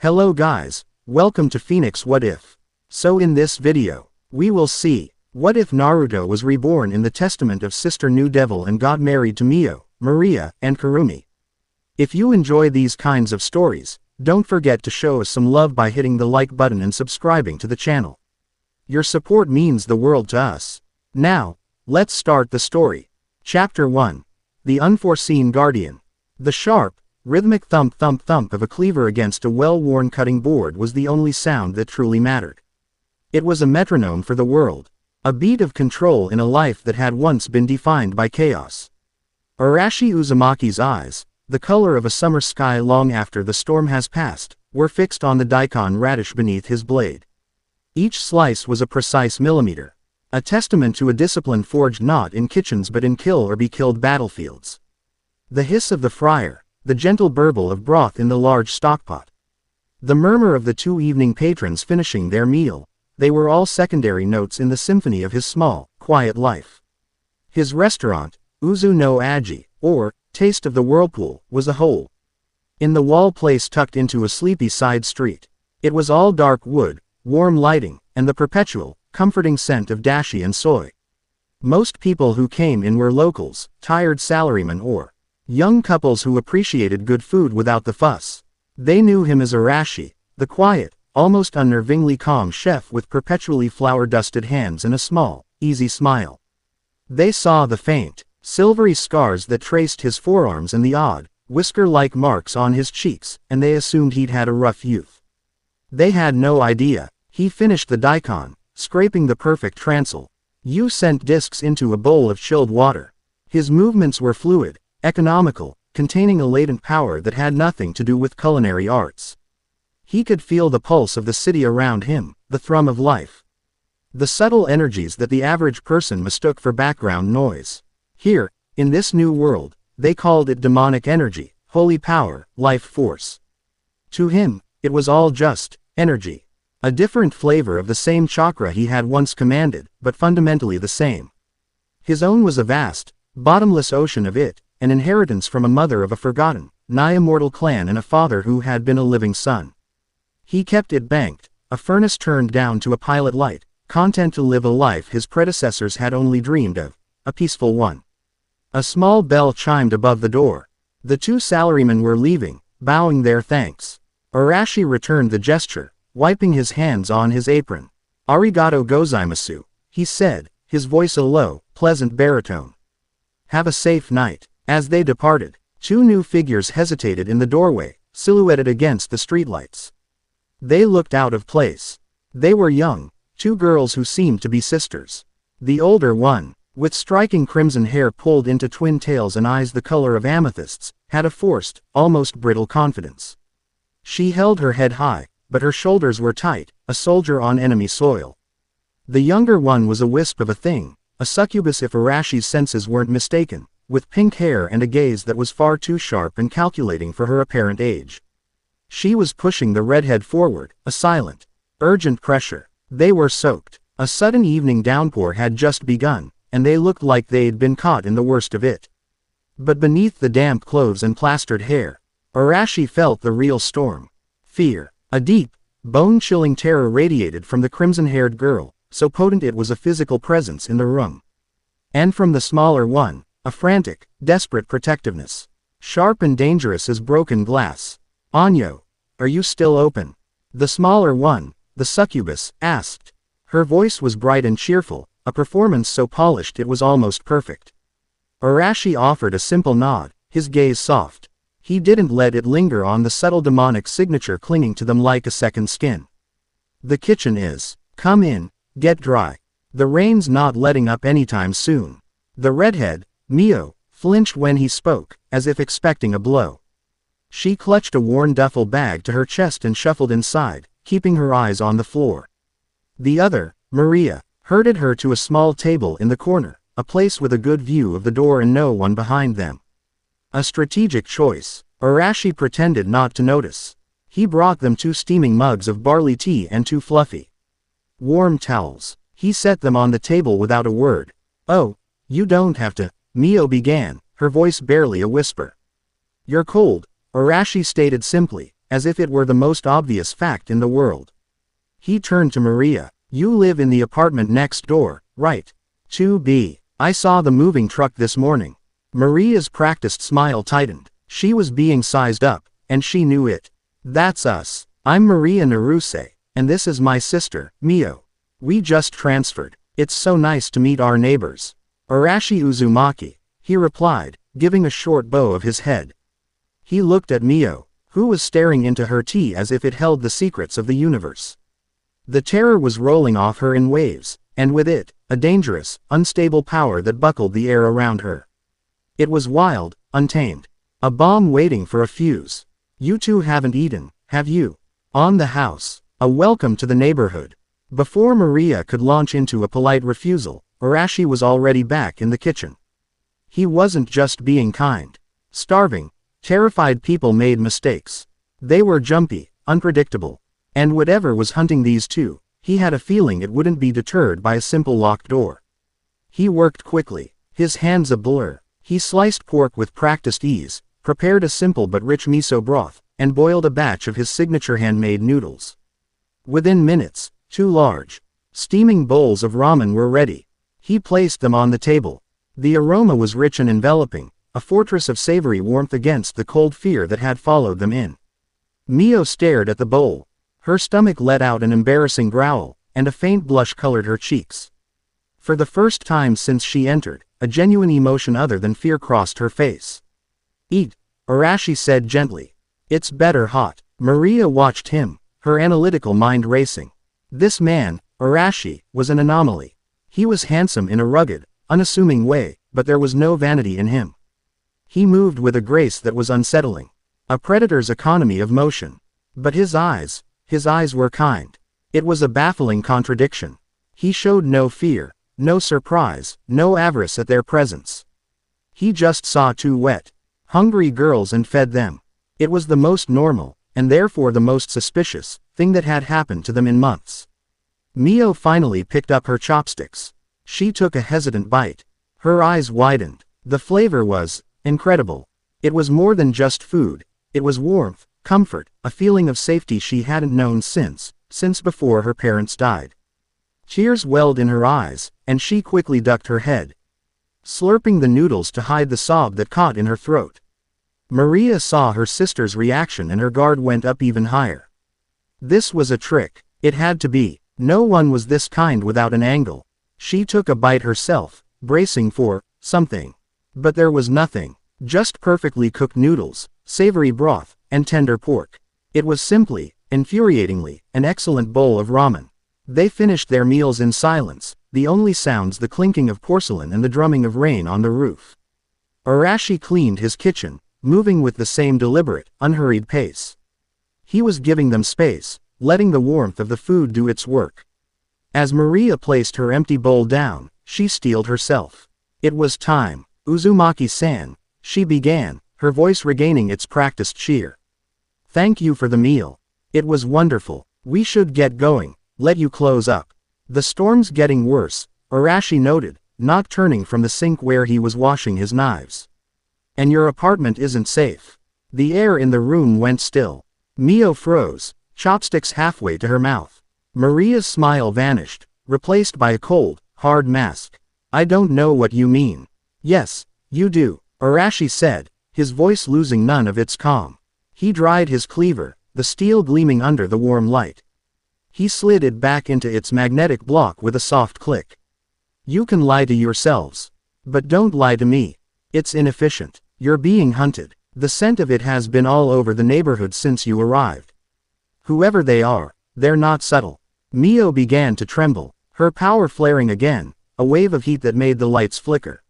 Hello guys, welcome to Phoenix What If. So in this video, we will see, what if Naruto was reborn in the testament of Sister New Devil and got married to Mio, Maria, and Kurumi. If you enjoy these kinds of stories, don't forget to show us some love by hitting the like button and subscribing to the channel. Your support means the world to us. Now, let's start the story. Chapter 1. The Unforeseen Guardian. The sharp, rhythmic thump-thump-thump of a cleaver against a well-worn cutting board was the only sound that truly mattered. It was a metronome for the world, a beat of control in a life that had once been defined by chaos. Arashi Uzumaki's eyes, the color of a summer sky long after the storm has passed, were fixed on the daikon radish beneath his blade. Each slice was a precise millimeter, a testament to a discipline forged not in kitchens but in kill-or-be-killed battlefields. The hiss of the fryer, the gentle burble of broth in the large stockpot, the murmur of the two evening patrons finishing their meal, they were all secondary notes in the symphony of his small, quiet life. His restaurant, Uzu no Aji, or Taste of the Whirlpool, was a hole in the wall place tucked into a sleepy side street. It was all dark wood, warm lighting, and the perpetual, comforting scent of dashi and soy. Most people who came in were locals, tired salarymen or young couples who appreciated good food without the fuss. They knew him as Arashi, the quiet, almost unnervingly calm chef with perpetually flour-dusted hands and a small, easy smile. They saw the faint, silvery scars that traced his forearms and the odd, whisker-like marks on his cheeks, and they assumed he'd had a rough youth. They had no idea. He finished the daikon, scraping the perfect transil. You sent discs into a bowl of chilled water. His movements were fluid, economical, containing a latent power that had nothing to do with culinary arts. He could feel the pulse of the city around him, the thrum of life. The subtle energies that the average person mistook for background noise. Here, in this new world, they called it demonic energy, holy power, life force. To him, it was all just energy. A different flavor of the same chakra he had once commanded, but fundamentally the same. His own was a vast, bottomless ocean of it, an inheritance from a mother of a forgotten, nigh-immortal clan and a father who had been a living son. He kept it banked, a furnace turned down to a pilot light, content to live a life his predecessors had only dreamed of, a peaceful one. A small bell chimed above the door. The two salarymen were leaving, bowing their thanks. Arashi returned the gesture, wiping his hands on his apron. "Arigato gozaimasu," he said, his voice a low, pleasant baritone. "Have a safe night." As they departed, two new figures hesitated in the doorway, silhouetted against the streetlights. They looked out of place. They were young, two girls who seemed to be sisters. The older one, with striking crimson hair pulled into twin tails and eyes the color of amethysts, had a forced, almost brittle confidence. She held her head high, but her shoulders were tight, a soldier on enemy soil. The younger one was a wisp of a thing, a succubus if Arashi's senses weren't mistaken, with pink hair and a gaze that was far too sharp and calculating for her apparent age. She was pushing the redhead forward, a silent, urgent pressure. They were soaked. A sudden evening downpour had just begun, and they looked like they'd been caught in the worst of it. But beneath the damp clothes and plastered hair, Arashi felt the real storm. Fear. A deep, bone-chilling terror radiated from the crimson-haired girl, so potent it was a physical presence in the room. And from the smaller one, a frantic, desperate protectiveness. Sharp and dangerous as broken glass. "Anyo, are you still open?" The smaller one, the succubus, asked. Her voice was bright and cheerful, a performance so polished it was almost perfect. Arashi offered a simple nod, his gaze soft. He didn't let it linger on the subtle demonic signature clinging to them like a second skin. "The kitchen is. Come in, get dry. The rain's not letting up anytime soon." The redhead, Mio, flinched when he spoke, as if expecting a blow. She clutched a worn duffel bag to her chest and shuffled inside, keeping her eyes on the floor. The other, Maria, herded her to a small table in the corner, a place with a good view of the door and no one behind them. A strategic choice. Arashi pretended not to notice. He brought them 2 steaming mugs of barley tea and 2 fluffy, warm towels. He set them on the table without a word. "Oh, you don't have to," Mio began, her voice barely a whisper. "You're cold," Arashi stated simply, as if it were the most obvious fact in the world. He turned to Maria. You live in the apartment next door, right? 2B. I saw the moving truck this morning. Maria's practiced smile tightened. She was being sized up, and she knew it. That's us. I'm Maria Naruse, and this is my sister, Mio. We just transferred. It's so nice to meet our neighbors. Arashi Uzumaki, he replied, giving a short bow of his head. He looked at Mio, who was staring into her tea as if it held the secrets of the universe. The terror was rolling off her in waves, and with it, a dangerous, unstable power that buckled the air around her. It was wild, untamed. A bomb waiting for a fuse. You two haven't eaten, have you? On the house. A welcome to the neighborhood. Before Maria could launch into a polite refusal, Arashi was already back in the kitchen. He wasn't just being kind. Starving, terrified people made mistakes. They were jumpy, unpredictable. And whatever was hunting these two, he had a feeling it wouldn't be deterred by a simple locked door. He worked quickly, his hands a blur. He sliced pork with practiced ease, prepared a simple but rich miso broth, and boiled a batch of his signature handmade noodles. Within minutes, 2 large, steaming bowls of ramen were ready. He placed them on the table. The aroma was rich and enveloping, a fortress of savory warmth against the cold fear that had followed them in. Mio stared at the bowl. Her stomach let out an embarrassing growl, and a faint blush colored her cheeks. For the first time since she entered, a genuine emotion other than fear crossed her face. Eat, Arashi said gently. It's better hot. Maria watched him, her analytical mind racing. This man, Arashi, was an anomaly. He was handsome in a rugged, unassuming way, but there was no vanity in him. He moved with a grace that was unsettling. A predator's economy of motion. But his eyes were kind. It was a baffling contradiction. He showed no fear, no surprise, no avarice at their presence. He just saw 2 wet, hungry girls and fed them. It was the most normal, and therefore the most suspicious, thing that had happened to them in months. Mio finally picked up her chopsticks. She took a hesitant bite. Her eyes widened. The flavor was incredible. It was more than just food. It was warmth, comfort, a feeling of safety she hadn't known since before her parents died. Tears welled in her eyes, and she quickly ducked her head, slurping the noodles to hide the sob that caught in her throat. Maria saw her sister's reaction and her guard went up even higher. This was a trick. It had to be. No one was this kind without an angle. She took a bite herself, bracing for something. But there was nothing. Just perfectly cooked noodles, savory broth, and tender pork. It was simply, infuriatingly, an excellent bowl of ramen. They finished their meals in silence, the only sounds the clinking of porcelain and the drumming of rain on the roof. Arashi cleaned his kitchen, moving with the same deliberate, unhurried pace. He was giving them space, letting the warmth of the food do its work. As Maria placed her empty bowl down, she steeled herself. It was time. Uzumaki-san, she began, her voice regaining its practiced cheer. Thank you for the meal. It was wonderful. We should get going. Let you close up. The storm's getting worse, Arashi noted, not turning from the sink where he was washing his knives. And your apartment isn't safe. The air in the room went still. Mio froze, chopsticks halfway to her mouth. Maria's smile vanished, replaced by a cold, hard mask. I don't know what you mean. Yes, you do, Arashi said, his voice losing none of its calm. He dried his cleaver, the steel gleaming under the warm light. He slid it back into its magnetic block with a soft click. You can lie to yourselves. But don't lie to me. It's inefficient. You're being hunted. The scent of it has been all over the neighborhood since you arrived. Whoever they are, they're not subtle. Mio began to tremble, her power flaring again, a wave of heat that made the lights flicker.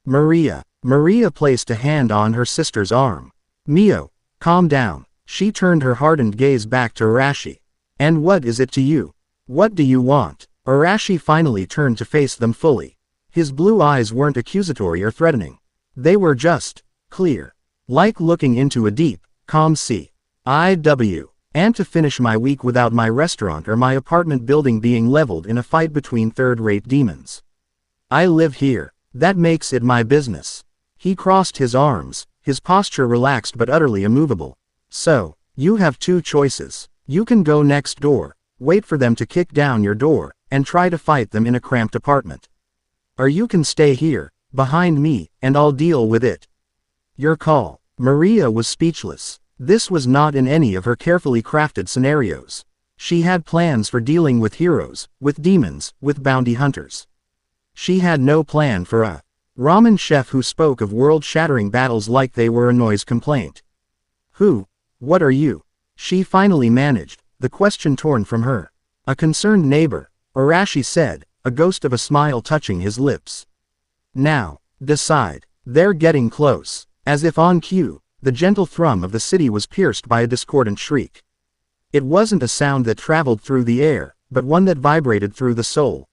Maria placed a hand on her sister's arm. Mio, calm down. She turned her hardened gaze back to Arashi. And what is it to you? What do you want? Arashi finally turned to face them fully. His blue eyes weren't accusatory or threatening. They were just clear. Like looking into a deep, calm sea. And to finish my week without my restaurant or my apartment building being leveled in a fight between third-rate demons. I live here. That makes it my business. He crossed his arms, his posture relaxed but utterly immovable. So, You have two choices. You can go next door, wait for them to kick down your door, and try to fight them in a cramped apartment. Or you can stay here, behind me, and I'll deal with it. Your call. Maria was speechless. This was not in any of her carefully crafted scenarios. She had plans for dealing with heroes, with demons, with bounty hunters. She had no plan for a ramen chef who spoke of world-shattering battles like they were a noise complaint. Who? What are you? She finally managed, the question torn from her. A concerned neighbor, Arashi said, a ghost of a smile touching his lips. Now, decide. They're getting close. As if on cue, the gentle thrum of the city was pierced by a discordant shriek. It wasn't a sound that traveled through the air, but one that vibrated through the soul.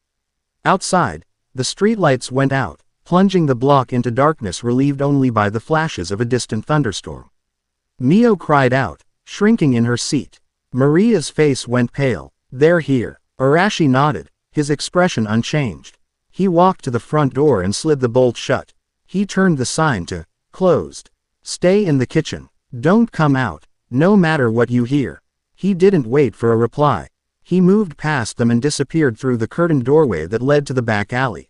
Outside, the streetlights went out, plunging the block into darkness relieved only by the flashes of a distant thunderstorm. Mio cried out, shrinking in her seat. Maria's face went pale. They're here. Arashi nodded, his expression unchanged. He walked to the front door and slid the bolt shut. He turned the sign to closed. Stay in the kitchen. Don't come out, no matter what you hear. He didn't wait for a reply. He moved past them and disappeared through the curtained doorway that led to the back alley.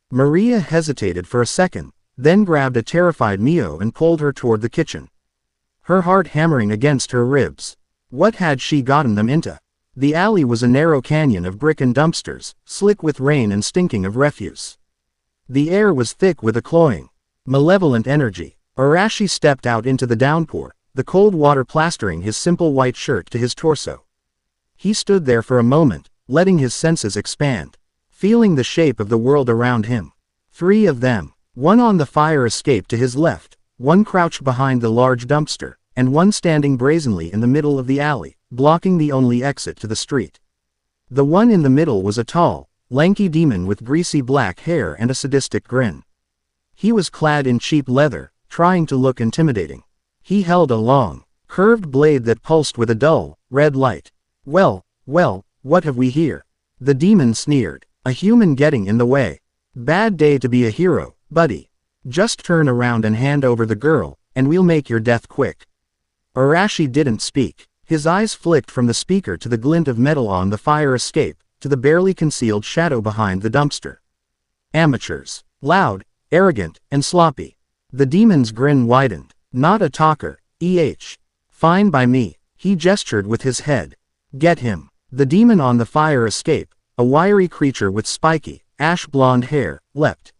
Maria hesitated for a second, then grabbed a terrified Mio and pulled her toward the kitchen. Her heart hammering against her ribs. What had she gotten them into? The alley was a narrow canyon of brick and dumpsters, slick with rain and stinking of refuse. The air was thick with a cloying, malevolent energy. Arashi stepped out into the downpour, the cold water plastering his simple white shirt to his torso. He stood there for a moment, letting his senses expand, feeling the shape of the world around him. 3 of them, one on the fire escape to his left, one crouched behind the large dumpster, and one standing brazenly in the middle of the alley, blocking the only exit to the street. The one in the middle was a tall, lanky demon with greasy black hair and a sadistic grin. He was clad in cheap leather, trying to look intimidating. He held a long, curved blade that pulsed with a dull, red light. Well, what have we here? The demon sneered. A human getting in the way. Bad day to be a hero, buddy. Just turn around and hand over the girl, and we'll make your death quick. Arashi didn't speak. His eyes flicked from the speaker to the glint of metal on the fire escape, to the barely concealed shadow behind the dumpster. Amateurs. Loud, arrogant, and sloppy. The demon's grin widened. Not a talker, Fine by me. He gestured with his head. Get him. The demon on the fire escape, a wiry creature with spiky, ash-blonde hair, leapt.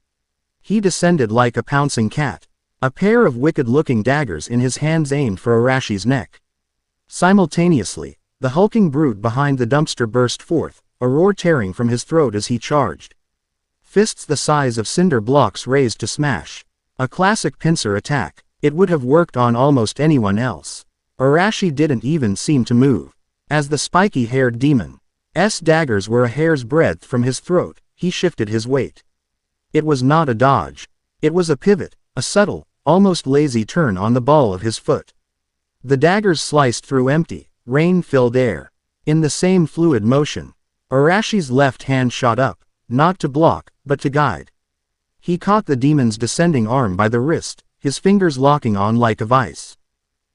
He descended like a pouncing cat. A pair of wicked-looking daggers in his hands aimed for Arashi's neck. Simultaneously, the hulking brute behind the dumpster burst forth, a roar tearing from his throat as he charged. Fists the size of cinder blocks raised to smash. A classic pincer attack. It would have worked on almost anyone else. Arashi didn't even seem to move. As the spiky-haired demon's daggers were a hair's breadth from his throat, he shifted his weight. It was not a dodge. It was a pivot, a subtle, almost lazy turn on the ball of his foot. The daggers sliced through empty, rain-filled air. In the same fluid motion, Arashi's left hand shot up, not to block, but to guide. He caught the demon's descending arm by the wrist, his fingers locking on like a vice.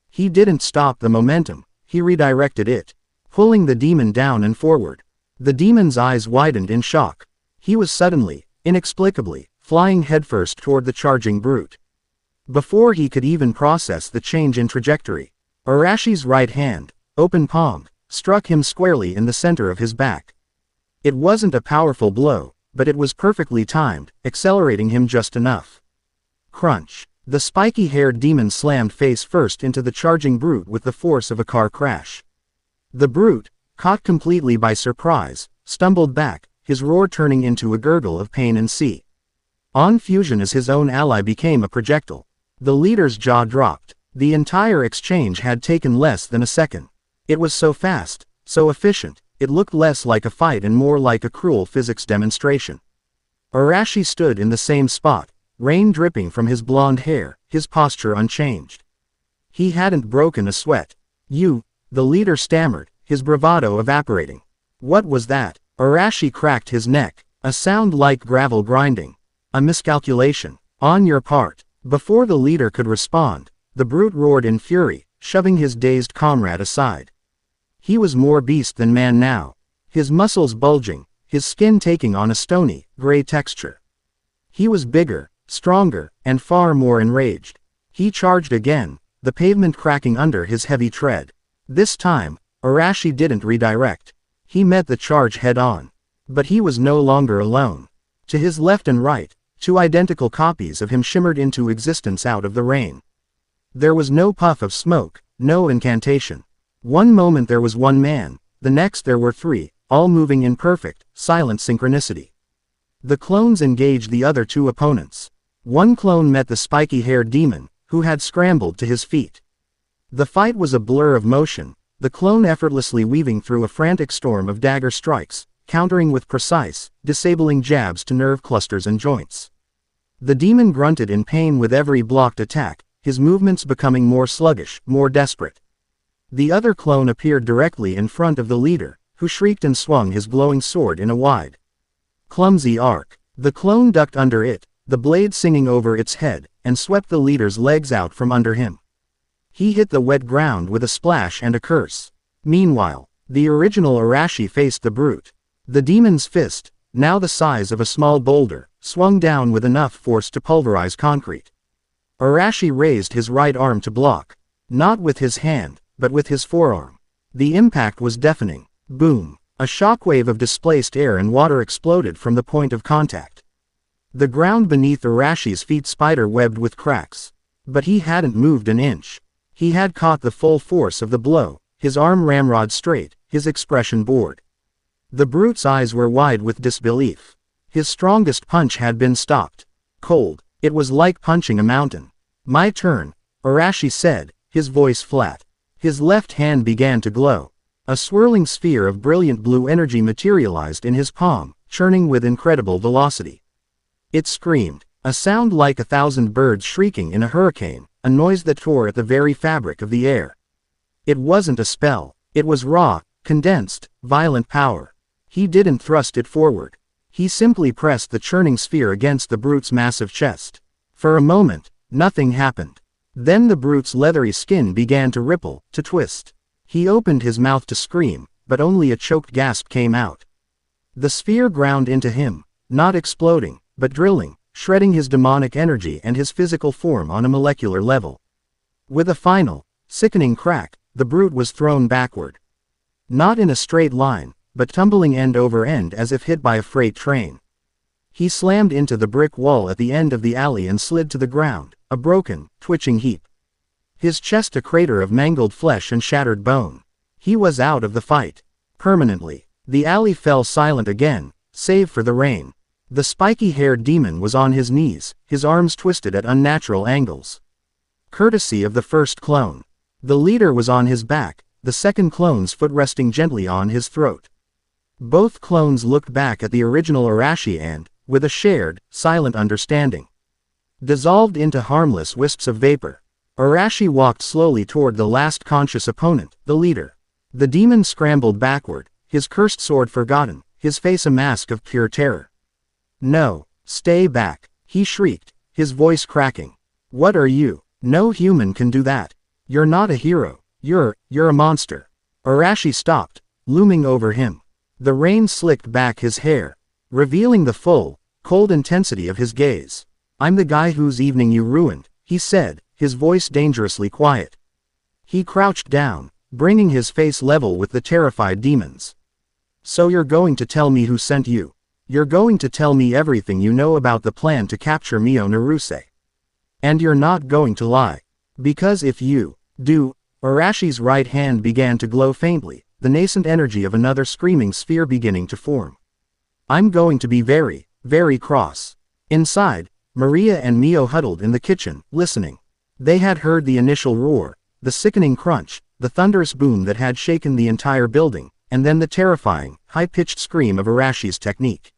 He didn't stop the momentum, he redirected it, pulling the demon down and forward. The demon's eyes widened in shock. He was suddenly, inexplicably, flying headfirst toward the charging brute. Before he could even process the change in trajectory, Arashi's right hand, open-palmed, struck him squarely in the center of his back. It wasn't a powerful blow, but it was perfectly timed, accelerating him just enough. Crunch. The spiky-haired demon slammed face first into the charging brute with the force of a car crash. The brute, caught completely by surprise, stumbled back, his roar turning into a gurgle of pain and sea. On fusion as his own ally became a projectile. The leader's jaw dropped. The entire exchange had taken less than a second. It was so fast, so efficient, it looked less like a fight and more like a cruel physics demonstration. Arashi stood in the same spot, rain dripping from his blonde hair, his posture unchanged. He hadn't broken a sweat. The leader stammered, his bravado evaporating. What was that? Arashi cracked his neck, a sound like gravel grinding. A miscalculation. On your part. Before the leader could respond, the brute roared in fury, shoving his dazed comrade aside. He was more beast than man now, his muscles bulging, his skin taking on a stony, gray texture. He was bigger, stronger, and far more enraged. He charged again, the pavement cracking under his heavy tread. This time, Arashi didn't redirect. He met the charge head-on. But he was no longer alone. To his left and right, two identical copies of him shimmered into existence out of the rain. There was no puff of smoke, no incantation. One moment there was one man, the next there were three, all moving in perfect, silent synchronicity. The clones engaged the other two opponents. One clone met the spiky-haired demon, who had scrambled to his feet. The fight was a blur of motion, the clone effortlessly weaving through a frantic storm of dagger strikes, countering with precise, disabling jabs to nerve clusters and joints. The demon grunted in pain with every blocked attack, his movements becoming more sluggish, more desperate. The other clone appeared directly in front of the leader, who shrieked and swung his glowing sword in a wide, clumsy arc. The clone ducked under it, the blade singing over its head, and swept the leader's legs out from under him. He hit the wet ground with a splash and a curse. Meanwhile, the original Arashi faced the brute. The demon's fist, now the size of a small boulder, swung down with enough force to pulverize concrete. Arashi raised his right arm to block. Not with his hand, but with his forearm. The impact was deafening. Boom! A shockwave of displaced air and water exploded from the point of contact. The ground beneath Arashi's feet spider-webbed with cracks. But he hadn't moved an inch. He had caught the full force of the blow, his arm ramrod straight, his expression bored. The brute's eyes were wide with disbelief. His strongest punch had been stopped. Cold. It was like punching a mountain. "My turn," Arashi said, his voice flat. His left hand began to glow. A swirling sphere of brilliant blue energy materialized in his palm, churning with incredible velocity. It screamed, a sound like 1,000 birds shrieking in a hurricane, a noise that tore at the very fabric of the air. It wasn't a spell. It was raw, condensed, violent power. He didn't thrust it forward. He simply pressed the churning sphere against the brute's massive chest. For a moment, nothing happened. Then the brute's leathery skin began to ripple, to twist. He opened his mouth to scream, but only a choked gasp came out. The sphere ground into him, not exploding, but drilling, shredding his demonic energy and his physical form on a molecular level. With a final, sickening crack, the brute was thrown backward. Not in a straight line, but tumbling end over end as if hit by a freight train. He slammed into the brick wall at the end of the alley and slid to the ground, a broken, twitching heap. His chest a crater of mangled flesh and shattered bone. He was out of the fight. Permanently. The alley fell silent again, save for the rain. The spiky-haired demon was on his knees, his arms twisted at unnatural angles. Courtesy of the first clone. The leader was on his back, the second clone's foot resting gently on his throat. Both clones looked back at the original Arashi and, with a shared, silent understanding, dissolved into harmless wisps of vapor. Arashi walked slowly toward the last conscious opponent, the leader. The demon scrambled backward, his cursed sword forgotten, his face a mask of pure terror. "No, stay back," he shrieked, his voice cracking. "What are you? No human can do that. You're not a hero. You're a monster." Arashi stopped, looming over him. The rain slicked back his hair, revealing the full, cold intensity of his gaze. "I'm the guy whose evening you ruined," he said, his voice dangerously quiet. He crouched down, bringing his face level with the terrified demons. "So you're going to tell me who sent you? You're going to tell me everything you know about the plan to capture Mio Naruse. And you're not going to lie. Because if you do..." Arashi's right hand began to glow faintly, the nascent energy of another screaming sphere beginning to form. "I'm going to be very, very cross." Inside, Maria and Mio huddled in the kitchen, listening. They had heard the initial roar, the sickening crunch, the thunderous boom that had shaken the entire building, and then the terrifying, high-pitched scream of Arashi's technique.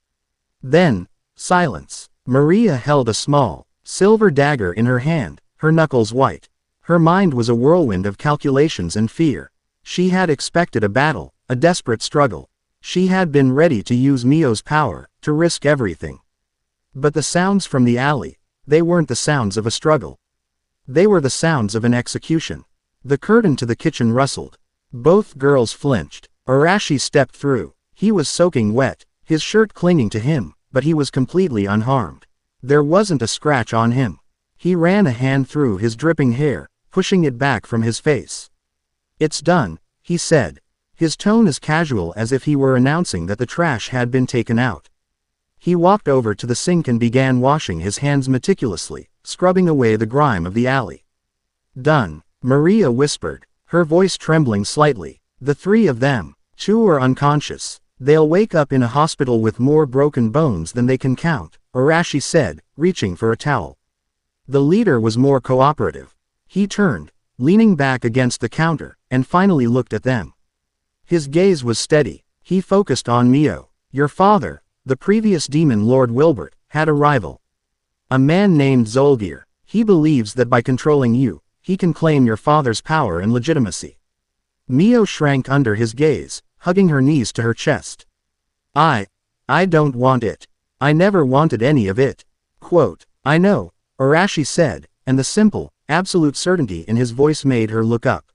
Then, silence. Maria held a small, silver dagger in her hand, her knuckles white. Her mind was a whirlwind of calculations and fear. She had expected a battle, a desperate struggle. She had been ready to use Mio's power, to risk everything. But the sounds from the alley, they weren't the sounds of a struggle. They were the sounds of an execution. The curtain to the kitchen rustled. Both girls flinched. Arashi stepped through. He was soaking wet, his shirt clinging to him, but he was completely unharmed. There wasn't a scratch on him. He ran a hand through his dripping hair, pushing it back from his face. "It's done," he said. His tone as casual as if he were announcing that the trash had been taken out. He walked over to the sink and began washing his hands meticulously, scrubbing away the grime of the alley. "Done," Maria whispered, her voice trembling slightly. "The three of them. 2 are unconscious. They'll wake up in a hospital with more broken bones than they can count," Arashi said, reaching for a towel. The leader was more cooperative. He turned, leaning back against the counter, and finally looked at them. His gaze was steady. He focused on Mio. "Your father, the previous demon Lord Wilbert, had a rival. A man named Zolgir. He believes that by controlling you, he can claim your father's power and legitimacy." Mio shrank under his gaze, hugging her knees to her chest. I don't want it. I never wanted any of it." Quote, "I know," Arashi said, and the simple, absolute certainty in his voice made her look up.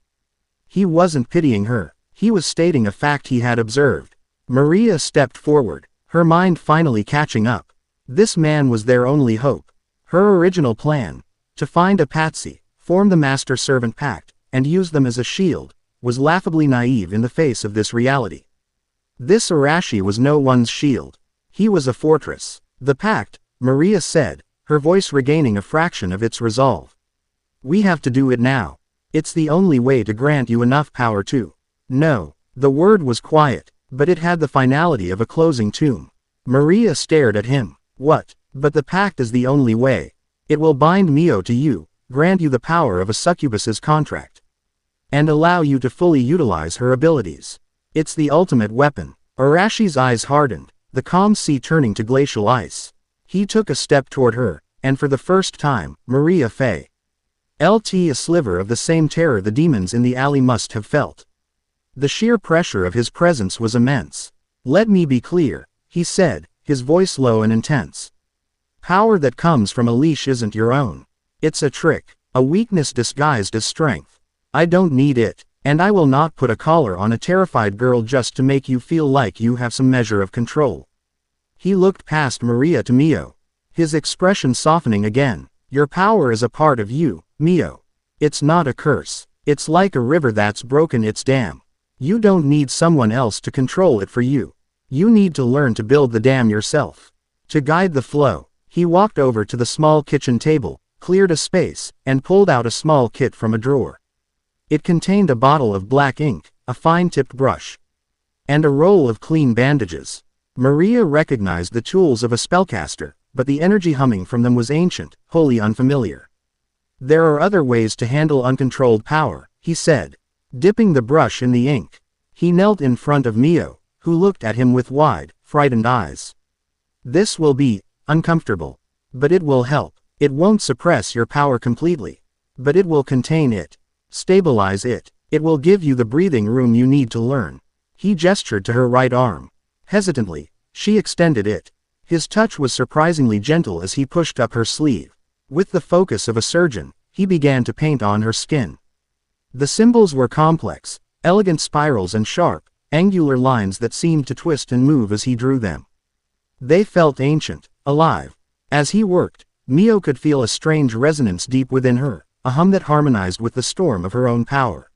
He wasn't pitying her. He was stating a fact he had observed. Maria stepped forward, her mind finally catching up. This man was their only hope. Her original plan, to find a patsy, form the master-servant pact, and use them as a shield, was laughably naive in the face of this reality. This Arashi was no one's shield. He was a fortress. "The pact," Maria said, her voice regaining a fraction of its resolve. "We have to do it now. It's the only way to grant you enough power to." "No." The word was quiet, but it had the finality of a closing tomb. Maria stared at him. "What?" "But the pact is the only way. It will bind Mio to you, grant you the power of a succubus's contract, and allow you to fully utilize her abilities. It's the ultimate weapon." Arashi's eyes hardened, the calm sea turning to glacial ice. He took a step toward her, and for the first time, Maria felt a sliver of the same terror the demons in the alley must have felt. The sheer pressure of his presence was immense. "Let me be clear," he said, his voice low and intense. "Power that comes from a leash isn't your own. It's a trick, a weakness disguised as strength. I don't need it, and I will not put a collar on a terrified girl just to make you feel like you have some measure of control." He looked past Maria to Mio, his expression softening again. "Your power is a part of you, Mio. It's not a curse. It's like a river that's broken its dam. You don't need someone else to control it for you. You need to learn to build the dam yourself. To guide the flow." He walked over to the small kitchen table, cleared a space, and pulled out a small kit from a drawer. It contained a bottle of black ink, a fine-tipped brush, and a roll of clean bandages. Maria recognized the tools of a spellcaster, but the energy humming from them was ancient, wholly unfamiliar. "There are other ways to handle uncontrolled power," he said, dipping the brush in the ink. He knelt in front of Mio, who looked at him with wide, frightened eyes. "This will be uncomfortable, but it will help. It won't suppress your power completely, but it will contain it, stabilize it. It will give you the breathing room you need to learn." He gestured to her right arm. Hesitantly, she extended it. His touch was surprisingly gentle as he pushed up her sleeve. With the focus of a surgeon, he began to paint on her skin. The symbols were complex, elegant spirals and sharp, angular lines that seemed to twist and move as he drew them. They felt ancient, alive. As he worked, Mio could feel a strange resonance deep within her, a hum that harmonized with the storm of her own power.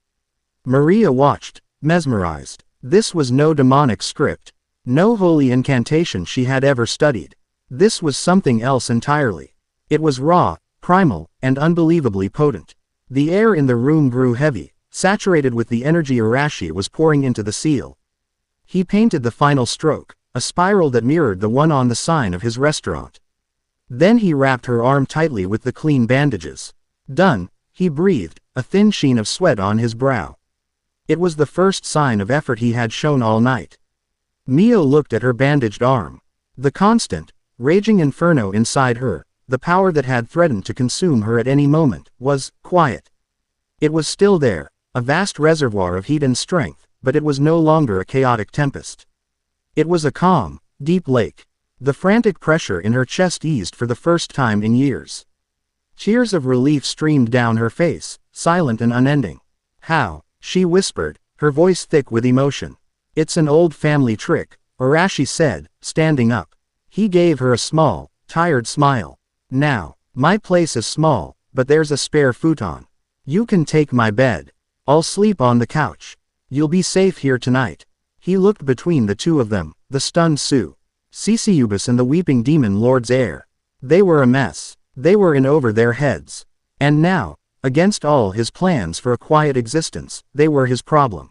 Maria watched, mesmerized. This was no demonic script, no holy incantation she had ever studied. This was something else entirely. It was raw, primal, and unbelievably potent. The air in the room grew heavy, saturated with the energy Arashi was pouring into the seal. He painted the final stroke, a spiral that mirrored the one on the sign of his restaurant. Then he wrapped her arm tightly with the clean bandages. "Done," he breathed, a thin sheen of sweat on his brow. It was the first sign of effort he had shown all night. Mio looked at her bandaged arm. The constant, raging inferno inside her, the power that had threatened to consume her at any moment, was quiet. It was still there, a vast reservoir of heat and strength, but it was no longer a chaotic tempest. It was a calm, deep lake. The frantic pressure in her chest eased for the first time in years. Tears of relief streamed down her face, silent and unending. How? She whispered, her voice thick with emotion. It's an old family trick, Arashi said, standing up. He gave her a small, tired smile. Now, my place is small, but there's a spare futon. You can take my bed. I'll sleep on the couch. You'll be safe here tonight. He looked between the two of them, the stunned Sue, Ciciubus and the weeping demon lord's heir. They were a mess. They were in over their heads. And now, against all his plans for a quiet existence, they were his problem.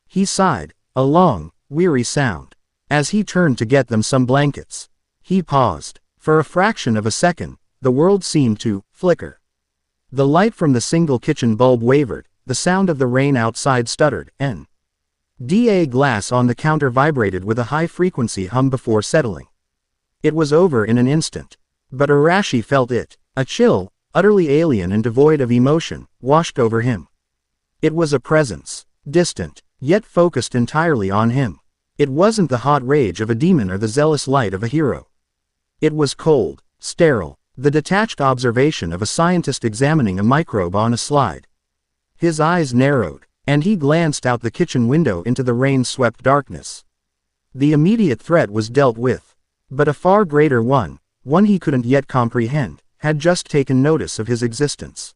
He sighed, a long, weary sound. As he turned to get them some blankets. He paused. For a fraction of a second, the world seemed to flicker. The light from the single kitchen bulb wavered, the sound of the rain outside stuttered, the glass on the counter vibrated with a high-frequency hum before settling. It was over in an instant. But Arashi felt it. A chill, utterly alien and devoid of emotion, washed over him. It was a presence, distant, yet focused entirely on him. It wasn't the hot rage of a demon or the zealous light of a hero. It was cold, sterile, the detached observation of a scientist examining a microbe on a slide. His eyes narrowed, and he glanced out the kitchen window into the rain-swept darkness. The immediate threat was dealt with. But a far greater one he couldn't yet comprehend, had just taken notice of his existence.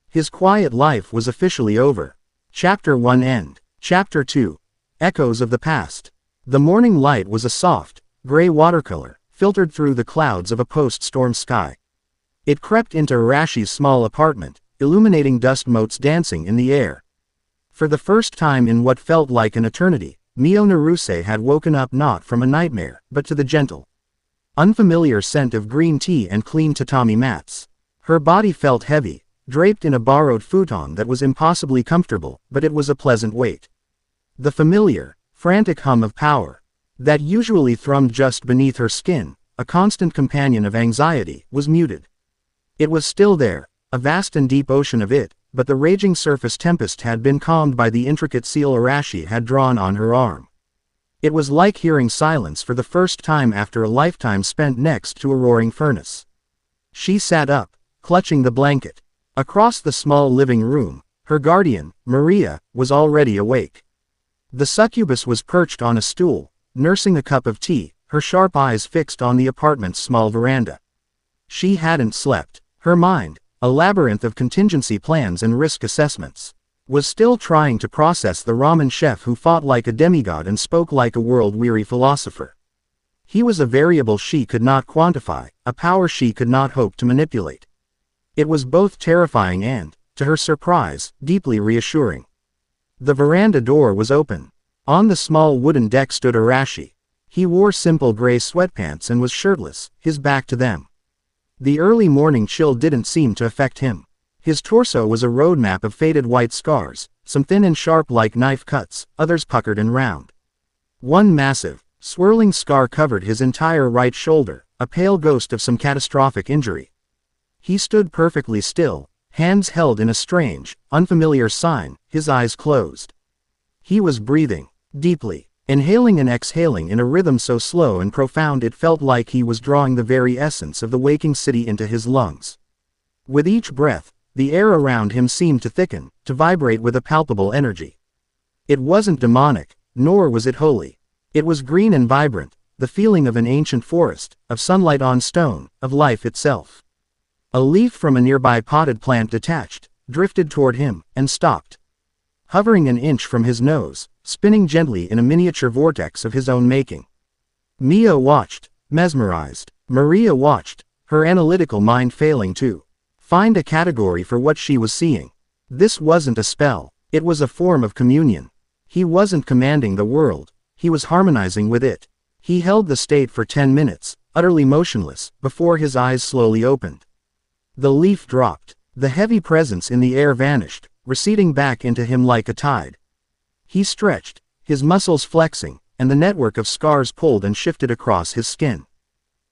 His quiet life was officially over. Chapter 1 End. Chapter 2. Echoes of the Past. The morning light was a soft, gray watercolor, filtered through the clouds of a post-storm sky. It crept into Arashi's small apartment, illuminating dust motes dancing in the air. For the first time in what felt like an eternity, Mio Naruse had woken up not from a nightmare, but to the gentle, unfamiliar scent of green tea and clean tatami mats. Her body felt heavy, draped in a borrowed futon that was impossibly comfortable, but it was a pleasant weight. The familiar, frantic hum of power, that usually thrummed just beneath her skin, a constant companion of anxiety, was muted. It was still there, a vast and deep ocean of it, but the raging surface tempest had been calmed by the intricate seal Arashi had drawn on her arm. It was like hearing silence for the first time after a lifetime spent next to a roaring furnace. She sat up, clutching the blanket. Across the small living room, her guardian, Maria, was already awake. The succubus was perched on a stool, nursing a cup of tea, her sharp eyes fixed on the apartment's small veranda. She hadn't slept. Her mind, a labyrinth of contingency plans and risk assessments, was still trying to process the ramen chef who fought like a demigod and spoke like a world-weary philosopher. He was a variable she could not quantify, a power she could not hope to manipulate. It was both terrifying and, to her surprise, deeply reassuring. The veranda door was open. On the small wooden deck stood Arashi. He wore simple gray sweatpants and was shirtless, his back to them. The early morning chill didn't seem to affect him. His torso was a roadmap of faded white scars, some thin and sharp like knife cuts, others puckered and round. One massive, swirling scar covered his entire right shoulder, a pale ghost of some catastrophic injury. He stood perfectly still, hands held in a strange, unfamiliar sign, his eyes closed. He was breathing deeply, inhaling and exhaling in a rhythm so slow and profound it felt like he was drawing the very essence of the waking city into his lungs. With each breath, the air around him seemed to thicken, to vibrate with a palpable energy. It wasn't demonic, nor was it holy. It was green and vibrant, the feeling of an ancient forest, of sunlight on stone, of life itself. A leaf from a nearby potted plant detached, drifted toward him, and stopped. Hovering an inch from his nose, spinning gently in a miniature vortex of his own making. Mio watched, mesmerized. Maria watched, her analytical mind failing to find a category for what she was seeing. This wasn't a spell, it was a form of communion. He wasn't commanding the world, he was harmonizing with it. He held the state for 10 minutes, utterly motionless, before his eyes slowly opened. The leaf dropped. The heavy presence in the air vanished, receding back into him like a tide. He stretched, his muscles flexing, and the network of scars pulled and shifted across his skin.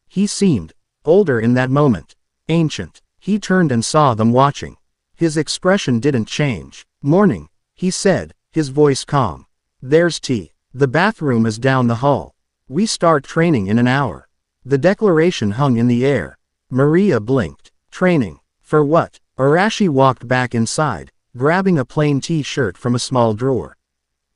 He seemed older in that moment, ancient. He turned and saw them watching. His expression didn't change. "Morning," he said, his voice calm. "There's tea. The bathroom is down the hall. We start training in an hour." The declaration hung in the air. Maria blinked. Training? For what? Arashi walked back inside, grabbing a plain t-shirt from a small drawer.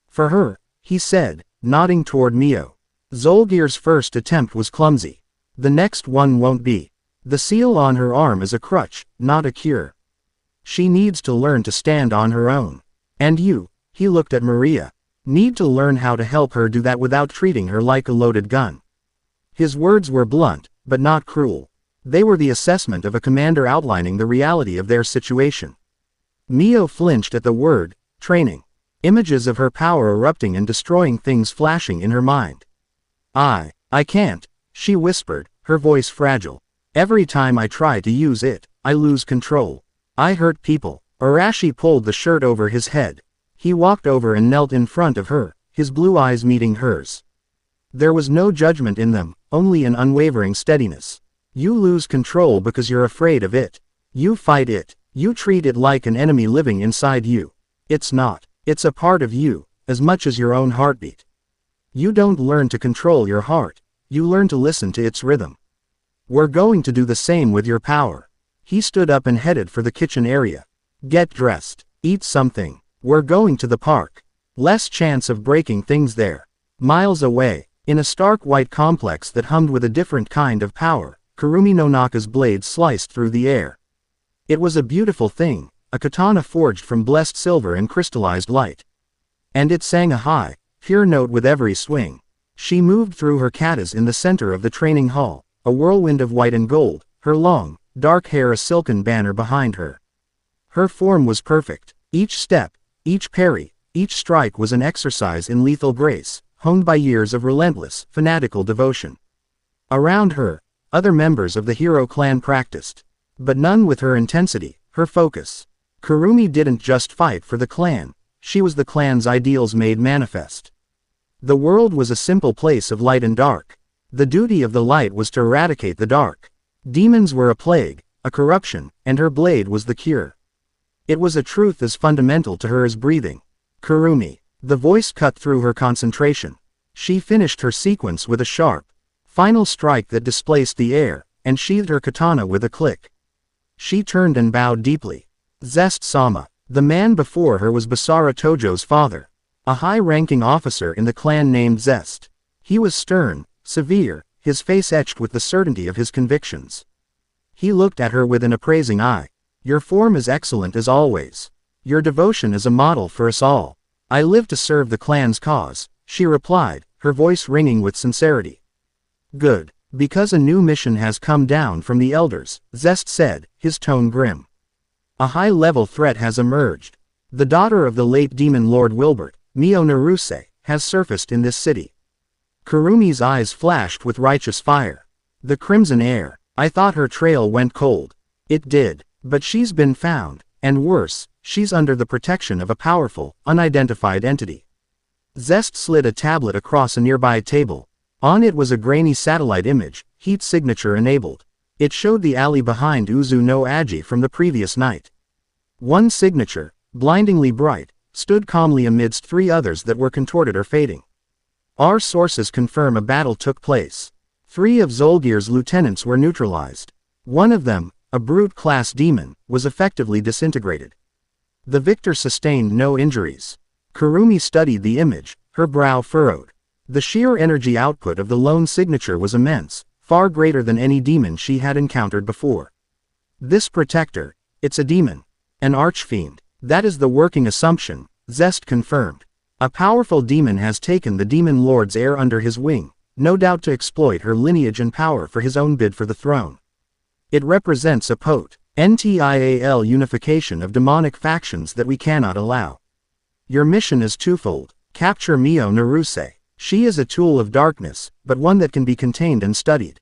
For her, he said, nodding toward Mio. Zolgir's first attempt was clumsy. The next one won't be. The seal on her arm is a crutch, not a cure. She needs to learn to stand on her own. And you, he looked at Maria, need to learn how to help her do that without treating her like a loaded gun. His words were blunt, but not cruel. They were the assessment of a commander outlining the reality of their situation. Mio flinched at the word, training. Images of her power erupting and destroying things flashing in her mind. I can't, she whispered, her voice fragile. Every time I try to use it, I lose control. I hurt people. Arashi pulled the shirt over his head. He walked over and knelt in front of her, his blue eyes meeting hers. There was no judgment in them, only an unwavering steadiness. You lose control because you're afraid of it. You fight it. You treat it like an enemy living inside you. It's not. It's a part of you, as much as your own heartbeat. You don't learn to control your heart. You learn to listen to its rhythm. We're going to do the same with your power. He stood up and headed for the kitchen area. Get dressed. Eat something. We're going to the park. Less chance of breaking things there. Miles away, in a stark white complex that hummed with a different kind of power, Kurumi no Naka's blade sliced through the air. It was a beautiful thing, a katana forged from blessed silver and crystallized light. And it sang a high, pure note with every swing. She moved through her katas in the center of the training hall, a whirlwind of white and gold, her long, dark hair a silken banner behind her. Her form was perfect. Each step, each parry, each strike was an exercise in lethal grace, honed by years of relentless, fanatical devotion. Around her, other members of the hero clan practiced. But none with her intensity, her focus. Kurumi didn't just fight for the clan, she was the clan's ideals made manifest. The world was a simple place of light and dark. The duty of the light was to eradicate the dark. Demons were a plague, a corruption, and her blade was the cure. It was a truth as fundamental to her as breathing. Kurumi. The voice cut through her concentration. She finished her sequence with a sharp, final strike that displaced the air, and sheathed her katana with a click. She turned and bowed deeply. Zest-sama. The man before her was Basara Tojo's father, a high-ranking officer in the clan named Zest. He was stern, severe, his face etched with the certainty of his convictions. He looked at her with an appraising eye. Your form is excellent as always. Your devotion is a model for us all. I live to serve the clan's cause, she replied, her voice ringing with sincerity. Good. Because a new mission has come down from the elders, Zest said, his tone grim. A high-level threat has emerged. The daughter of the late demon Lord Wilbert, Mio Naruse, has surfaced in this city. Kurumi's eyes flashed with righteous fire. The crimson air. I thought her trail went cold. It did. But she's been found, and worse, she's under the protection of a powerful, unidentified entity. Zest slid a tablet across a nearby table. On it was a grainy satellite image, heat signature enabled. It showed the alley behind Uzu no Aji from the previous night. One signature, blindingly bright, stood calmly amidst three others that were contorted or fading. Our sources confirm a battle took place. 3 of Zolgir's lieutenants were neutralized. One of them, a brute-class demon, was effectively disintegrated. The victor sustained no injuries. Kurumi studied the image, her brow furrowed. The sheer energy output of the lone signature was immense, far greater than any demon she had encountered before. This protector, it's a demon. An archfiend. That is the working assumption, Zest confirmed. A powerful demon has taken the demon lord's heir under his wing, no doubt to exploit her lineage and power for his own bid for the throne. It represents a potential unification of demonic factions that we cannot allow. Your mission is twofold. Capture Mio Naruse. She is a tool of darkness, but one that can be contained and studied.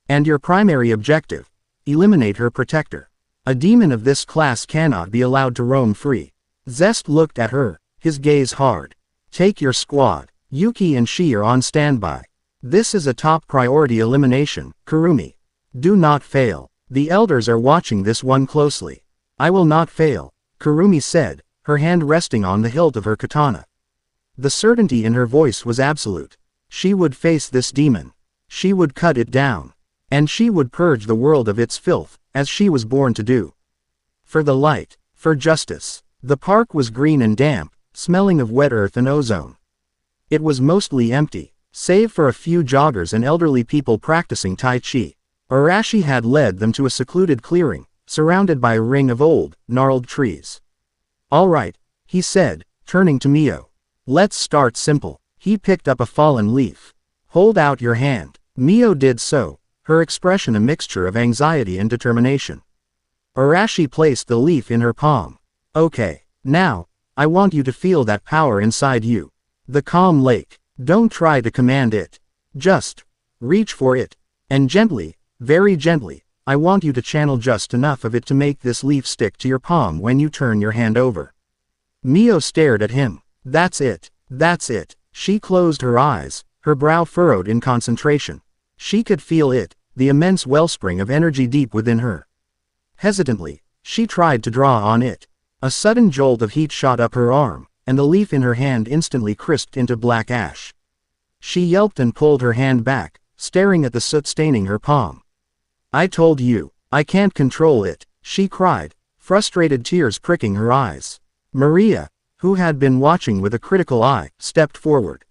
And your primary objective, eliminate her protector. A demon of this class cannot be allowed to roam free. Zest looked at her, his gaze hard. Take your squad. Yuki and she are on standby. This is a top priority elimination, Kurumi. Do not fail. The elders are watching this one closely. I will not fail, Kurumi said, her hand resting on the hilt of her katana. The certainty in her voice was absolute. She would face this demon. She would cut it down. And she would purge the world of its filth, as she was born to do. For the light. For justice. The park was green and damp, smelling of wet earth and ozone. It was mostly empty, save for a few joggers and elderly people practicing Tai Chi. Arashi had led them to a secluded clearing, surrounded by a ring of old, gnarled trees. "All right," he said, turning to Mio. "Let's start simple." He picked up a fallen leaf. "Hold out your hand." Mio did so, her expression a mixture of anxiety and determination. Arashi placed the leaf in her palm. "Okay, now, I want you to feel that power inside you. The calm lake. Don't try to command it. Just reach for it. And gently, very gently, I want you to channel just enough of it to make this leaf stick to your palm when you turn your hand over." Mio stared at him. "That's it. That's it." She closed her eyes, her brow furrowed in concentration. She could feel it, the immense wellspring of energy deep within her. Hesitantly, she tried to draw on it. A sudden jolt of heat shot up her arm, and the leaf in her hand instantly crisped into black ash. She yelped and pulled her hand back, staring at the soot staining her palm. "I told you, I can't control it," she cried, frustrated tears pricking her eyes. Maria, who had been watching with a critical eye, stepped forward.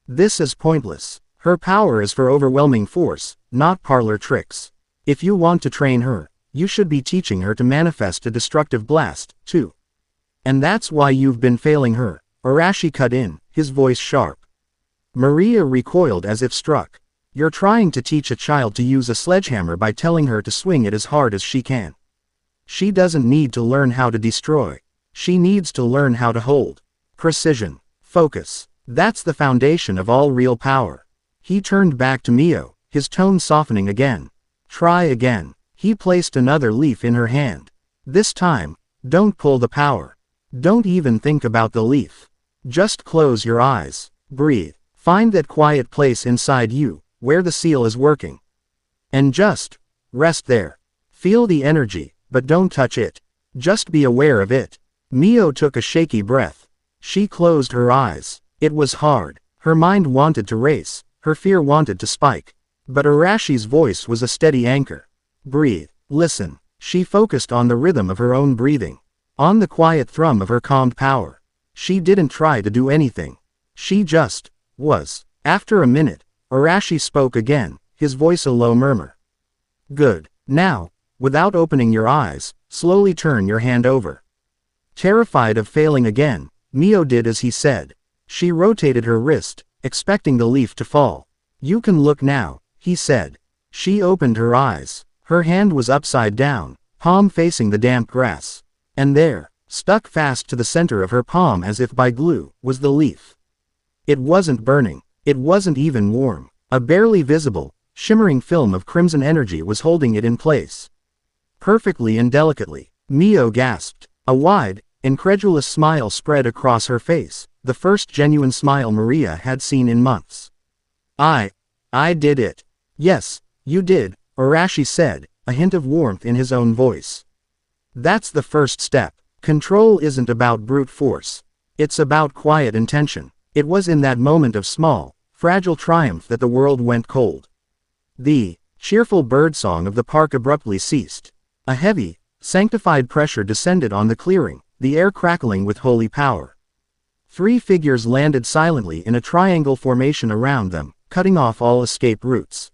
"This is pointless. Her power is for overwhelming force, not parlor tricks. If you want to train her, you should be teaching her to manifest a destructive blast, too. And that's why you've been failing her," Arashi cut in, his voice sharp. Maria recoiled as if struck. "You're trying to teach a child to use a sledgehammer by telling her to swing it as hard as she can. She doesn't need to learn how to destroy. She needs to learn how to hold. Precision. Focus. That's the foundation of all real power." He turned back to Mio, his tone softening again. "Try again." He placed another leaf in her hand. "This time, don't pull the power. Don't even think about the leaf. Just close your eyes. Breathe. Find that quiet place inside you, where the seal is working. And just rest there. Feel the energy, but don't touch it. Just be aware of it." Mio took a shaky breath. She closed her eyes. It was hard. Her mind wanted to race, her fear wanted to spike. But Arashi's voice was a steady anchor. "Breathe. Listen." She focused on the rhythm of her own breathing, on the quiet thrum of her calmed power. She didn't try to do anything. She just was. After a minute, Arashi spoke again, his voice a low murmur. "Good. Now, without opening your eyes, slowly turn your hand over." Terrified of failing again, Mio did as he said. She rotated her wrist, expecting the leaf to fall. "You can look now," he said. She opened her eyes. Her hand was upside down, palm facing the damp grass. And there, stuck fast to the center of her palm as if by glue, was the leaf. It wasn't burning. It wasn't even warm. A barely visible, shimmering film of crimson energy was holding it in place. Perfectly and delicately. Mio gasped. A wide, incredulous smile spread across her face, the first genuine smile Maria had seen in months. I did it." "Yes, you did," Arashi said, a hint of warmth in his own voice. "That's the first step. Control isn't about brute force. It's about quiet intention." It was in that moment of small, fragile triumph that the world went cold. The cheerful birdsong of the park abruptly ceased. A heavy, sanctified pressure descended on the clearing, the air crackling with holy power. 3 figures landed silently in a triangle formation around them, cutting off all escape routes.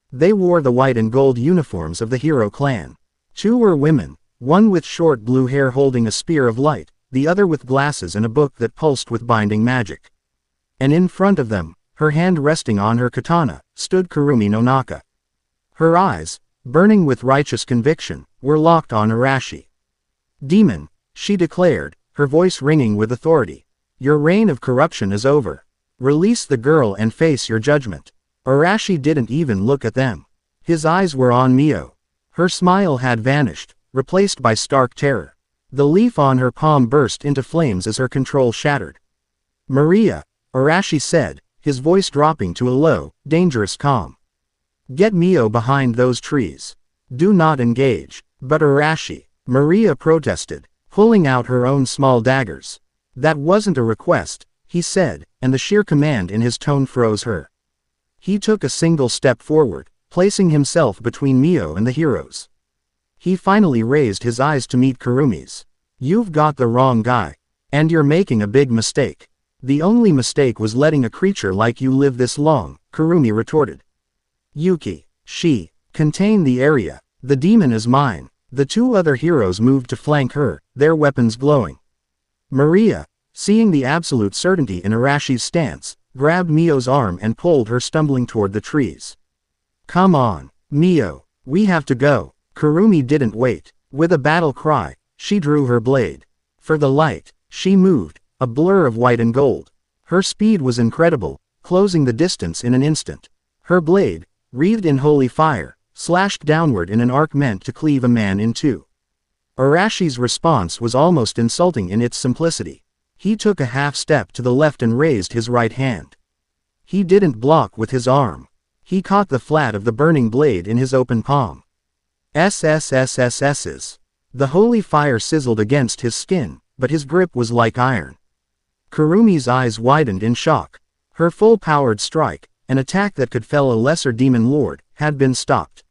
They wore the white and gold uniforms of the hero clan. 2 were women, one with short blue hair holding a spear of light, the other with glasses and a book that pulsed with binding magic. And in front of them, her hand resting on her katana, stood Kurumi no Naka. Her eyes, burning with righteous conviction, were locked on Arashi. "Demon," she declared, her voice ringing with authority. "Your reign of corruption is over. Release the girl and face your judgment." Arashi didn't even look at them. His eyes were on Mio. Her smile had vanished, replaced by stark terror. The leaf on her palm burst into flames as her control shattered. "Maria," Arashi said, his voice dropping to a low, dangerous calm. "Get Mio behind those trees. Do not engage." "But Arashi," Maria protested, pulling out her own small daggers. "That wasn't a request," he said, and the sheer command in his tone froze her. He took a single step forward, placing himself between Mio and the heroes. He finally raised his eyes to meet Kurumi's. You've got the wrong guy. And you're making a big mistake. The only mistake was letting a creature like you live this long, Kurumi retorted. Yuki, contain the area. The demon is mine. The two other heroes moved to flank her, their weapons glowing. Maria, seeing the absolute certainty in Arashi's stance, grabbed Mio's arm and pulled her stumbling toward the trees. Come on, Mio, we have to go. Kurumi didn't wait. With a battle cry, she drew her blade. For the light, she moved, a blur of white and gold. Her speed was incredible, closing the distance in an instant. Her blade, wreathed in holy fire, slashed downward in an arc meant to cleave a man in two. Arashi's response was almost insulting in its simplicity. He took a half step to the left and raised his right hand. He didn't block with his arm. He caught the flat of the burning blade in his open palm. SSSSS's. The holy fire sizzled against his skin, but his grip was like iron. Kurumi's eyes widened in shock. Her full-powered strike, an attack that could fell a lesser demon lord, had been stopped.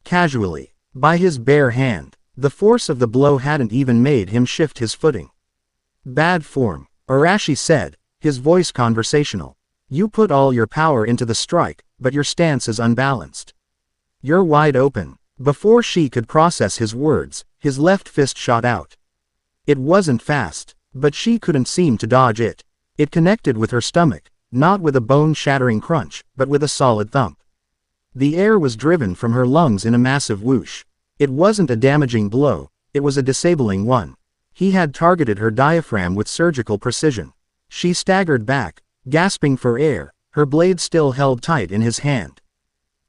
Casually, by his bare hand, the force of the blow hadn't even made him shift his footing. Bad form, Arashi said, his voice conversational. You put all your power into the strike, but your stance is unbalanced. You're wide open. Before she could process his words, his left fist shot out. It wasn't fast, but she couldn't seem to dodge it. It connected with her stomach, not with a bone-shattering crunch, but with a solid thump. The air was driven from her lungs in a massive whoosh. It wasn't a damaging blow, it was a disabling one. He had targeted her diaphragm with surgical precision. She staggered back, gasping for air, her blade still held tight in his hand.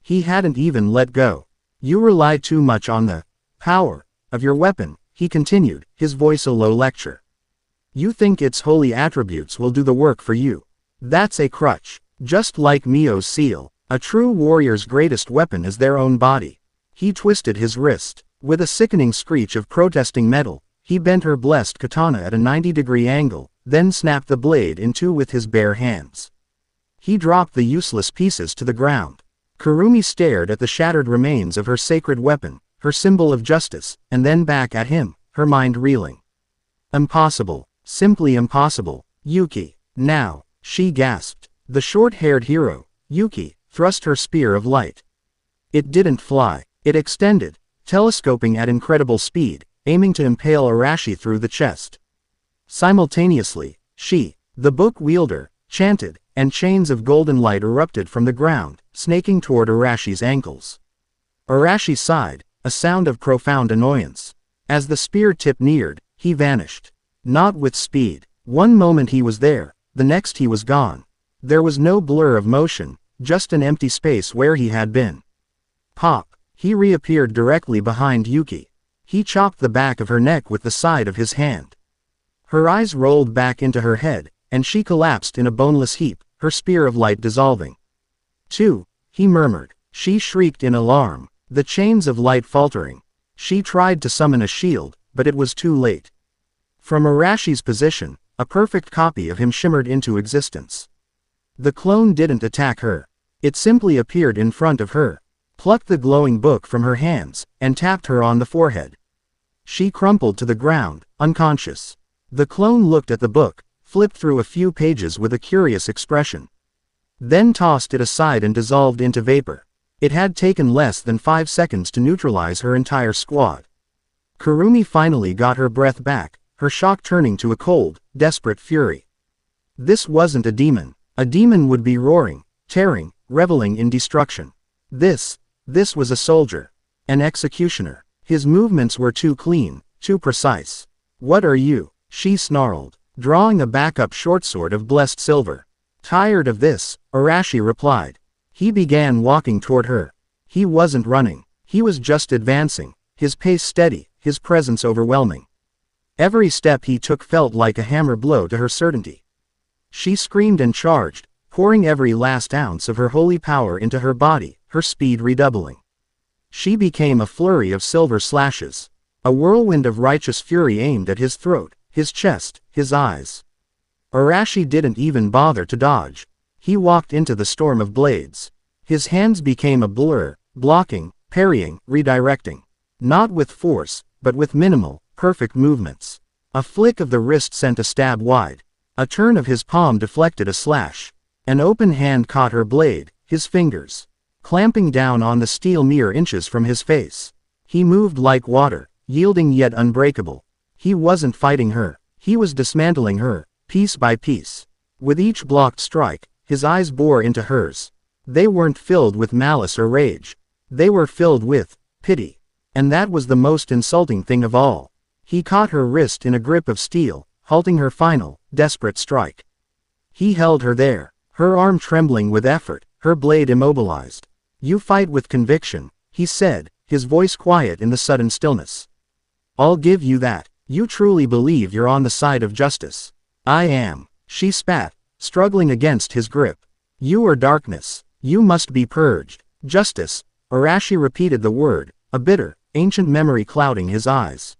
He hadn't even let go. You rely too much on the power of your weapon, he continued, his voice a low lecture. You think its holy attributes will do the work for you. That's a crutch. Just like Mio's seal, a true warrior's greatest weapon is their own body. He twisted his wrist. With a sickening screech of protesting metal, he bent her blessed katana at a 90-degree angle, then snapped the blade in two with his bare hands. He dropped the useless pieces to the ground. Kurumi stared at the shattered remains of her sacred weapon, her symbol of justice, and then back at him, her mind reeling. Impossible. Simply impossible. Yuki. Now, she gasped. The short-haired hero, Yuki, thrust her spear of light. It didn't fly. It extended, telescoping at incredible speed, aiming to impale Arashi through the chest. Simultaneously, she, the book wielder, chanted, and chains of golden light erupted from the ground, snaking toward Arashi's ankles. Arashi sighed, a sound of profound annoyance. As the spear tip neared, he vanished. Not with speed. One moment he was there, the next he was gone. There was no blur of motion, just an empty space where he had been. Pop. He reappeared directly behind Yuki. He chopped the back of her neck with the side of his hand. Her eyes rolled back into her head, and she collapsed in a boneless heap, her spear of light dissolving. "2," he murmured. She shrieked in alarm, the chains of light faltering. She tried to summon a shield, but it was too late. From Arashi's position, a perfect copy of him shimmered into existence. The clone didn't attack her. It simply appeared in front of her, plucked the glowing book from her hands, and tapped her on the forehead. She crumpled to the ground, unconscious. The clone looked at the book, flipped through a few pages with a curious expression. Then tossed it aside and dissolved into vapor. It had taken less than 5 seconds to neutralize her entire squad. Kurumi finally got her breath back, her shock turning to a cold, desperate fury. This wasn't a demon. A demon would be roaring, tearing, reveling in destruction. This was a soldier. An executioner. His movements were too clean, too precise. "What are you?" she snarled, drawing a backup shortsword of blessed silver. "Tired of this," Arashi replied. He began walking toward her. He wasn't running. He was just advancing, his pace steady, his presence overwhelming. Every step he took felt like a hammer blow to her certainty. She screamed and charged, pouring every last ounce of her holy power into her body, her speed redoubling. She became a flurry of silver slashes, a whirlwind of righteous fury aimed at his throat, his chest, his eyes. Arashi didn't even bother to dodge. He walked into the storm of blades. His hands became a blur, blocking, parrying, redirecting. Not with force, but with minimal, perfect movements. A flick of the wrist sent a stab wide. A turn of his palm deflected a slash. An open hand caught her blade, his fingers clamping down on the steel mere inches from his face. He moved like water, yielding yet unbreakable. He wasn't fighting her. He was dismantling her, piece by piece. With each blocked strike, his eyes bore into hers. They weren't filled with malice or rage. They were filled with pity. And that was the most insulting thing of all. He caught her wrist in a grip of steel, halting her final, desperate strike. He held her there, her arm trembling with effort, her blade immobilized. "You fight with conviction," he said, his voice quiet in the sudden stillness. "I'll give you that. You truly believe you're on the side of justice." "I am," she spat, struggling against his grip. "You are darkness. You must be purged." "Justice," Arashi repeated the word, a bitter, ancient memory clouding his eyes.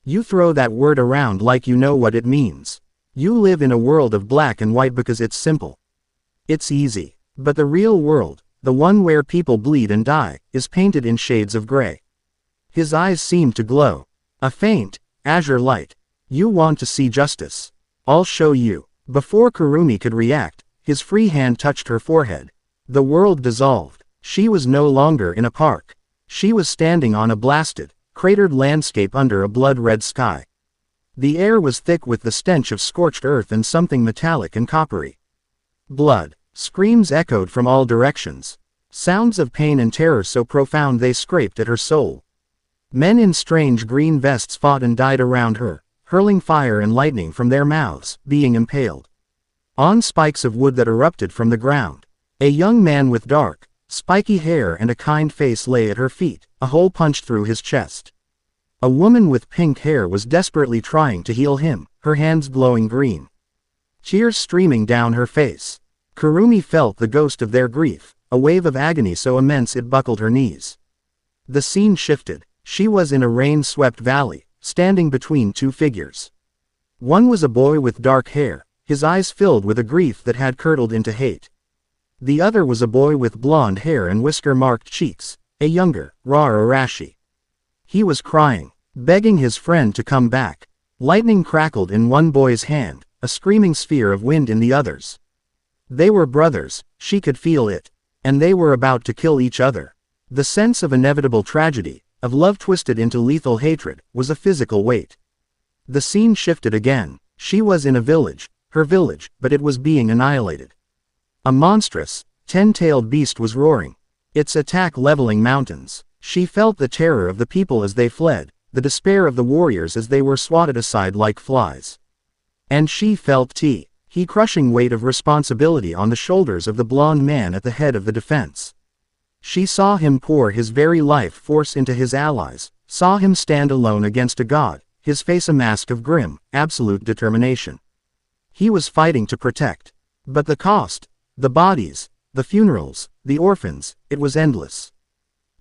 "You throw that word around like you know what it means. You live in a world of black and white because it's simple. It's easy. But the real world, the one where people bleed and die, is painted in shades of gray." His eyes seemed to glow. A faint, azure light. "You want to see justice? I'll show you." Before Kurumi could react, his free hand touched her forehead. The world dissolved. She was no longer in a park. She was standing on a blasted, cratered landscape under a blood-red sky. The air was thick with the stench of scorched earth and something metallic and coppery. Blood. Screams echoed from all directions. Sounds of pain and terror so profound they scraped at her soul. Men in strange green vests fought and died around her, hurling fire and lightning from their mouths, being impaled on spikes of wood that erupted from the ground. A young man with dark, spiky hair and a kind face lay at her feet, a hole punched through his chest. A woman with pink hair was desperately trying to heal him, her hands glowing green. Tears streaming down her face. Kurumi felt the ghost of their grief, a wave of agony so immense it buckled her knees. The scene shifted. She was in a rain-swept valley, standing between two figures. One was a boy with dark hair, his eyes filled with a grief that had curdled into hate. The other was a boy with blonde hair and whisker-marked cheeks, a younger, raw Arashi. He was crying, begging his friend to come back. Lightning crackled in one boy's hand, a screaming sphere of wind in the other's. They were brothers, she could feel it. And they were about to kill each other. The sense of inevitable tragedy, of love twisted into lethal hatred, was a physical weight. The scene shifted again. She was in a village, her village, but it was being annihilated. A monstrous, ten-tailed beast was roaring, its attack leveling mountains. She felt the terror of the people as they fled, the despair of the warriors as they were swatted aside like flies. And she felt the crushing weight of responsibility on the shoulders of the blond man at the head of the defense. She saw him pour his very life force into his allies, saw him stand alone against a god, his face a mask of grim, absolute determination. He was fighting to protect. But the cost, the bodies, the funerals, the orphans, it was endless.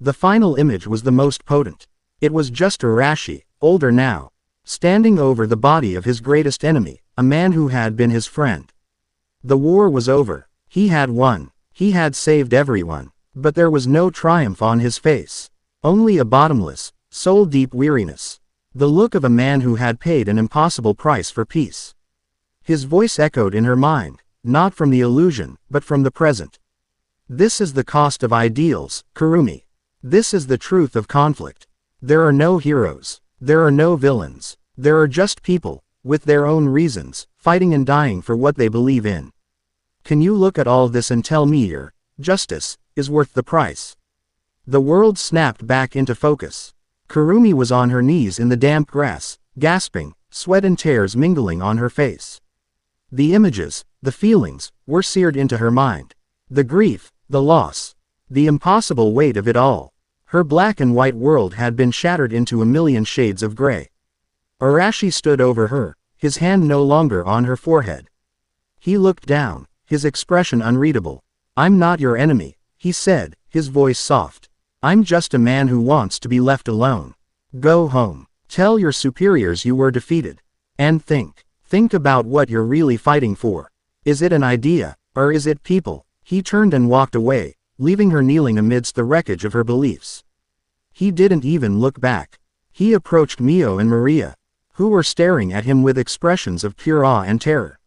The final image was the most potent. It was just Arashi, older now, standing over the body of his greatest enemy, a man who had been his friend. The war was over. He had won. He had saved everyone. But there was no triumph on his face. Only a bottomless, soul-deep weariness. The look of a man who had paid an impossible price for peace. His voice echoed in her mind, not from the illusion, but from the present. This is the cost of ideals, Kurumi. This is the truth of conflict. There are no heroes. There are no villains. There are just people, with their own reasons, fighting and dying for what they believe in. Can you look at all this and tell me your justice is worth the price? The world snapped back into focus. Kurumi was on her knees in the damp grass, gasping, sweat and tears mingling on her face. The images, the feelings, were seared into her mind. The grief, the loss, the impossible weight of it all. Her black and white world had been shattered into a million shades of gray. Arashi stood over her, his hand no longer on her forehead. He looked down, his expression unreadable. "I'm not your enemy," he said, his voice soft. "I'm just a man who wants to be left alone. Go home. Tell your superiors you were defeated. And think. Think about what you're really fighting for. Is it an idea, or is it people?" He turned and walked away, leaving her kneeling amidst the wreckage of her beliefs. He didn't even look back. He approached Mio and Maria, who were staring at him with expressions of pure awe and terror.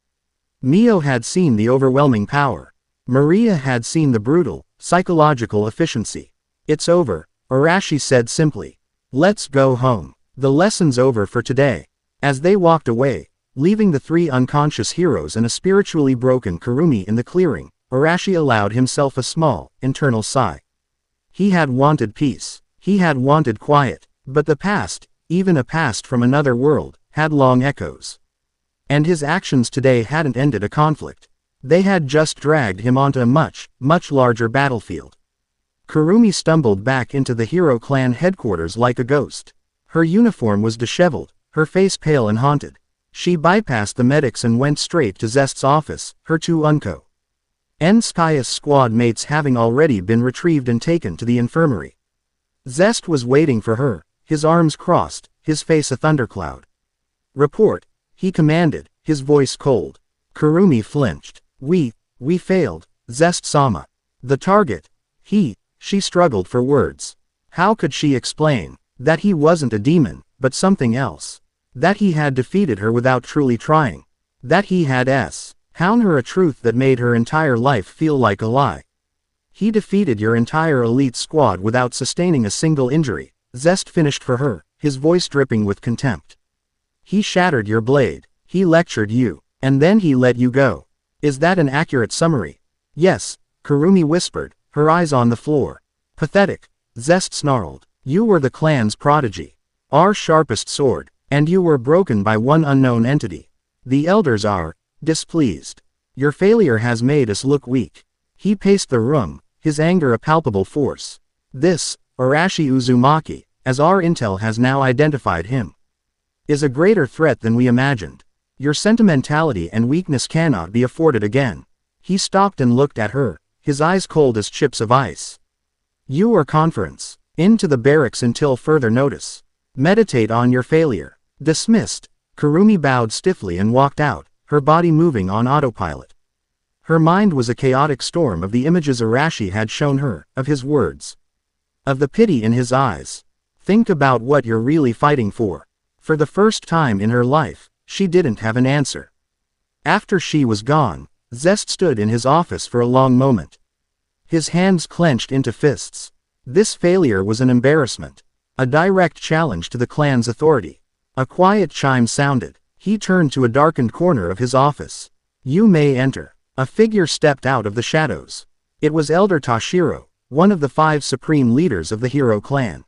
Mio had seen the overwhelming power. Maria had seen the brutal, psychological efficiency. "It's over," Arashi said simply. "Let's go home. The lesson's over for today." As they walked away, leaving the three unconscious heroes and a spiritually broken Kurumi in the clearing, Arashi allowed himself a small, internal sigh. He had wanted peace. He had wanted quiet. But the past, even a past from another world, had long echoes. And his actions today hadn't ended a conflict. They had just dragged him onto a much, much larger battlefield. Kurumi stumbled back into the hero clan headquarters like a ghost. Her uniform was disheveled, her face pale and haunted. She bypassed the medics and went straight to Zest's office, her two Nskya's squad mates having already been retrieved and taken to the infirmary. Zest was waiting for her, his arms crossed, his face a thundercloud. "Report," he commanded, his voice cold. Kurumi flinched. We failed, Zest-sama. The target, she struggled for words. How could she explain that he wasn't a demon, but something else? That he had defeated her without truly trying. That he had shown her a truth that made her entire life feel like a lie. "He defeated your entire elite squad without sustaining a single injury," Zest finished for her, his voice dripping with contempt. "He shattered your blade, he lectured you, and then he let you go. Is that an accurate summary?" "Yes," Kurumi whispered, her eyes on the floor. "Pathetic," Zest snarled. "You were the clan's prodigy. Our sharpest sword, and you were broken by one unknown entity. The elders are displeased. Your failure has made us look weak." He paced the room, his anger a palpable force. "This, Arashi Uzumaki, as our intel has now identified him, is a greater threat than we imagined. Your sentimentality and weakness cannot be afforded again." He stopped and looked at her, his eyes cold as chips of ice. "You are conference. Into the barracks until further notice. Meditate on your failure." Dismissed. Kurumi bowed stiffly and walked out, her body moving on autopilot. Her mind was a chaotic storm of the images Arashi had shown her, of his words, of the pity in his eyes. "Think about what you're really fighting for." For the first time in her life, she didn't have an answer. After she was gone, Zest stood in his office for a long moment. His hands clenched into fists. This failure was an embarrassment. A direct challenge to the clan's authority. A quiet chime sounded. He turned to a darkened corner of his office. "You may enter." A figure stepped out of the shadows. It was Elder Toshiro, one of the 5 supreme leaders of the hero clan.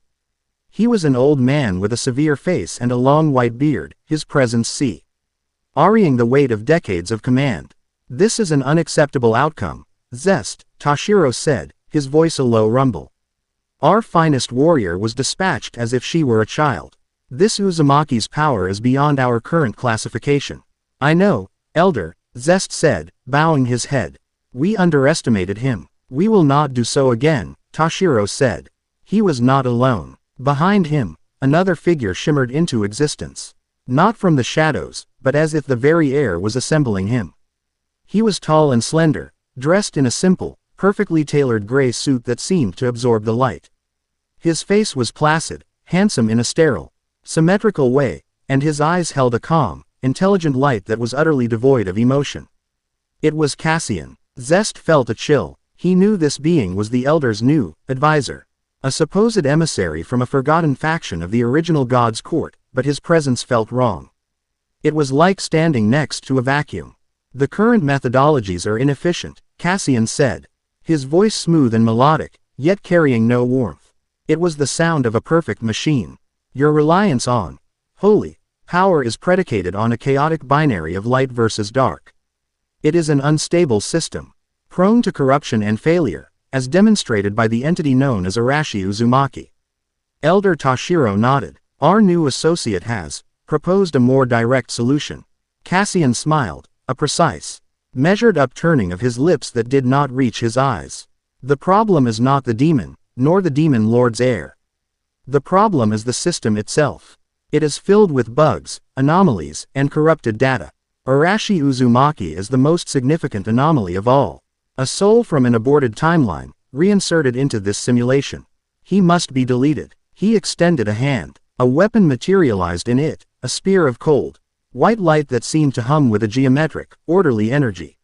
He was an old man with a severe face and a long white beard, his presence carrying the weight of decades of command. "This is an unacceptable outcome, Zest," Toshiro said, his voice a low rumble. "Our finest warrior was dispatched as if she were a child. This Uzumaki's power is beyond our current classification." "I know, Elder," Zest said, bowing his head. "We underestimated him. We will not do so again," Toshiro said. He was not alone. Behind him, another figure shimmered into existence. Not from the shadows, but as if the very air was assembling him. He was tall and slender, dressed in a simple, perfectly tailored gray suit that seemed to absorb the light. His face was placid, handsome in a sterile, symmetrical way, and his eyes held a calm, intelligent light that was utterly devoid of emotion. It was Cassian. Zest felt a chill. He knew this being was the Elder's new advisor. A supposed emissary from a forgotten faction of the original God's court, but his presence felt wrong. It was like standing next to a vacuum. "The current methodologies are inefficient," Cassian said. His voice smooth and melodic, yet carrying no warmth. It was the sound of a perfect machine. "Your reliance on holy power is predicated on a chaotic binary of light versus dark. It is an unstable system, prone to corruption and failure, as demonstrated by the entity known as Arashi Uzumaki." Elder Toshiro nodded. "Our new associate has proposed a more direct solution." Cassian smiled, a precise, measured upturning of his lips that did not reach his eyes. "The problem is not the demon, nor the demon lord's heir. The problem is the system itself. It is filled with bugs, anomalies, and corrupted data. Arashi Uzumaki is the most significant anomaly of all. A soul from an aborted timeline, reinserted into this simulation. He must be deleted." He extended a hand. A weapon materialized in it, a spear of cold, white light that seemed to hum with a geometric, orderly energy.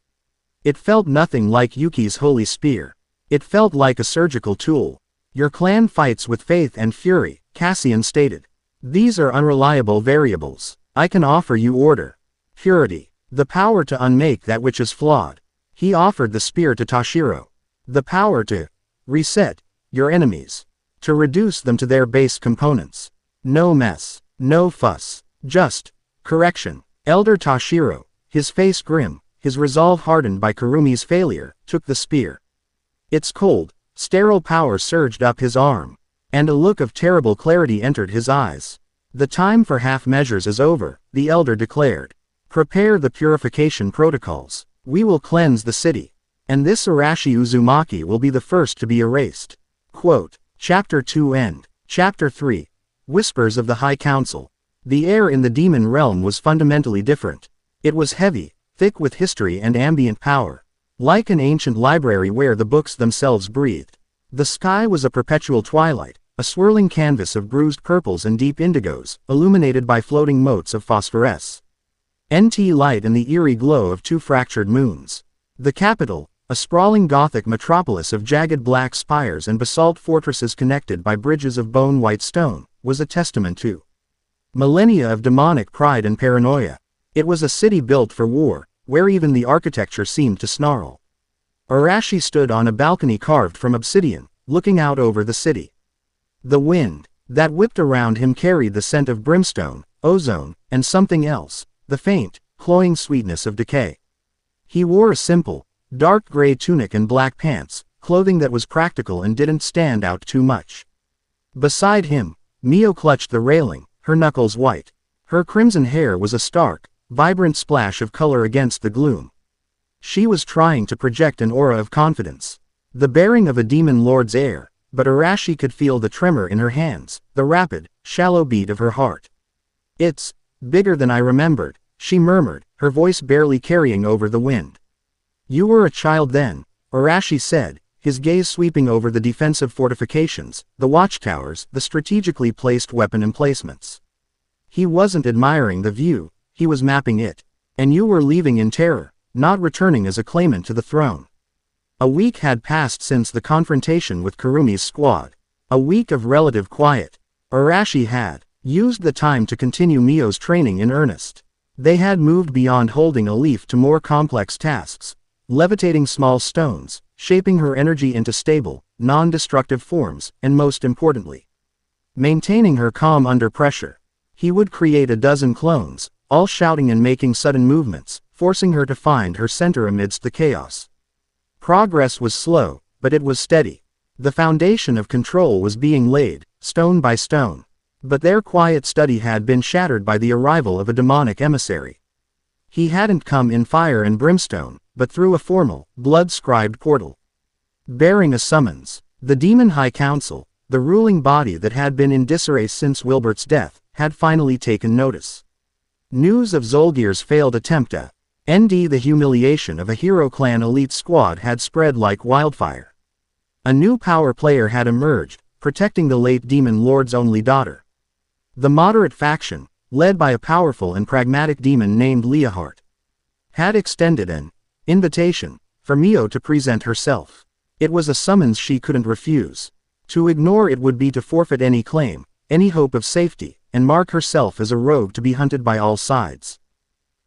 It felt nothing like Yuki's holy spear. It felt like a surgical tool. Your clan fights with faith and fury, Cassian stated. These are unreliable variables. I can offer you order, purity, the power to unmake that which is flawed. He offered the spear to Toshiro. The power to reset your enemies, to reduce them to their base components. No mess, no fuss, just correction. Elder Toshiro, his face grim, his resolve hardened by Kurumi's failure, took the spear. Its cold, sterile power surged up his arm, and a look of terrible clarity entered his eyes. The time for half measures is over, the elder declared. Prepare the purification protocols. We will cleanse the city. And this Arashi Uzumaki will be the first to be erased. Quote, Chapter 2 End. Chapter 3. Whispers of the High Council. The air in the demon realm was fundamentally different. It was heavy, thick with history and ambient power. Like an ancient library where the books themselves breathed. The sky was a perpetual twilight, a swirling canvas of bruised purples and deep indigos, illuminated by floating motes of phosphorescence. Light and the eerie glow of two fractured moons. The capital, a sprawling Gothic metropolis of jagged black spires and basalt fortresses connected by bridges of bone-white stone, was a testament to millennia of demonic pride and paranoia. It was a city built for war, where even the architecture seemed to snarl. Arashi stood on a balcony carved from obsidian, looking out over the city. The wind that whipped around him carried the scent of brimstone, ozone, and something else, the faint, cloying sweetness of decay. He wore a simple, dark gray tunic and black pants, clothing that was practical and didn't stand out too much. Beside him, Mio clutched the railing, her knuckles white. Her crimson hair was a stark, vibrant splash of color against the gloom. She was trying to project an aura of confidence. The bearing of a demon lord's air, but Arashi could feel the tremor in her hands, the rapid, shallow beat of her heart. It's bigger than I remembered, she murmured, her voice barely carrying over the wind. You were a child then, Arashi said, his gaze sweeping over the defensive fortifications, the watchtowers, the strategically placed weapon emplacements. He wasn't admiring the view, he was mapping it. And you were leaving in terror, not returning as a claimant to the throne. A week had passed since the confrontation with Kurumi's squad. A week of relative quiet. Arashi had used the time to continue Mio's training in earnest. They had moved beyond holding a leaf to more complex tasks, levitating small stones, shaping her energy into stable, non-destructive forms, and most importantly, maintaining her calm under pressure. He would create a dozen clones, all shouting and making sudden movements, forcing her to find her center amidst the chaos. Progress was slow, but it was steady. The foundation of control was being laid, stone by stone. But their quiet study had been shattered by the arrival of a demonic emissary. He hadn't come in fire and brimstone, but through a formal, blood-scribed portal. Bearing a summons, the Demon High Council, the ruling body that had been in disarray since Wilbert's death, had finally taken notice. News of Zolgir's failed attempt to end the humiliation of a hero clan elite squad had spread like wildfire. A new power player had emerged, protecting the late Demon Lord's only daughter. The moderate faction, led by a powerful and pragmatic demon named Leahart, had extended an invitation for Mio to present herself. It was a summons she couldn't refuse. To ignore it would be to forfeit any claim, any hope of safety, and mark herself as a rogue to be hunted by all sides.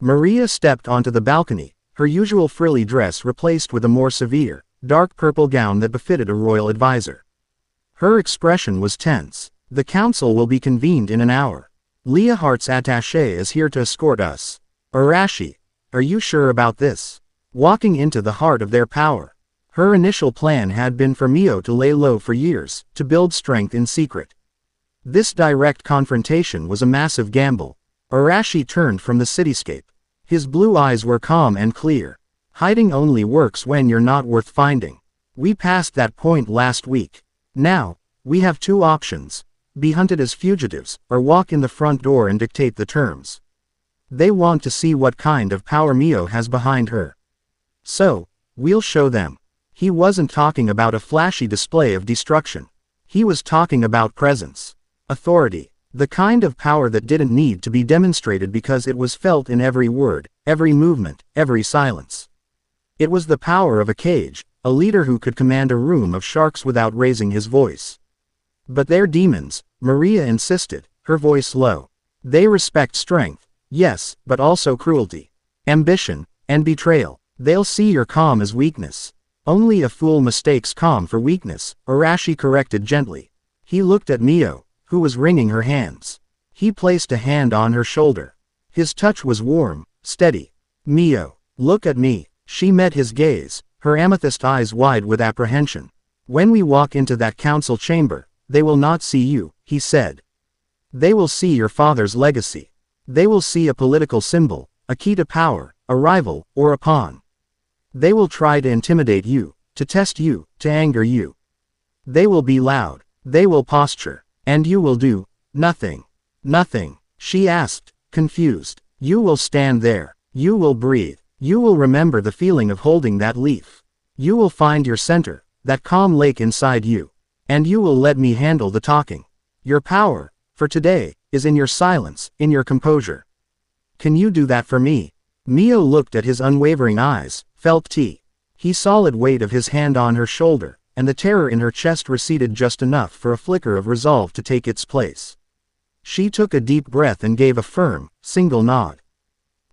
Maria stepped onto the balcony, her usual frilly dress replaced with a more severe, dark purple gown that befitted a royal advisor. Her expression was tense. The council will be convened in an hour. Leahart's attaché is here to escort us. Arashi, are you sure about this? Walking into the heart of their power. Her initial plan had been for Mio to lay low for years, to build strength in secret. This direct confrontation was a massive gamble. Arashi turned from the cityscape. His blue eyes were calm and clear. Hiding only works when you're not worth finding. We passed that point last week. Now, we have two options. Be hunted as fugitives, or walk in the front door and dictate the terms. They want to see what kind of power Mio has behind her. So, we'll show them. He wasn't talking about a flashy display of destruction. He was talking about presence, authority, The kind of power that didn't need to be demonstrated because it was felt in every word, every movement, every silence. It was the power of a cage, a leader who could command a room of sharks without raising his voice. But they're demons, Maria insisted, her voice low. They respect strength, yes, but also cruelty, ambition, and betrayal. They'll see your calm as weakness. Only a fool mistakes calm for weakness, Arashi corrected gently. He looked at Mio, who was wringing her hands. He placed a hand on her shoulder. His touch was warm, steady. Mio, look at me. She met his gaze, her amethyst eyes wide with apprehension. When we walk into that council chamber, they will not see you, he said. They will see your father's legacy. They will see a political symbol, a key to power, a rival, or a pawn. They will try to intimidate you, to test you, to anger you. They will be loud. They will posture. And you will do nothing. Nothing, she asked, confused. You will stand there. You will breathe. You will remember the feeling of holding that leaf. You will find your center, that calm lake inside you. And you will let me handle the talking. Your power, for today, is in your silence, in your composure. Can you do that for me? Mio looked at his unwavering eyes, felt he solid weight of his hand on her shoulder, and the terror in her chest receded just enough for a flicker of resolve to take its place. She took a deep breath and gave a firm, single nod.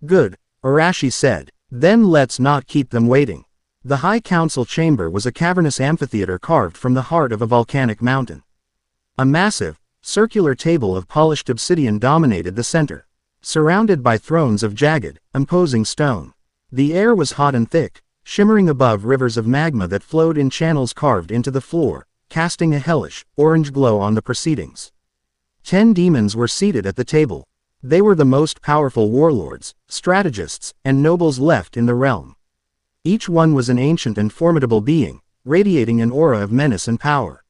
Good, Arashi said. Then let's not keep them waiting. The High Council chamber was a cavernous amphitheater carved from the heart of a volcanic mountain. A massive, circular table of polished obsidian dominated the center, surrounded by thrones of jagged, imposing stone. The air was hot and thick, shimmering above rivers of magma that flowed in channels carved into the floor, casting a hellish, orange glow on the proceedings. 10 demons were seated at the table. They were the most powerful warlords, strategists, and nobles left in the realm. Each one was an ancient and formidable being, radiating an aura of menace and power.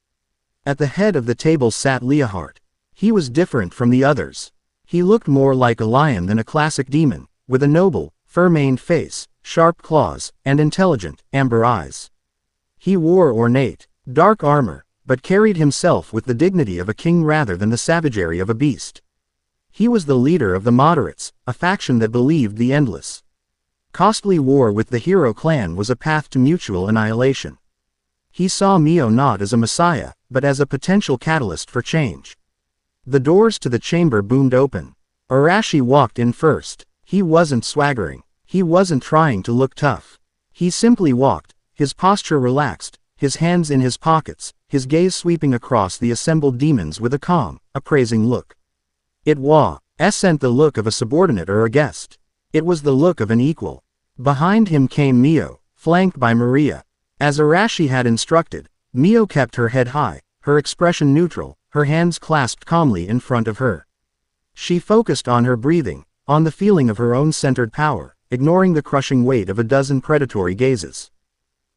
At the head of the table sat Leahart. He was different from the others. He looked more like a lion than a classic demon, with a noble, fur-maned face, sharp claws, and intelligent, amber eyes. He wore ornate, dark armor, but carried himself with the dignity of a king rather than the savagery of a beast. He was the leader of the moderates, a faction that believed the endless, costly war with the hero clan was a path to mutual annihilation. He saw Mio not as a messiah, but as a potential catalyst for change. The doors to the chamber boomed open. Arashi walked in first. He wasn't swaggering. He wasn't trying to look tough. He simply walked, his posture relaxed, his hands in his pockets, his gaze sweeping across the assembled demons with a calm, appraising look. It wasn't the look of a subordinate or a guest. It was the look of an equal. Behind him came Mio, flanked by Maria. As Arashi had instructed, Mio kept her head high, her expression neutral, her hands clasped calmly in front of her. She focused on her breathing, on the feeling of her own centered power, ignoring the crushing weight of a dozen predatory gazes.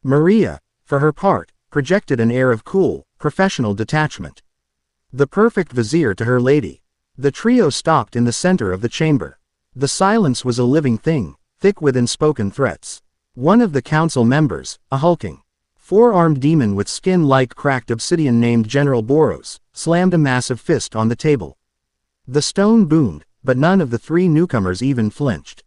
Maria, for her part, projected an air of cool, professional detachment. The perfect vizier to her lady. The trio stopped in the center of the chamber. The silence was a living thing, thick with unspoken threats. One of the council members, a hulking, four-armed demon with skin like cracked obsidian named General Boros, slammed a massive fist on the table. The stone boomed, but none of the 3 newcomers even flinched.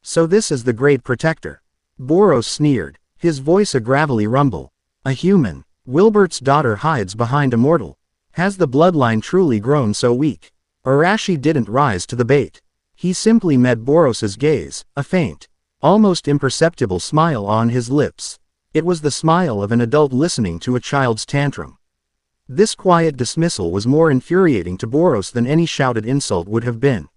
So this is the Great Protector. Boros sneered, his voice a gravelly rumble. A human. Wilbert's daughter hides behind a mortal. Has the bloodline truly grown so weak? Arashi didn't rise to the bait. He simply met Boros's gaze, a faint, almost imperceptible smile on his lips. It was the smile of an adult listening to a child's tantrum. This quiet dismissal was more infuriating to Boros than any shouted insult would have been.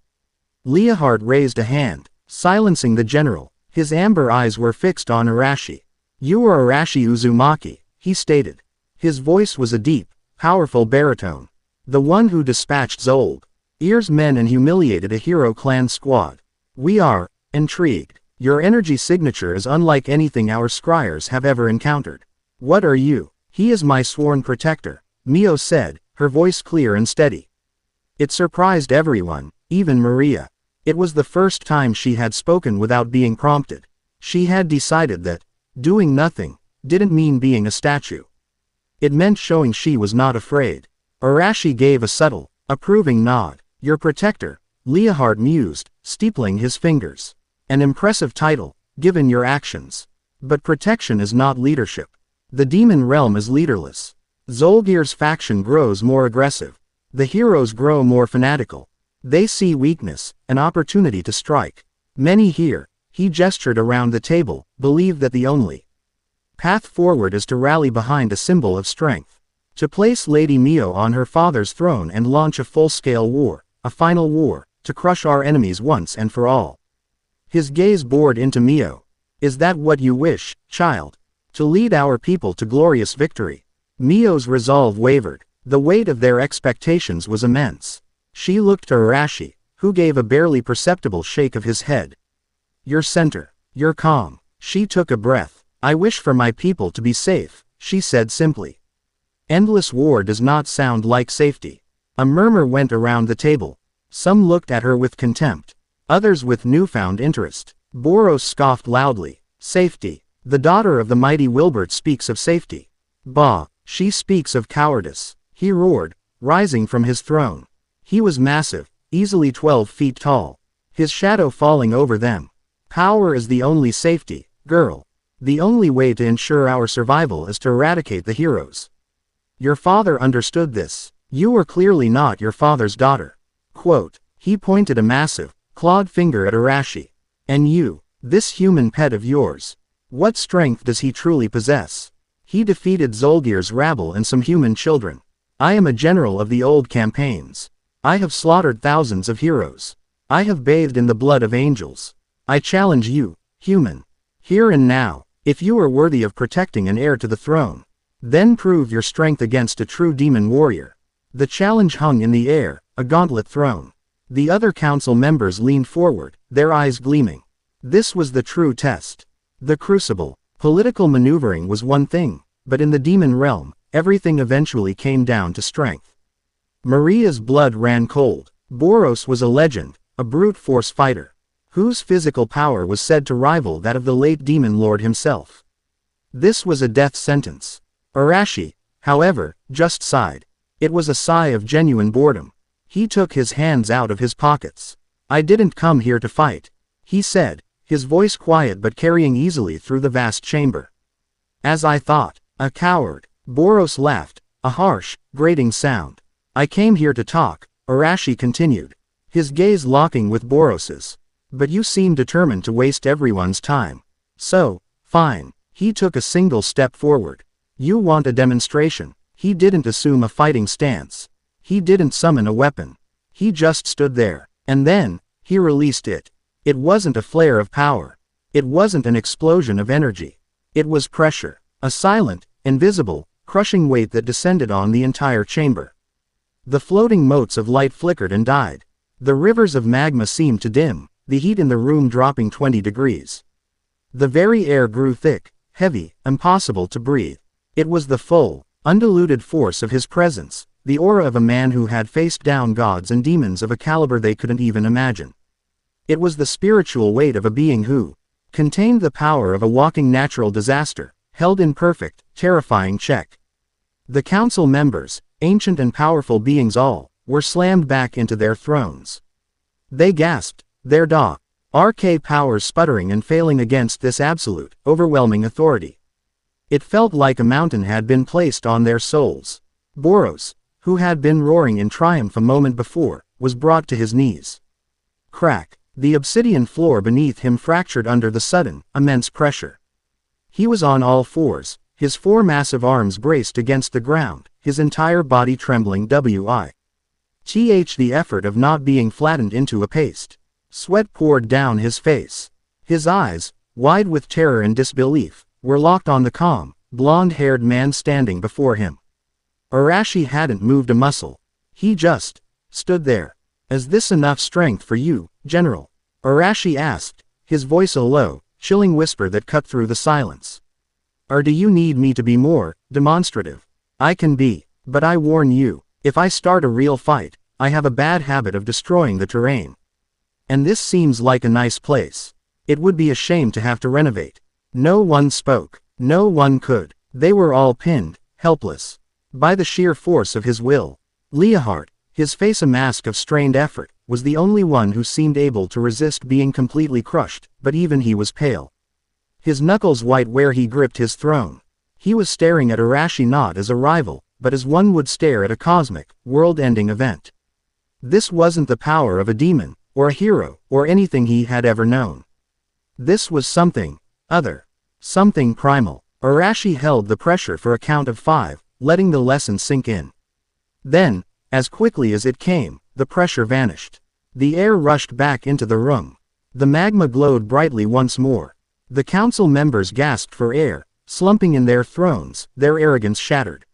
Leahart raised a hand, silencing the general. His amber eyes were fixed on Arashi. You are Arashi Uzumaki, he stated. His voice was a deep, powerful baritone. The one who dispatched Zold Ear's men and humiliated a hero clan squad. We are intrigued. Your energy signature is unlike anything our scryers have ever encountered. What are you? He is my sworn protector, Mio said, her voice clear and steady. It surprised everyone, even Maria. It was the first time she had spoken without being prompted. She had decided that doing nothing didn't mean being a statue. It meant showing she was not afraid. Arashi gave a subtle, Approving nod. Your protector, Leahard mused, steepling his fingers. An impressive title, given your actions. But protection is not leadership. The demon realm is leaderless. Zolgir's faction grows more aggressive. The heroes grow more fanatical. They see weakness, an opportunity to strike. Many here, he gestured around the table, believe that the only path forward is to rally behind a symbol of strength. To place Lady Mio on her father's throne and launch a full-scale war, a final war, to crush our enemies once and for all. His gaze bored into Mio. Is that what you wish, child? To lead our people to glorious victory? Mio's resolve wavered. The weight of their expectations was immense. She looked to Arashi, who gave a barely perceptible shake of his head. You're center. You're calm. She took a breath. I wish for my people to be safe, she said simply. Endless war does not sound like safety. A murmur went around the table. Some looked at her with contempt. Others with newfound interest. Boros scoffed loudly. Safety. The daughter of the mighty Wilbert speaks of safety. Bah, she speaks of cowardice. He roared, rising from his throne. He was massive, easily 12 feet tall. His shadow falling over them. Power is the only safety, girl. The only way to ensure our survival is to eradicate the heroes. Your father understood this. You were clearly not your father's daughter. Quote. He pointed a massive, clawed finger at Arashi. And you, this human pet of yours. What strength does he truly possess? He defeated Zolgir's rabble and some human children. I am a general of the old campaigns. I have slaughtered thousands of heroes. I have bathed in the blood of angels. I challenge you, human. Here and now, if you are worthy of protecting an heir to the throne, then prove your strength against a true demon warrior. The challenge hung in the air, a gauntlet thrown. The other council members leaned forward, their eyes gleaming. This was the true test. The crucible. Political maneuvering was one thing, but in the demon realm, everything eventually came down to strength. Maria's blood ran cold. Boros was a legend, a brute force fighter, whose physical power was said to rival that of the late demon lord himself. This was a death sentence. Arashi, however, just sighed. It was a sigh of genuine boredom. He took his hands out of his pockets. I didn't come here to fight, he said, his voice quiet but carrying easily through the vast chamber. As I thought, a coward. Boros laughed, a harsh, grating sound. I came here to talk, Arashi continued, his gaze locking with Boros's. But you seem determined to waste everyone's time. So, fine. He took a single step forward. You want a demonstration. He didn't assume a fighting stance. He didn't summon a weapon. He just stood there. And then, he released it. It wasn't a flare of power. It wasn't an explosion of energy. It was pressure. A silent, invisible, crushing weight that descended on the entire chamber. The floating motes of light flickered and died. The rivers of magma seemed to dim, the heat in the room dropping 20 degrees. The very air grew thick, heavy, impossible to breathe. It was the full, undiluted force of his presence, the aura of a man who had faced down gods and demons of a caliber they couldn't even imagine. It was the spiritual weight of a being who contained the power of a walking natural disaster, held in perfect, terrifying check. The council members, ancient and powerful beings all, were slammed back into their thrones. They gasped, their RK powers sputtering and failing against this absolute, overwhelming authority. It felt like a mountain had been placed on their souls. Boros, who had been roaring in triumph a moment before, was brought to his knees. Crack. The obsidian floor beneath him fractured under the sudden, immense pressure. He was on all fours, his four massive arms braced against the ground, his entire body trembling the effort of not being flattened into a paste. Sweat poured down his face. His eyes, wide with terror and disbelief, were locked on the calm, blonde-haired man standing before him. Arashi hadn't moved a muscle. He just stood there. Is this enough strength for you, General? Arashi asked, his voice a low, chilling whisper that cut through the silence. Or do you need me to be more demonstrative? I can be, but I warn you, if I start a real fight, I have a bad habit of destroying the terrain. And this seems like a nice place. It would be a shame to have to renovate. No one spoke. No one could. They were all pinned, helpless, by the sheer force of his will. Leahard, his face a mask of strained effort, was the only one who seemed able to resist being completely crushed, but even he was pale. His knuckles white where he gripped his throne. He was staring at Arashi not as a rival, but as one would stare at a cosmic, world-ending event. This wasn't the power of a demon, or a hero, or anything he had ever known. This was something other. Something primal. Arashi held the pressure for a count of 5, letting the lesson sink in. Then, as quickly as it came, the pressure vanished. The air rushed back into the room. The magma glowed brightly once more. The council members gasped for air, slumping in their thrones, their arrogance shattered.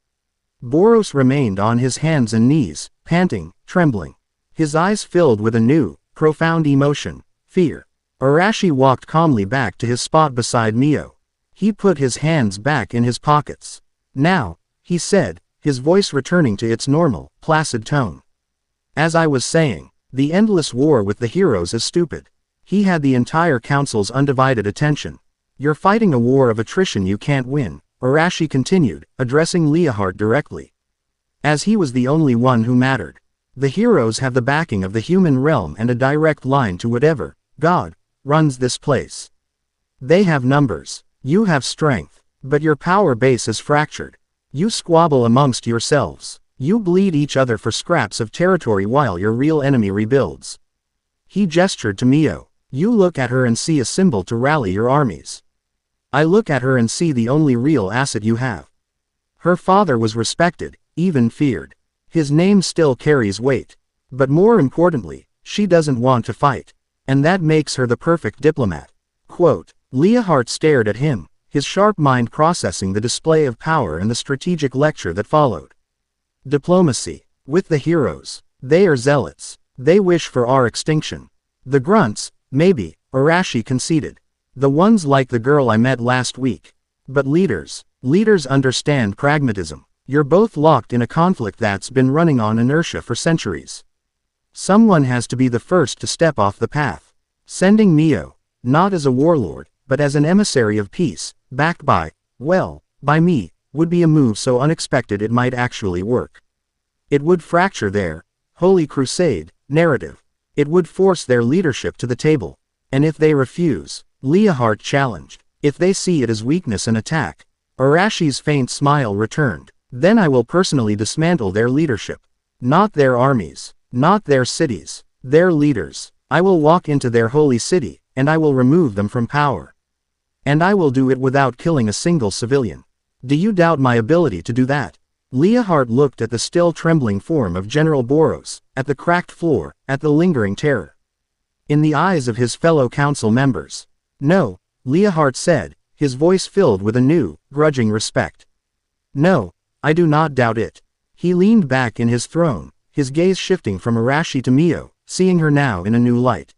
Boros remained on his hands and knees, panting, trembling. His eyes filled with a new, profound emotion, fear. Arashi walked calmly back to his spot beside Mio. He put his hands back in his pockets. Now, he said, his voice returning to its normal, placid tone. As I was saying, the endless war with the heroes is stupid. He had the entire council's undivided attention. You're fighting a war of attrition you can't win, Arashi continued, addressing Leahart directly. As he was the only one who mattered. The heroes have the backing of the human realm and a direct line to whatever, God, runs this place. They have numbers. You have strength. But your power base is fractured. You squabble amongst yourselves. You bleed each other for scraps of territory while your real enemy rebuilds. He gestured to Mio. You look at her and see a symbol to rally your armies. I look at her and see the only real asset you have. Her father was respected, even feared. His name still carries weight. But more importantly, she doesn't want to fight. And that makes her the perfect diplomat. Quote, Leahart stared at him, his sharp mind processing the display of power and the strategic lecture that followed. Diplomacy. With the heroes. They are zealots. They wish for our extinction. The grunts, maybe, Arashi conceded. The ones like the girl I met last week. But leaders understand pragmatism. You're both locked in a conflict that's been running on inertia for centuries. Someone has to be the first to step off the path. Sending Mio, not as a warlord, but as an emissary of peace, backed by me, would be a move so unexpected it might actually work. It would fracture their Holy Crusade narrative. It would force their leadership to the table. And if they refuse, Leahart challenged, if they see it as weakness and attack, Arashi's faint smile returned, then I will personally dismantle their leadership. Not their armies, not their cities, their leaders. I will walk into their holy city, and I will remove them from power. And I will do it without killing a single civilian. Do you doubt my ability to do that? Leahart looked at the still trembling form of General Boros, at the cracked floor, at the lingering terror. In the eyes of his fellow council members. No, Leahart said, his voice filled with a new, grudging respect. No, I do not doubt it. He leaned back in his throne, his gaze shifting from Arashi to Mio, seeing her now in a new light.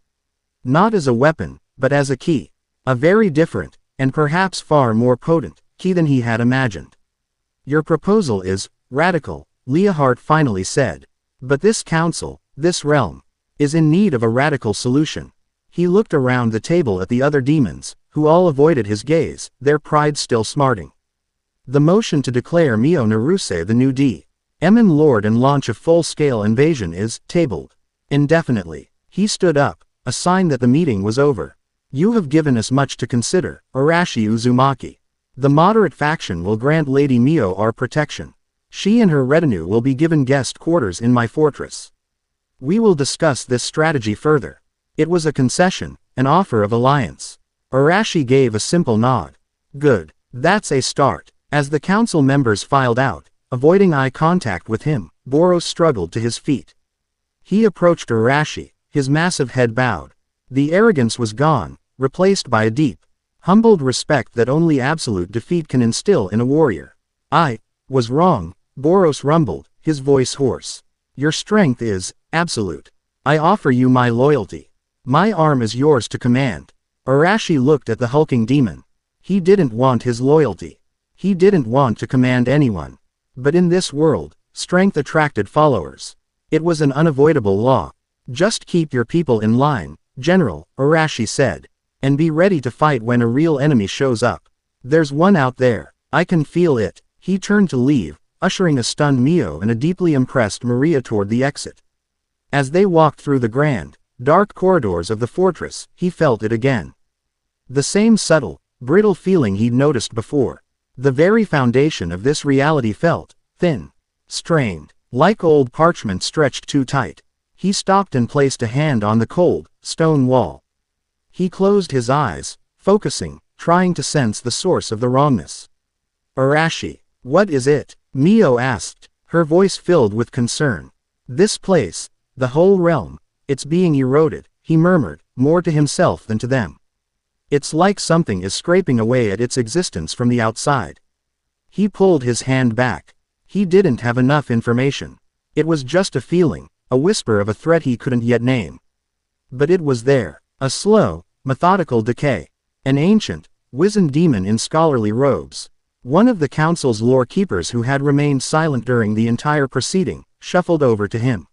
Not as a weapon, but as a key. A very different, and perhaps far more potent, key than he had imagined. Your proposal is radical, Leahart finally said. But this council, this realm, is in need of a radical solution. He looked around the table at the other demons, who all avoided his gaze, their pride still smarting. The motion to declare Mio Naruse the new D.M. Lord and launch a full-scale invasion is tabled indefinitely. He stood up, a sign that the meeting was over. You have given us much to consider, Arashi Uzumaki. The moderate faction will grant Lady Mio our protection. She and her retinue will be given guest quarters in my fortress. We will discuss this strategy further. It was a concession, an offer of alliance. Arashi gave a simple nod. Good. That's a start. As the council members filed out, avoiding eye contact with him, Boros struggled to his feet. He approached Arashi, his massive head bowed. The arrogance was gone, replaced by a deep, humbled respect that only absolute defeat can instill in a warrior. I was wrong, Boros rumbled, his voice hoarse. Your strength is absolute. I offer you my loyalty. My arm is yours to command. Arashi looked at the hulking demon. He didn't want his loyalty. He didn't want to command anyone. But in this world, strength attracted followers. It was an unavoidable law. Just keep your people in line, General, Arashi said. And be ready to fight when a real enemy shows up. There's one out there. I can feel it. He turned to leave, ushering a stunned Mio and a deeply impressed Maria toward the exit. As they walked through the grand, dark corridors of the fortress, he felt it again. The same subtle, brittle feeling he'd noticed before. The very foundation of this reality felt thin, strained, like old parchment stretched too tight. He stopped and placed a hand on the cold, stone wall. He closed his eyes, focusing, trying to sense the source of the wrongness. "Arashi, what is it?" Mio asked, her voice filled with concern. "This place, the whole realm, it's being eroded," he murmured, more to himself than to them. "It's like something is scraping away at its existence from the outside." He pulled his hand back. He didn't have enough information. It was just a feeling, a whisper of a threat he couldn't yet name. But it was there, a slow, methodical decay. An ancient, wizened demon in scholarly robes. One of the council's lore keepers who had remained silent during the entire proceeding, shuffled over to him.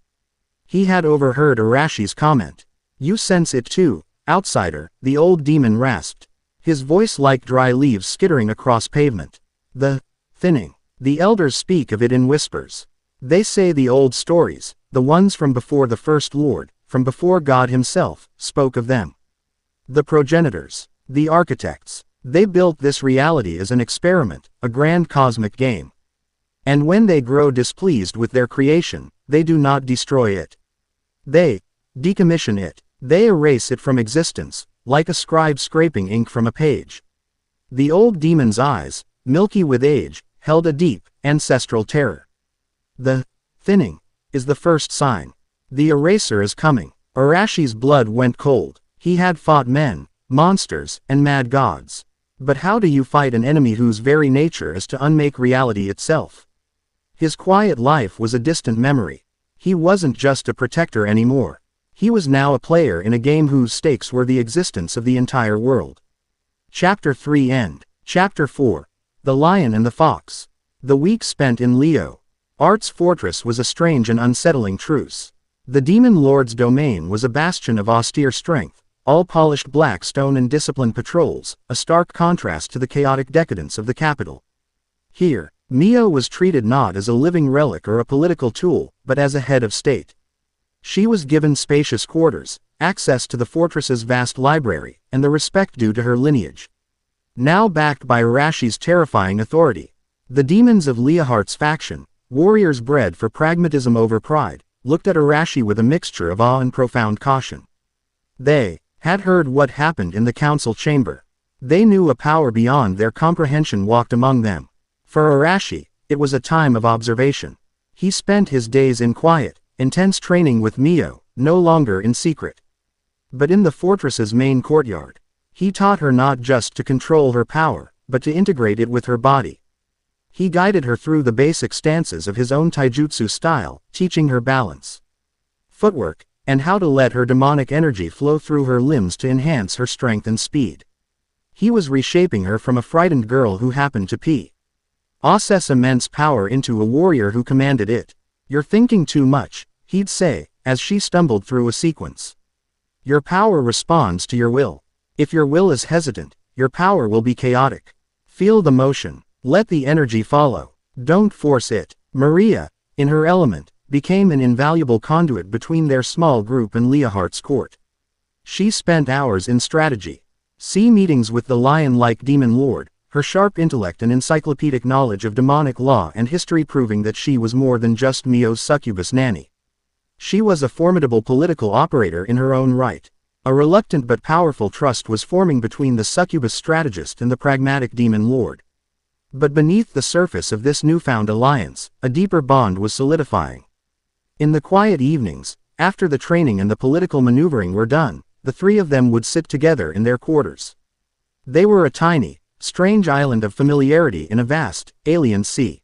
He had overheard Arashi's comment. "You sense it too, outsider," the old demon rasped, his voice like dry leaves skittering across pavement. "The thinning. The elders speak of it in whispers. They say the old stories, the ones from before the First Lord, from before God himself, spoke of them. The progenitors, the architects, they built this reality as an experiment, a grand cosmic game. And when they grow displeased with their creation, they do not destroy it. They decommission it. They erase it from existence, like a scribe scraping ink from a page." The old demon's eyes, milky with age, held a deep, ancestral terror. "The thinning is the first sign. The eraser is coming." Arashi's blood went cold. He had fought men, monsters, and mad gods. But how do you fight an enemy whose very nature is to unmake reality itself? His quiet life was a distant memory. He wasn't just a protector anymore. He was now a player in a game whose stakes were the existence of the entire world. Chapter 3 End. Chapter 4. The Lion and the Fox. The week spent in Leo Art's fortress was a strange and unsettling truce. The demon lord's domain was a bastion of austere strength, all polished black stone and disciplined patrols, a stark contrast to the chaotic decadence of the capital. Here, Mio was treated not as a living relic or a political tool, but as a head of state. She was given spacious quarters, access to the fortress's vast library, and the respect due to her lineage. Now backed by Arashi's terrifying authority, the demons of Leohart's faction, warriors bred for pragmatism over pride, looked at Arashi with a mixture of awe and profound caution. They had heard what happened in the council chamber. They knew a power beyond their comprehension walked among them. For Arashi, it was a time of observation. He spent his days in quiet, intense training with Mio, no longer in secret. But in the fortress's main courtyard, he taught her not just to control her power, but to integrate it with her body. He guided her through the basic stances of his own taijutsu style, teaching her balance, footwork, and how to let her demonic energy flow through her limbs to enhance her strength and speed. He was reshaping her from a frightened girl who happened to possess immense power into a warrior who commanded it. "You're thinking too much," he'd say, as she stumbled through a sequence. "Your power responds to your will. If your will is hesitant, your power will be chaotic. Feel the motion. Let the energy follow. Don't force it." Maria, in her element, became an invaluable conduit between their small group and Leohart's court. She spent hours in strategy, meetings with the lion-like demon lord, her sharp intellect and encyclopedic knowledge of demonic law and history proving that she was more than just Mio's succubus nanny. She was a formidable political operator in her own right. A reluctant but powerful trust was forming between the succubus strategist and the pragmatic demon lord. But beneath the surface of this newfound alliance, a deeper bond was solidifying. In the quiet evenings, after the training and the political maneuvering were done, the three of them would sit together in their quarters. They were a tiny, strange island of familiarity in a vast, alien sea.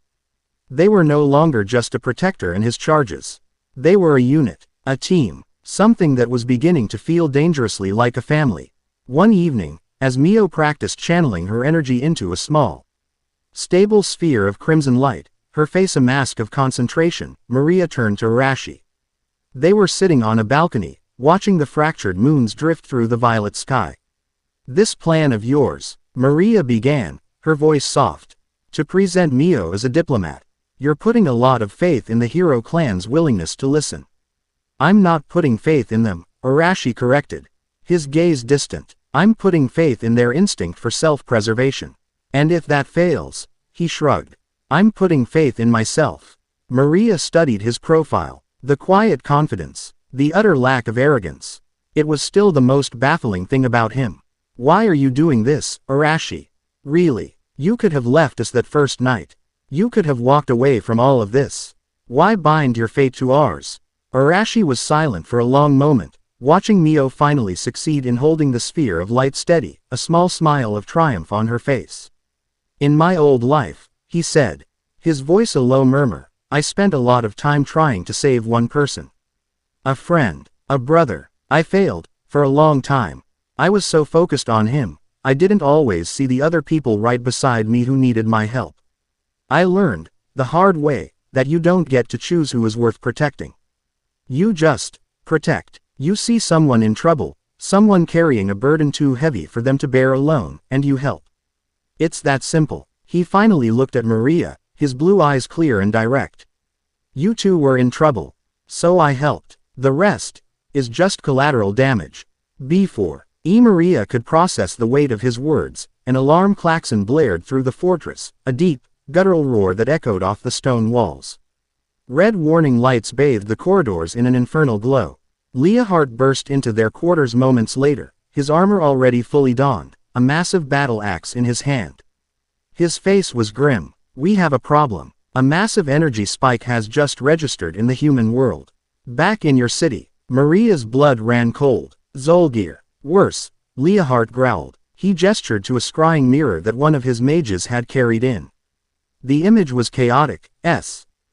They were no longer just a protector and his charges. They were a unit, a team. Something that was beginning to feel dangerously like a family. One evening, as Mio practiced channeling her energy into a small, stable sphere of crimson light, her face a mask of concentration, Maria turned to Arashi. They were sitting on a balcony, watching the fractured moons drift through the violet sky. "This plan of yours," Maria began, her voice soft, "to present Mio as a diplomat. You're putting a lot of faith in the hero clan's willingness to listen. I'm not putting faith in them, Arashi corrected, his gaze distant. I'm putting faith in their instinct for self-preservation. And if that fails, he shrugged. I'm putting faith in myself. Maria studied his profile. The quiet confidence, the utter lack of arrogance. It was still the most baffling thing about him. Why are you doing this, Arashi? Really? You could have left us that first night. You could have walked away from all of this. Why bind your fate to ours? Arashi was silent for a long moment, watching Mio finally succeed in holding the sphere of light steady, a small smile of triumph on her face. In my old life, he said, his voice a low murmur, I spent a lot of time trying to save one person. A friend, a brother. I failed, for a long time. I was so focused on him, I didn't always see the other people right beside me who needed my help. I learned, the hard way, that you don't get to choose who is worth protecting. You just protect. You see someone in trouble, someone carrying a burden too heavy for them to bear alone, and you help. It's that simple. He finally looked at Maria, his blue eyes clear and direct. You two were in trouble. So I helped. The rest is just collateral damage. Before Maria could process the weight of his words, an alarm klaxon blared through the fortress, a deep, guttural roar that echoed off the stone walls. Red warning lights bathed the corridors in an infernal glow. Leahart burst into their quarters moments later, his armor already fully donned, a massive battle axe in his hand. His face was grim. We have a problem. A massive energy spike has just registered in the human world. Back in your city, Maria's blood ran cold. Zolgir. Worse, Leahart growled. He gestured to a scrying mirror that one of his mages had carried in. The image was chaotic,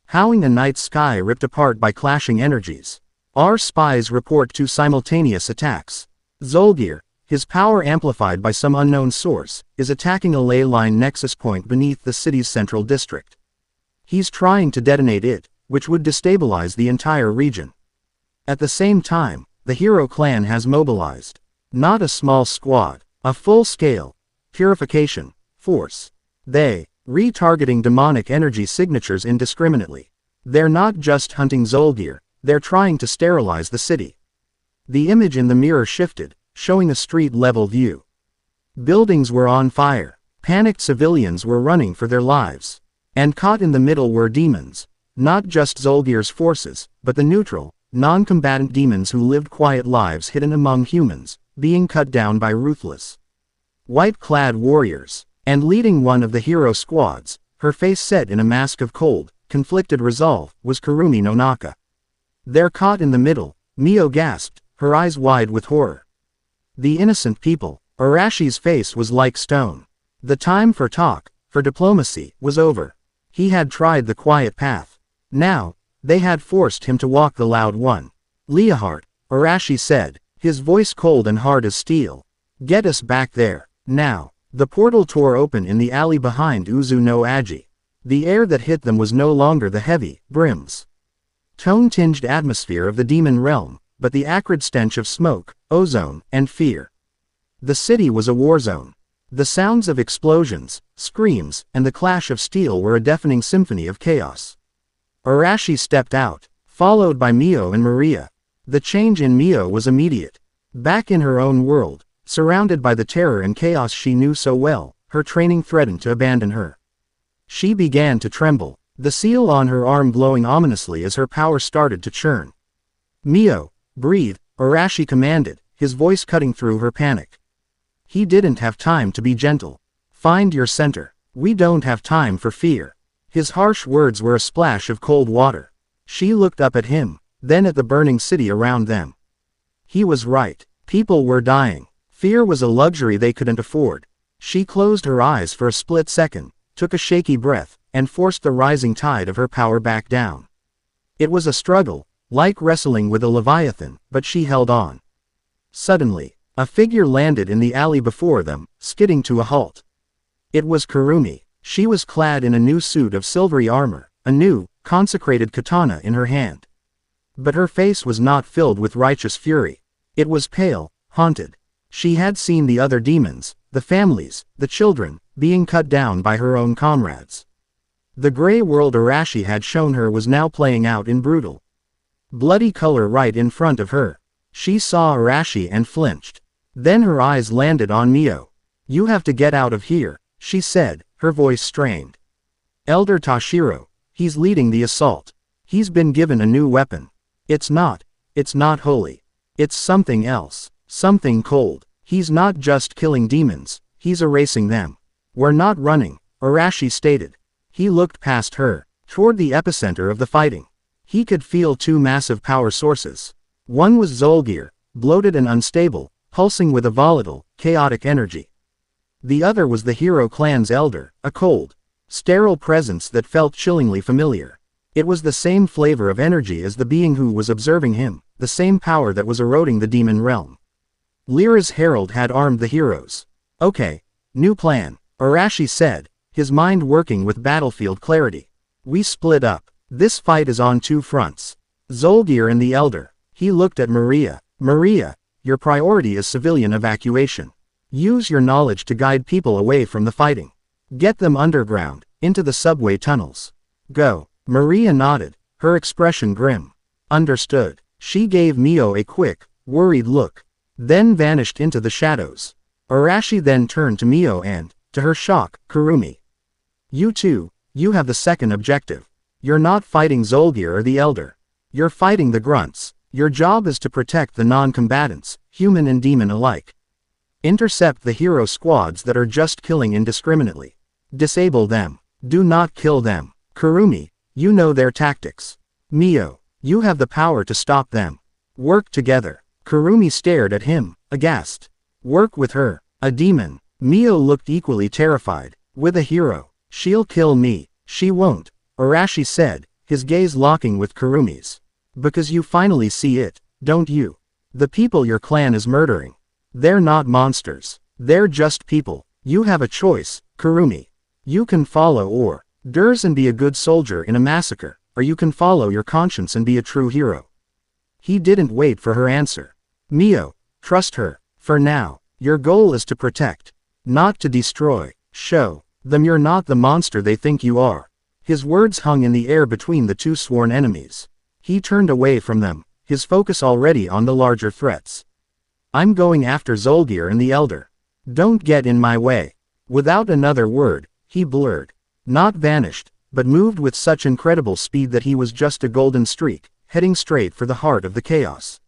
howling a night sky ripped apart by clashing energies. Our spies report 2 simultaneous attacks. Zolgir, his power amplified by some unknown source, is attacking a ley line nexus point beneath the city's central district. He's trying to detonate it, which would destabilize the entire region. At the same time, the hero clan has mobilized. Not a small squad, a full-scale purification force. They retargeting demonic energy signatures indiscriminately. They're not just hunting Zolgir, they're trying to sterilize the city. The image in the mirror shifted, showing a street-level view. Buildings were on fire. Panicked civilians were running for their lives. And caught in the middle were demons. Not just Zolgir's forces, but the neutral, non-combatant demons who lived quiet lives hidden among humans, being cut down by ruthless, white-clad warriors. And leading one of the hero squads, her face set in a mask of cold, conflicted resolve, was Kurumi no Naka. They're caught in the middle, Mio gasped, her eyes wide with horror. The innocent people. Arashi's face was like stone. The time for talk, for diplomacy, was over. He had tried the quiet path. Now, they had forced him to walk the loud one. Leahart, Arashi said, his voice cold and hard as steel. Get us back there, now. The portal tore open in the alley behind Uzu no Aji. The air that hit them was no longer the heavy, brims, tone-tinged atmosphere of the demon realm, but the acrid stench of smoke, ozone, and fear. The city was a war zone. The sounds of explosions, screams, and the clash of steel were a deafening symphony of chaos. Arashi stepped out, followed by Mio and Maria. The change in Mio was immediate. Back in her own world, surrounded by the terror and chaos she knew so well, her training threatened to abandon her. She began to tremble, the seal on her arm glowing ominously as her power started to churn. Mio, breathe, Arashi commanded, his voice cutting through her panic. He didn't have time to be gentle. Find your center. We don't have time for fear. His harsh words were a splash of cold water. She looked up at him, then at the burning city around them. He was right. People were dying. Fear was a luxury they couldn't afford. She closed her eyes for a split second, took a shaky breath, and forced the rising tide of her power back down. It was a struggle, like wrestling with a leviathan, but she held on. Suddenly, a figure landed in the alley before them, skidding to a halt. It was Kurumi. She was clad in a new suit of silvery armor, a new, consecrated katana in her hand. But her face was not filled with righteous fury. It was pale, haunted. She had seen the other demons, the families, the children, being cut down by her own comrades. The gray world Arashi had shown her was now playing out in brutal, bloody color right in front of her. She saw Arashi and flinched. Then her eyes landed on Mio. "You have to get out of here," she said, her voice strained. "Elder Tashiro. He's leading the assault. He's been given a new weapon. It's not holy. It's something else. Something cold. He's not just killing demons, he's erasing them." "We're not running," Arashi stated. He looked past her, toward the epicenter of the fighting. He could feel two massive power sources. One was Zolgir, bloated and unstable, pulsing with a volatile, chaotic energy. The other was the hero clan's elder, a cold, sterile presence that felt chillingly familiar. It was the same flavor of energy as the being who was observing him, the same power that was eroding the demon realm. Lyra's herald had armed the heroes. "Okay, new plan," Arashi said, his mind working with battlefield clarity. "We split up. This fight is on two fronts. Zolgir and the Elder." He looked at Maria. "Maria, your priority is civilian evacuation. Use your knowledge to guide people away from the fighting. Get them underground, into the subway tunnels. Go." Maria nodded, her expression grim. "Understood." She gave Mio a quick, worried look, then vanished into the shadows. Arashi then turned to Mio and, to her shock, Kurumi. "You two, you have the second objective. You're not fighting Zolgir or the Elder. You're fighting the grunts. Your job is to protect the non-combatants, human and demon alike. Intercept the hero squads that are just killing indiscriminately. Disable them. Do not kill them. Kurumi, you know their tactics. Mio, you have the power to stop them. Work together." Kurumi stared at him, aghast. "Work with her, a demon." Mio looked equally terrified. "With a hero. She'll kill me." "She won't," Arashi said, his gaze locking with Kurumi's. "Because you finally see it, don't you? The people your clan is murdering. They're not monsters. They're just people. You have a choice, Kurumi. You can follow or durs and be a good soldier in a massacre, or you can follow your conscience and be a true hero." He didn't wait for her answer. "Mio, trust her. For now, your goal is to protect, not to destroy. Show them you're not the monster they think you are." His words hung in the air between the two sworn enemies. He turned away from them, his focus already on the larger threats. "I'm going after Zolgir and the Elder. Don't get in my way." Without another word, he blurred. Not vanished, but moved with such incredible speed that he was just a golden streak, heading straight for the heart of the chaos.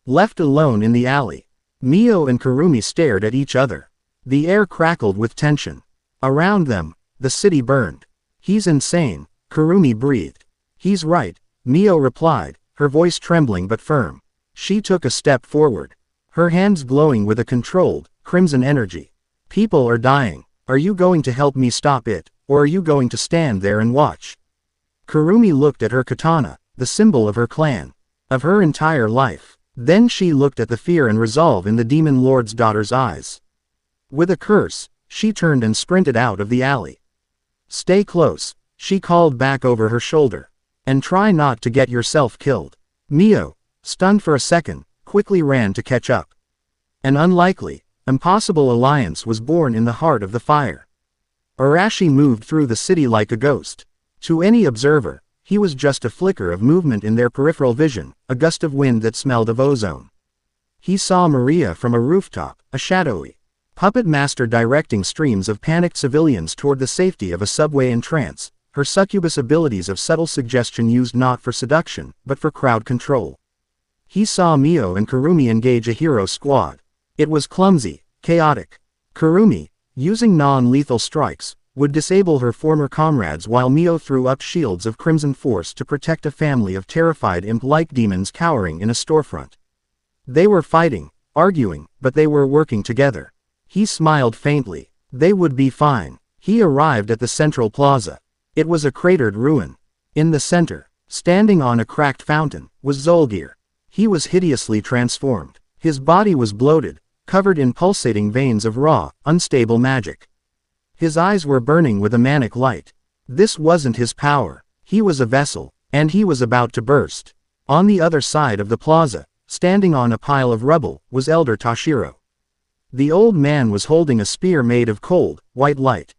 Left alone in the alley, Mio and Kurumi stared at each other. The air crackled with tension. Around them, the city burned. "He's insane," Kurumi breathed. "He's right," Mio replied, her voice trembling but firm. She took a step forward, her hands glowing with a controlled, crimson energy. "People are dying. Are you going to help me stop it, or are you going to stand there and watch?" Kurumi looked at her katana, the symbol of her clan, of her entire life. Then she looked at the fear and resolve in the demon lord's daughter's eyes. With a curse, she turned and sprinted out of the alley. "Stay close," she called back over her shoulder. "And try not to get yourself killed." Mio, stunned for a second, quickly ran to catch up. An unlikely, impossible alliance was born in the heart of the fire. Arashi moved through the city like a ghost. To any observer, he was just a flicker of movement in their peripheral vision, a gust of wind that smelled of ozone. He saw Maria from a rooftop, a shadowy puppet master directing streams of panicked civilians toward the safety of a subway in trance, her succubus abilities of subtle suggestion used not for seduction, but for crowd control. He saw Mio and Kurumi engage a hero squad. It was clumsy, chaotic. Kurumi, using non-lethal strikes, would disable her former comrades while Mio threw up shields of crimson force to protect a family of terrified imp-like demons cowering in a storefront. They were fighting, arguing, but they were working together. He smiled faintly. They would be fine. He arrived at the central plaza. It was a cratered ruin. In the center, standing on a cracked fountain, was Zolgir. He was hideously transformed. His body was bloated, covered in pulsating veins of raw, unstable magic. His eyes were burning with a manic light. This wasn't his power. He was a vessel, and he was about to burst. On the other side of the plaza, standing on a pile of rubble, was Elder Tashiro. The old man was holding a spear made of cold, white light.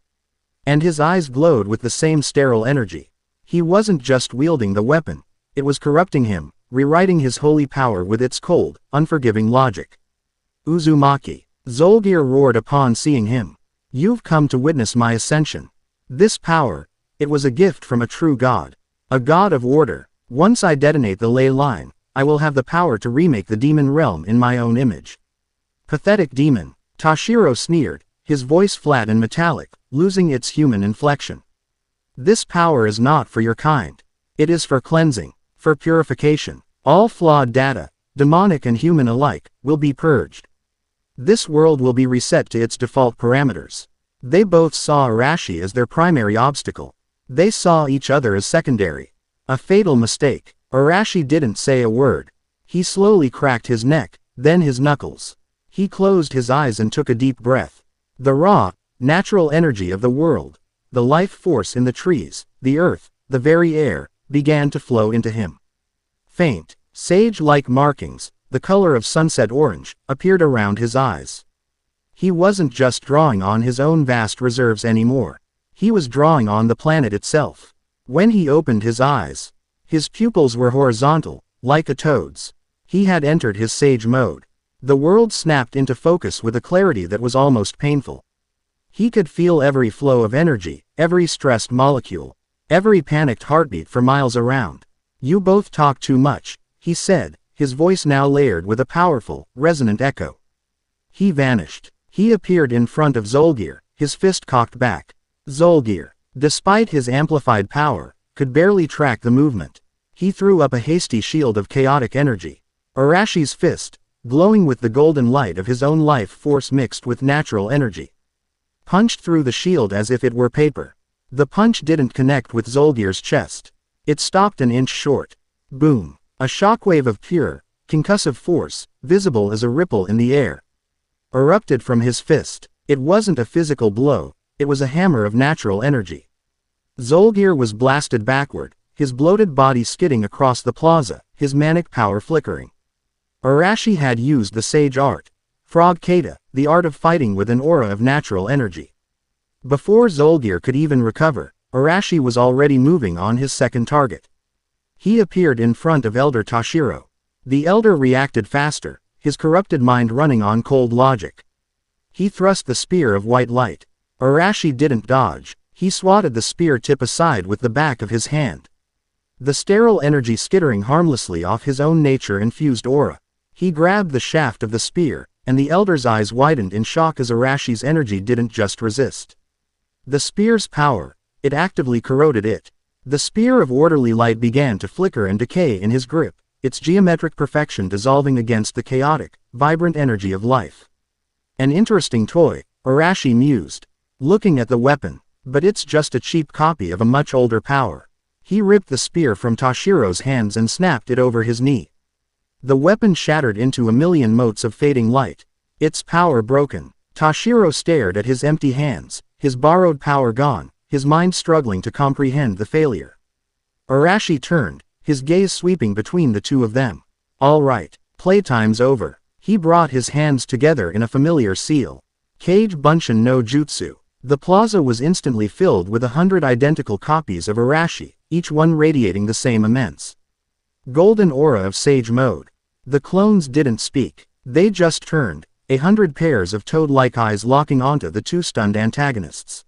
And his eyes glowed with the same sterile energy. He wasn't just wielding the weapon, it was corrupting him, rewriting his holy power with its cold, unforgiving logic. Uzumaki. Zolgir roared upon seeing him. You've come to witness my ascension. This power, it was a gift from a true god. A god of order. Once I detonate the ley line, I will have the power to remake the demon realm in my own image. Pathetic demon. Toshiro sneered, his voice flat and metallic, losing its human inflection. This power is not for your kind. It is for cleansing, for purification. All flawed data, demonic and human alike, will be purged. This world will be reset to its default parameters. They both saw Arashi as their primary obstacle. They saw each other as secondary. A fatal mistake. Arashi didn't say a word. He slowly cracked his neck, then his knuckles. He closed his eyes and took a deep breath. The raw, natural energy of the world, the life force in the trees, the earth, the very air, began to flow into him. Faint, sage-like markings, the color of sunset orange, appeared around his eyes. He wasn't just drawing on his own vast reserves anymore. He was drawing on the planet itself. When he opened his eyes, his pupils were horizontal, like a toad's. He had entered his sage mode. The world snapped into focus with a clarity that was almost painful. He could feel every flow of energy, every stressed molecule, every panicked heartbeat for miles around. You both talk too much, he said, his voice now layered with a powerful, resonant echo. He vanished. He appeared in front of Zolgir, his fist cocked back. Zolgir, despite his amplified power, could barely track the movement. He threw up a hasty shield of chaotic energy. Arashi's fist, glowing with the golden light of his own life force mixed with natural energy, punched through the shield as if it were paper. The punch didn't connect with Zolgir's chest. It stopped an inch short. Boom. A shockwave of pure, concussive force, visible as a ripple in the air, erupted from his fist. It wasn't a physical blow, it was a hammer of natural energy. Zolgir was blasted backward, his bloated body skidding across the plaza, his manic power flickering. Arashi had used the sage art, Frog Kata, the art of fighting with an aura of natural energy. Before Zolgir could even recover, Arashi was already moving on his second target. He appeared in front of Elder Toshiro. The elder reacted faster, his corrupted mind running on cold logic. He thrust the spear of white light. Arashi didn't dodge, he swatted the spear tip aside with the back of his hand. The sterile energy skittering harmlessly off his own nature-infused aura. He grabbed the shaft of the spear, and the elder's eyes widened in shock as Arashi's energy didn't just resist the spear's power, it actively corroded it. The spear of orderly light began to flicker and decay in his grip, its geometric perfection dissolving against the chaotic, vibrant energy of life. An interesting toy, Arashi mused, looking at the weapon, but it's just a cheap copy of a much older power. He ripped the spear from Toshiro's hands and snapped it over his knee. The weapon shattered into a million motes of fading light, its power broken. Toshiro stared at his empty hands, his borrowed power gone, his mind struggling to comprehend the failure. Arashi turned, his gaze sweeping between the two of them. All right, playtime's over. He brought his hands together in a familiar seal. Kage Bunshin no Jutsu. The plaza was instantly filled with 100 identical copies of Arashi, each one radiating the same immense golden aura of sage mode. The clones didn't speak. They just turned, 100 pairs of toad-like eyes locking onto the two stunned antagonists.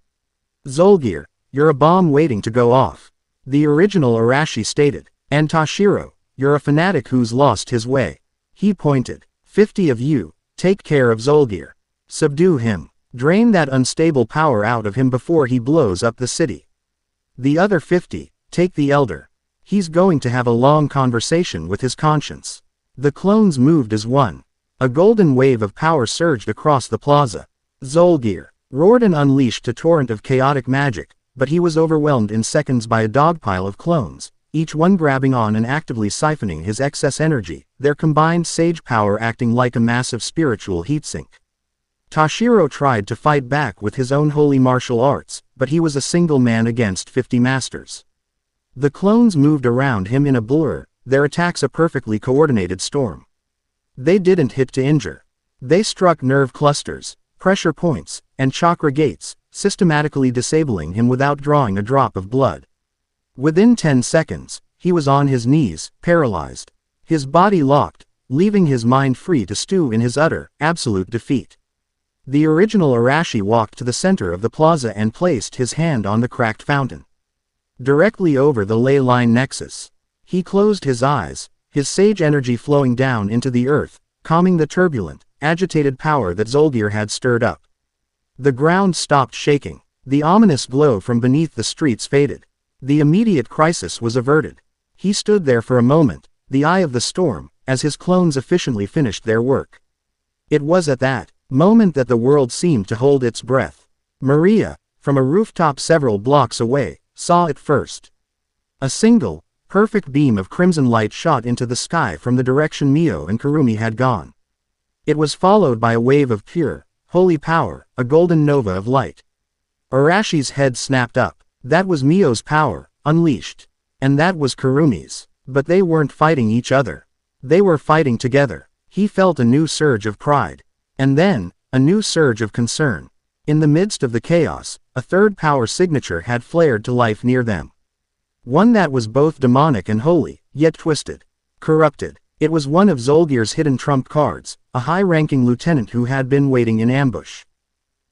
Zolgir, you're a bomb waiting to go off. The original Arashi stated. And Toshiro, you're a fanatic who's lost his way. He pointed. 50 of you, take care of Zolgir. Subdue him. Drain that unstable power out of him before he blows up the city. The other 50, take the elder. He's going to have a long conversation with his conscience. The clones moved as one. A golden wave of power surged across the plaza. Zolgir roared and unleashed a torrent of chaotic magic, but he was overwhelmed in seconds by a dogpile of clones, each one grabbing on and actively siphoning his excess energy, their combined sage power acting like a massive spiritual heatsink. Toshiro tried to fight back with his own holy martial arts, but he was a single man against 50 masters. The clones moved around him in a blur, their attacks a perfectly coordinated storm. They didn't hit to injure. They struck nerve clusters, pressure points, and chakra gates, systematically disabling him without drawing a drop of blood. Within 10 seconds, he was on his knees, paralyzed. His body locked, leaving his mind free to stew in his utter, absolute defeat. The original Arashi walked to the center of the plaza and placed his hand on the cracked fountain. Directly over the ley line nexus. He closed his eyes, his sage energy flowing down into the earth, calming the turbulent, agitated power that Zolgyr had stirred up. The ground stopped shaking. The ominous glow from beneath the streets faded. The immediate crisis was averted. He stood there for a moment, the eye of the storm, as his clones efficiently finished their work. It was at that moment that the world seemed to hold its breath. Maria, from a rooftop several blocks away, saw it first. A single, perfect beam of crimson light shot into the sky from the direction Mio and Kurumi had gone. It was followed by a wave of pure, holy power, a golden nova of light. Arashi's head snapped up. That was Mio's power, unleashed. And that was Kurumi's. But they weren't fighting each other. They were fighting together. He felt a new surge of pride. And then, a new surge of concern. In the midst of the chaos, a third power signature had flared to life near them. One that was both demonic and holy, yet twisted. Corrupted. It was one of Zolgyr's hidden trump cards, a high-ranking lieutenant who had been waiting in ambush.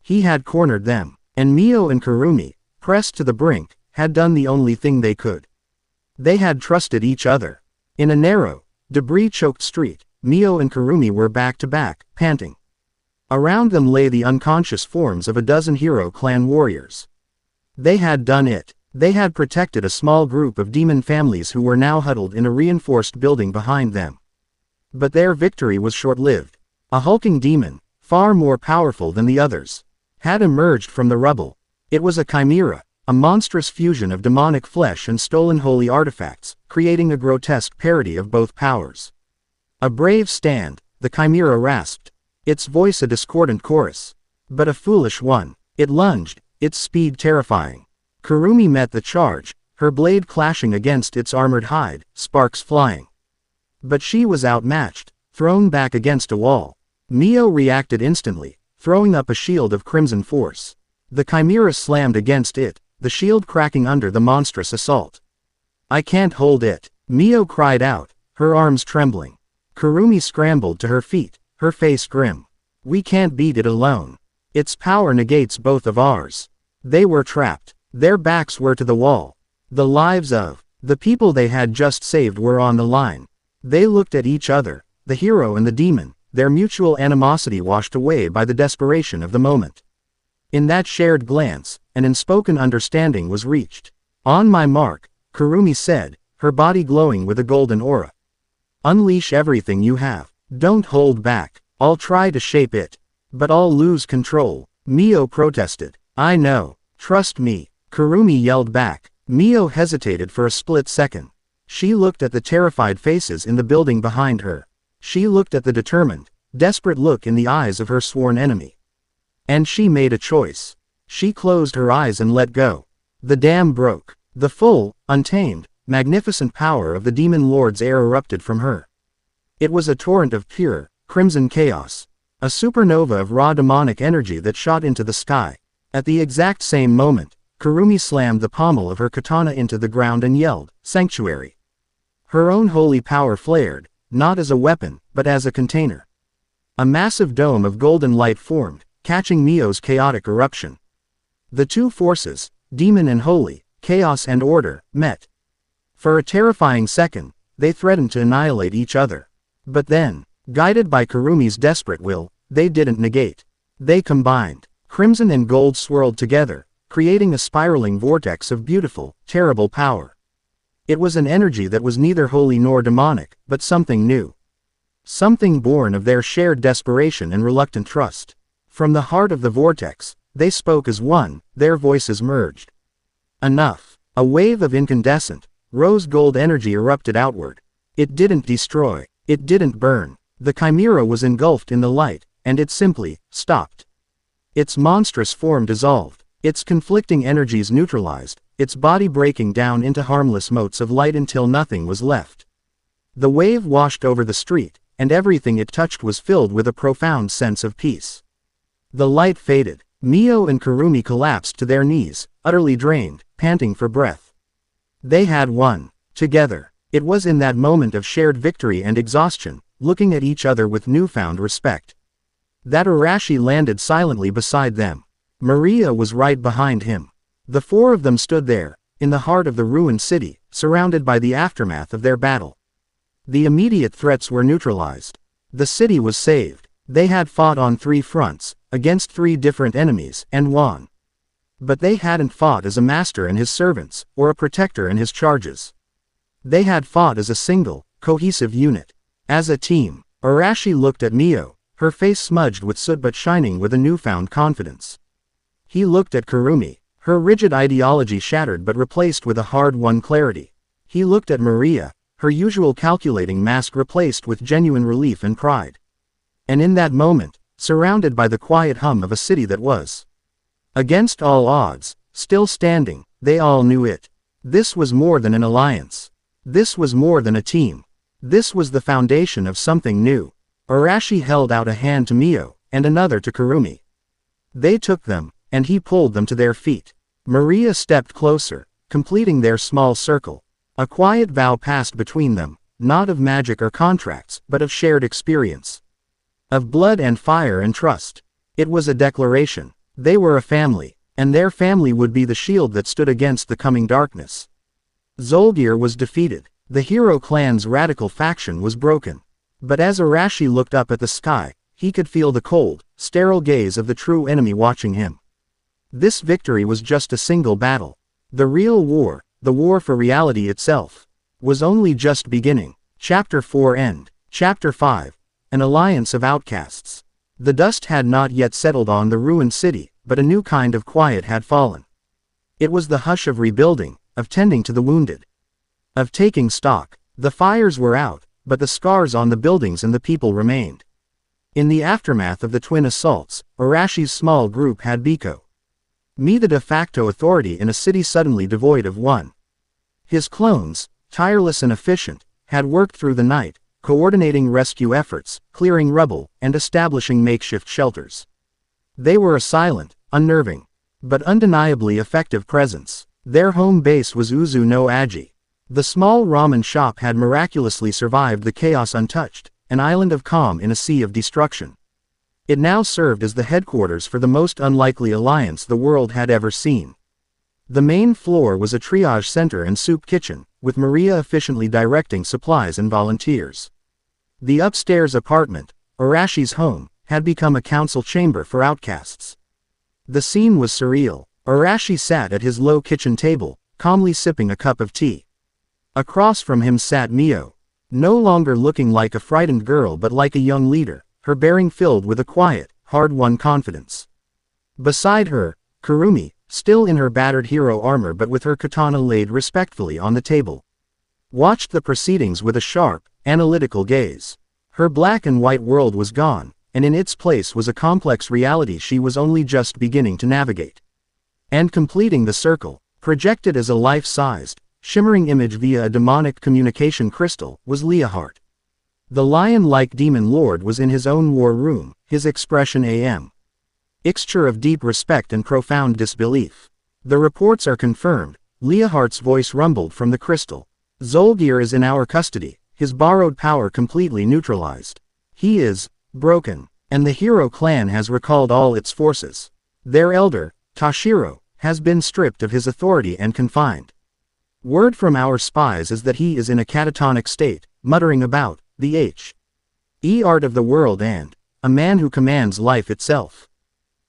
He had cornered them, and Mio and Kurumi, pressed to the brink, had done the only thing they could. They had trusted each other. In a narrow, debris-choked street, Mio and Kurumi were back to back, panting. Around them lay the unconscious forms of a dozen hero clan warriors. They had done it. They had protected a small group of demon families who were now huddled in a reinforced building behind them. But their victory was short-lived. A hulking demon, far more powerful than the others, had emerged from the rubble. It was a chimera, a monstrous fusion of demonic flesh and stolen holy artifacts, creating a grotesque parody of both powers. A brave stand, the chimera rasped, its voice a discordant chorus. But a foolish one. It lunged, its speed terrifying. Kurumi met the charge, her blade clashing against its armored hide, sparks flying. But she was outmatched, thrown back against a wall. Mio reacted instantly, throwing up a shield of crimson force. The chimera slammed against it, the shield cracking under the monstrous assault. "I can't hold it," Mio cried out, her arms trembling. Kurumi scrambled to her feet, her face grim. "We can't beat it alone. Its power negates both of ours." They were trapped. Their backs were to the wall. The lives of the people they had just saved were on the line. They looked at each other, the hero and the demon, their mutual animosity washed away by the desperation of the moment. In that shared glance, an unspoken understanding was reached. "On my mark," Kurumi said, her body glowing with a golden aura. "Unleash everything you have. Don't hold back. I'll try to shape it. But I'll lose control," Mio protested. "I know. Trust me," Kurumi yelled back. Mio hesitated for a split second. She looked at the terrified faces in the building behind her. She looked at the determined, desperate look in the eyes of her sworn enemy. And she made a choice. She closed her eyes and let go. The dam broke. The full, untamed, magnificent power of the demon lord's air erupted from her. It was a torrent of pure, crimson chaos. A supernova of raw demonic energy that shot into the sky. At the exact same moment, Kurumi slammed the pommel of her katana into the ground and yelled, "Sanctuary!" Her own holy power flared, not as a weapon, but as a container. A massive dome of golden light formed, catching Mio's chaotic eruption. The two forces, demon and holy, chaos and order, met. For a terrifying second, they threatened to annihilate each other. But then, guided by Kurumi's desperate will, they didn't negate. They combined. Crimson and gold swirled together, creating a spiraling vortex of beautiful, terrible power. It was an energy that was neither holy nor demonic, but something new. Something born of their shared desperation and reluctant trust. From the heart of the vortex, they spoke as one, their voices merged. Enough. A wave of incandescent, rose gold energy erupted outward. It didn't destroy. It didn't burn. The chimera was engulfed in the light, and it simply stopped. Its monstrous form dissolved, its conflicting energies neutralized, its body breaking down into harmless motes of light until nothing was left. The wave washed over the street, and everything it touched was filled with a profound sense of peace. The light faded, Mio and Kurumi collapsed to their knees, utterly drained, panting for breath. They had won. Together. It was in that moment of shared victory and exhaustion, looking at each other with newfound respect, that Arashi landed silently beside them. Maria was right behind him. The four of them stood there, in the heart of the ruined city, surrounded by the aftermath of their battle. The immediate threats were neutralized. The city was saved. They had fought on 3 fronts, against 3 different enemies, and won. But they hadn't fought as a master and his servants, or a protector and his charges. They had fought as a single, cohesive unit. As a team. Arashi looked at Mio, her face smudged with soot but shining with a newfound confidence. He looked at Kurumi, her rigid ideology shattered but replaced with a hard-won clarity. He looked at Maria, her usual calculating mask replaced with genuine relief and pride. And in that moment, surrounded by the quiet hum of a city that was, against all odds, still standing, they all knew it. This was more than an alliance. This was more than a team. This was the foundation of something new. Arashi held out a hand to Mio, and another to Kurumi. They took them, and he pulled them to their feet. Maria stepped closer, completing their small circle. A quiet vow passed between them, not of magic or contracts, but of shared experience. Of blood and fire and trust. It was a declaration. They were a family, and their family would be the shield that stood against the coming darkness. Zoldyr was defeated. The hero clan's radical faction was broken. But as Arashi looked up at the sky, he could feel the cold, sterile gaze of the true enemy watching him. This victory was just a single battle. The real war, the war for reality itself, was only just beginning. Chapter 4 End. Chapter 5. An Alliance of Outcasts. The dust had not yet settled on the ruined city, but a new kind of quiet had fallen. It was the hush of rebuilding, of tending to the wounded, of taking stock. The fires were out, but the scars on the buildings and the people remained. In the aftermath of the twin assaults, Arashi's small group had become the de facto authority in a city suddenly devoid of one. His clones, tireless and efficient, had worked through the night, coordinating rescue efforts, clearing rubble, and establishing makeshift shelters. They were a silent, unnerving, but undeniably effective presence. Their home base was Uzu no Aji. The small ramen shop had miraculously survived the chaos untouched, an island of calm in a sea of destruction. It now served as the headquarters for the most unlikely alliance the world had ever seen. The main floor was a triage center and soup kitchen, with Maria efficiently directing supplies and volunteers. The upstairs apartment, Arashi's home, had become a council chamber for outcasts. The scene was surreal. Arashi sat at his low kitchen table, calmly sipping a cup of tea. Across from him sat Mio, no longer looking like a frightened girl but like a young leader, her bearing filled with a quiet, hard-won confidence. Beside her, Kurumi, still in her battered hero armor but with her katana laid respectfully on the table, watched the proceedings with a sharp, analytical gaze. Her black and white world was gone, and in its place was a complex reality she was only just beginning to navigate. And completing the circle, projected as a life-sized, shimmering image via a demonic communication crystal, was Leahart. The lion-like demon lord was in his own war room, his expression a mixture of deep respect and profound disbelief. The reports are confirmed, Leahart's voice rumbled from the crystal. Zoldyr is in our custody, his borrowed power completely neutralized. He is broken, and the hero clan has recalled all its forces. Their elder, Tashiro, has been stripped of his authority and confined. Word from our spies is that he is in a catatonic state, muttering about the art of the world and a man who commands life itself.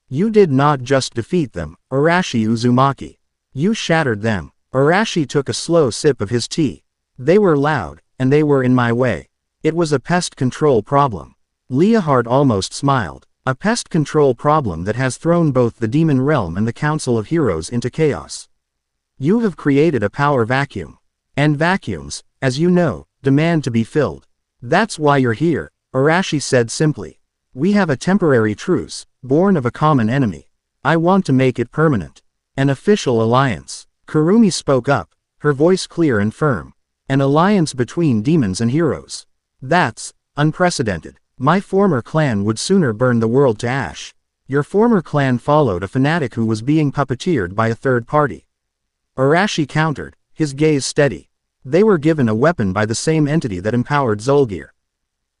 You did not just defeat them, Arashi Uzumaki. You shattered them. Arashi took a slow sip of his tea. They were loud, and they were in my way. It was a pest control problem. Leahart almost smiled. A pest control problem that has thrown both the demon realm and the Council of Heroes into chaos. You have created a power vacuum. And vacuums, as you know, demand to be filled. That's why you're here, Arashi said simply. We have a temporary truce, born of a common enemy. I want to make it permanent. An official alliance. Kurumi spoke up, her voice clear and firm. An alliance between demons and heroes. That's unprecedented. My former clan would sooner burn the world to ash. Your former clan followed a fanatic who was being puppeteered by a third party. Arashi countered, his gaze steady. They were given a weapon by the same entity that empowered Zulgir.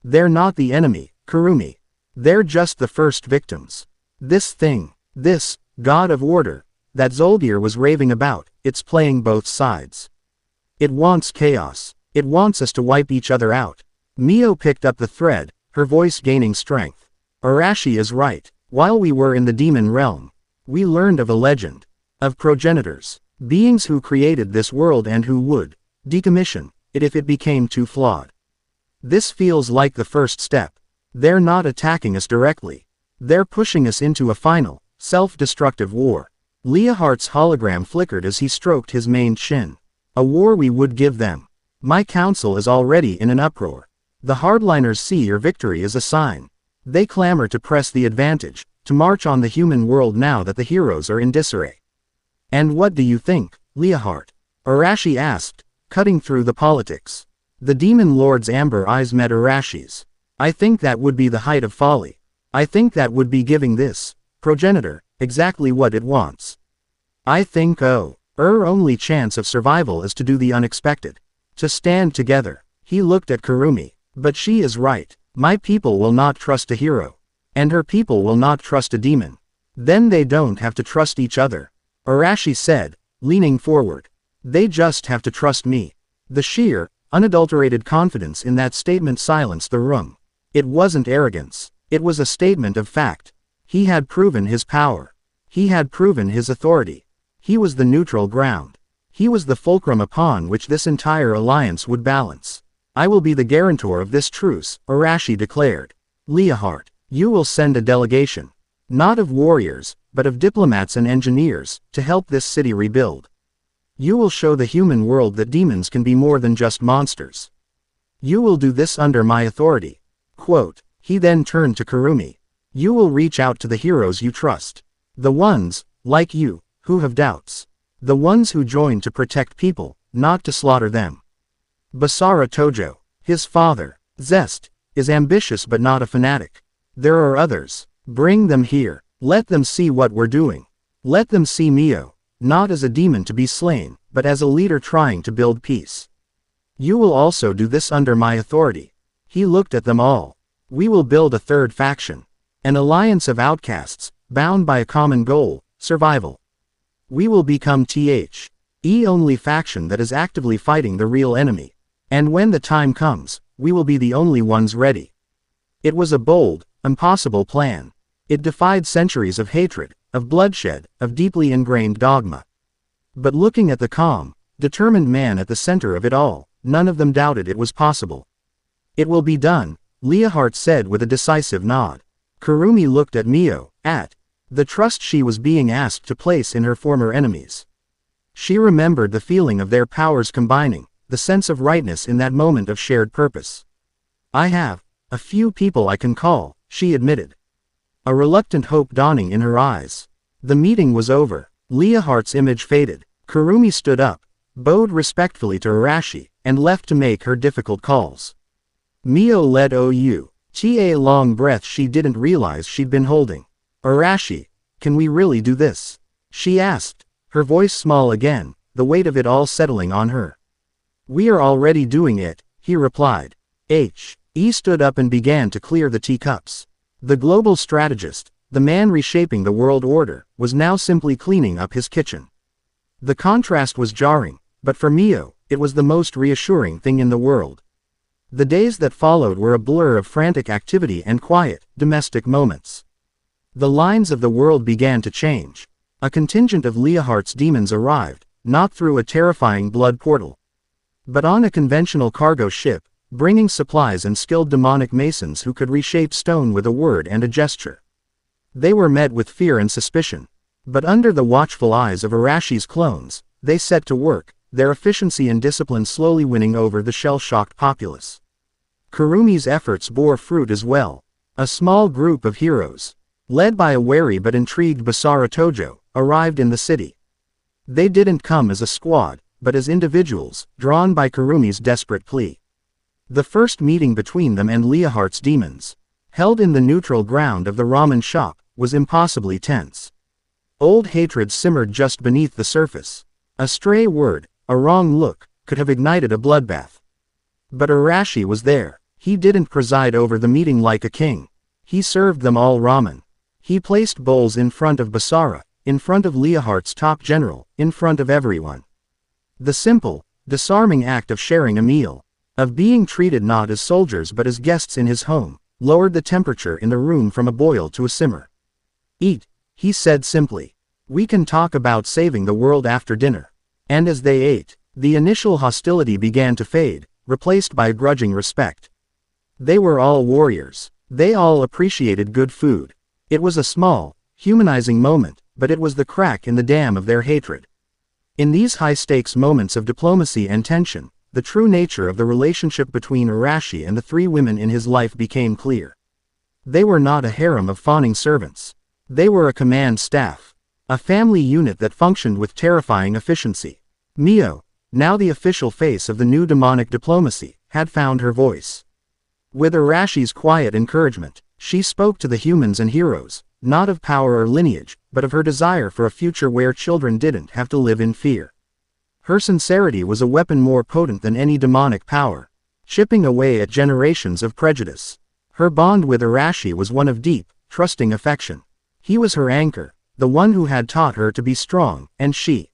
They're not the enemy, Kurumi. They're just the first victims. This thing, this god of order, that Zulgir was raving about, it's playing both sides. It wants chaos. It wants us to wipe each other out. Mio picked up the thread, her voice gaining strength. Arashi is right. While we were in the demon realm, we learned of a legend. Of progenitors. Beings who created this world and who would decommission it if it became too flawed. This feels like the first step. They're not attacking us directly. They're pushing us into a final, self-destructive war. Leohart's hologram flickered as he stroked his maned chin. A war we would give them. My council is already in an uproar. The hardliners see your victory as a sign. They clamor to press the advantage, to march on the human world now that the heroes are in disarray. And what do you think, Leohart? Arashi asked, cutting through the politics. The demon lord's amber eyes met Arashi's. I think that would be the height of folly. I think that would be giving this progenitor exactly what it wants. I think our only chance of survival is to do the unexpected. To stand together. He looked at Kurumi. But she is right. My people will not trust a hero. And her people will not trust a demon. Then they don't have to trust each other. Arashi said, leaning forward. They just have to trust me. The sheer, unadulterated confidence in that statement silenced the room. It wasn't arrogance. It was a statement of fact. He had proven his power. He had proven his authority. He was the neutral ground. He was the fulcrum upon which this entire alliance would balance. I will be the guarantor of this truce, Arashi declared. Leohart, you will send a delegation. Not of warriors, but of diplomats and engineers, to help this city rebuild. You will show the human world that demons can be more than just monsters. You will do this under my authority. Quote, he then turned to Kurumi. You will reach out to the heroes you trust. The ones, like you, who have doubts. The ones who join to protect people, not to slaughter them. Basara Tojo, his father, Zest, is ambitious but not a fanatic. There are others. Bring them here. Let them see what we're doing. Let them see Mio, not as a demon to be slain, but as a leader trying to build peace. You will also do this under my authority. He looked at them all. We will build a third faction. An alliance of outcasts, bound by a common goal, survival. We will become the only faction that is actively fighting the real enemy. And when the time comes, we will be the only ones ready. It was a bold, impossible plan. It defied centuries of hatred, of bloodshed, of deeply ingrained dogma. But looking at the calm, determined man at the center of it all, none of them doubted it was possible. It will be done, Leohart said with a decisive nod. Kurumi looked at Mio, at the trust she was being asked to place in her former enemies. She remembered the feeling of their powers combining, the sense of rightness in that moment of shared purpose. I have a few people I can call, she admitted. A reluctant hope dawning in her eyes. The meeting was over. Leohart's image faded. Kurumi stood up, bowed respectfully to Arashi, and left to make her difficult calls. Mio led a long breath she didn't realize she'd been holding. Arashi, can we really do this? She asked, her voice small again, the weight of it all settling on her. We are already doing it, he replied. He stood up and began to clear the teacups. The global strategist, the man reshaping the world order, was now simply cleaning up his kitchen. The contrast was jarring, but for Mio, it was the most reassuring thing in the world. The days that followed were a blur of frantic activity and quiet, domestic moments. The lines of the world began to change. A contingent of Leohart's demons arrived, not through a terrifying blood portal, but on a conventional cargo ship, bringing supplies and skilled demonic masons who could reshape stone with a word and a gesture. They were met with fear and suspicion. But under the watchful eyes of Arashi's clones, they set to work, their efficiency and discipline slowly winning over the shell-shocked populace. Kurumi's efforts bore fruit as well. A small group of heroes, led by a wary but intrigued Basara Tojo, arrived in the city. They didn't come as a squad, but as individuals, drawn by Kurumi's desperate plea. The first meeting between them and Leohart's demons, held in the neutral ground of the ramen shop, was impossibly tense. Old hatred simmered just beneath the surface. A stray word, a wrong look, could have ignited a bloodbath. But Arashi was there. He didn't preside over the meeting like a king. He served them all ramen. He placed bowls in front of Basara, in front of Leohart's top general, in front of everyone. The simple, disarming act of sharing a meal, of being treated not as soldiers but as guests in his home, lowered the temperature in the room from a boil to a simmer. "Eat," he said simply. "We can talk about saving the world after dinner." And as they ate, the initial hostility began to fade, replaced by grudging respect. They were all warriors. They all appreciated good food. It was a small, humanizing moment, but it was the crack in the dam of their hatred. In these high-stakes moments of diplomacy and tension, the true nature of the relationship between Arashi and the three women in his life became clear. They were not a harem of fawning servants. They were a command staff. A family unit that functioned with terrifying efficiency. Mio, now the official face of the new demonic diplomacy, had found her voice. With Arashi's quiet encouragement, she spoke to the humans and heroes, not of power or lineage, but of her desire for a future where children didn't have to live in fear. Her sincerity was a weapon more potent than any demonic power, chipping away at generations of prejudice. Her bond with Arashi was one of deep, trusting affection. He was her anchor, the one who had taught her to be strong, and she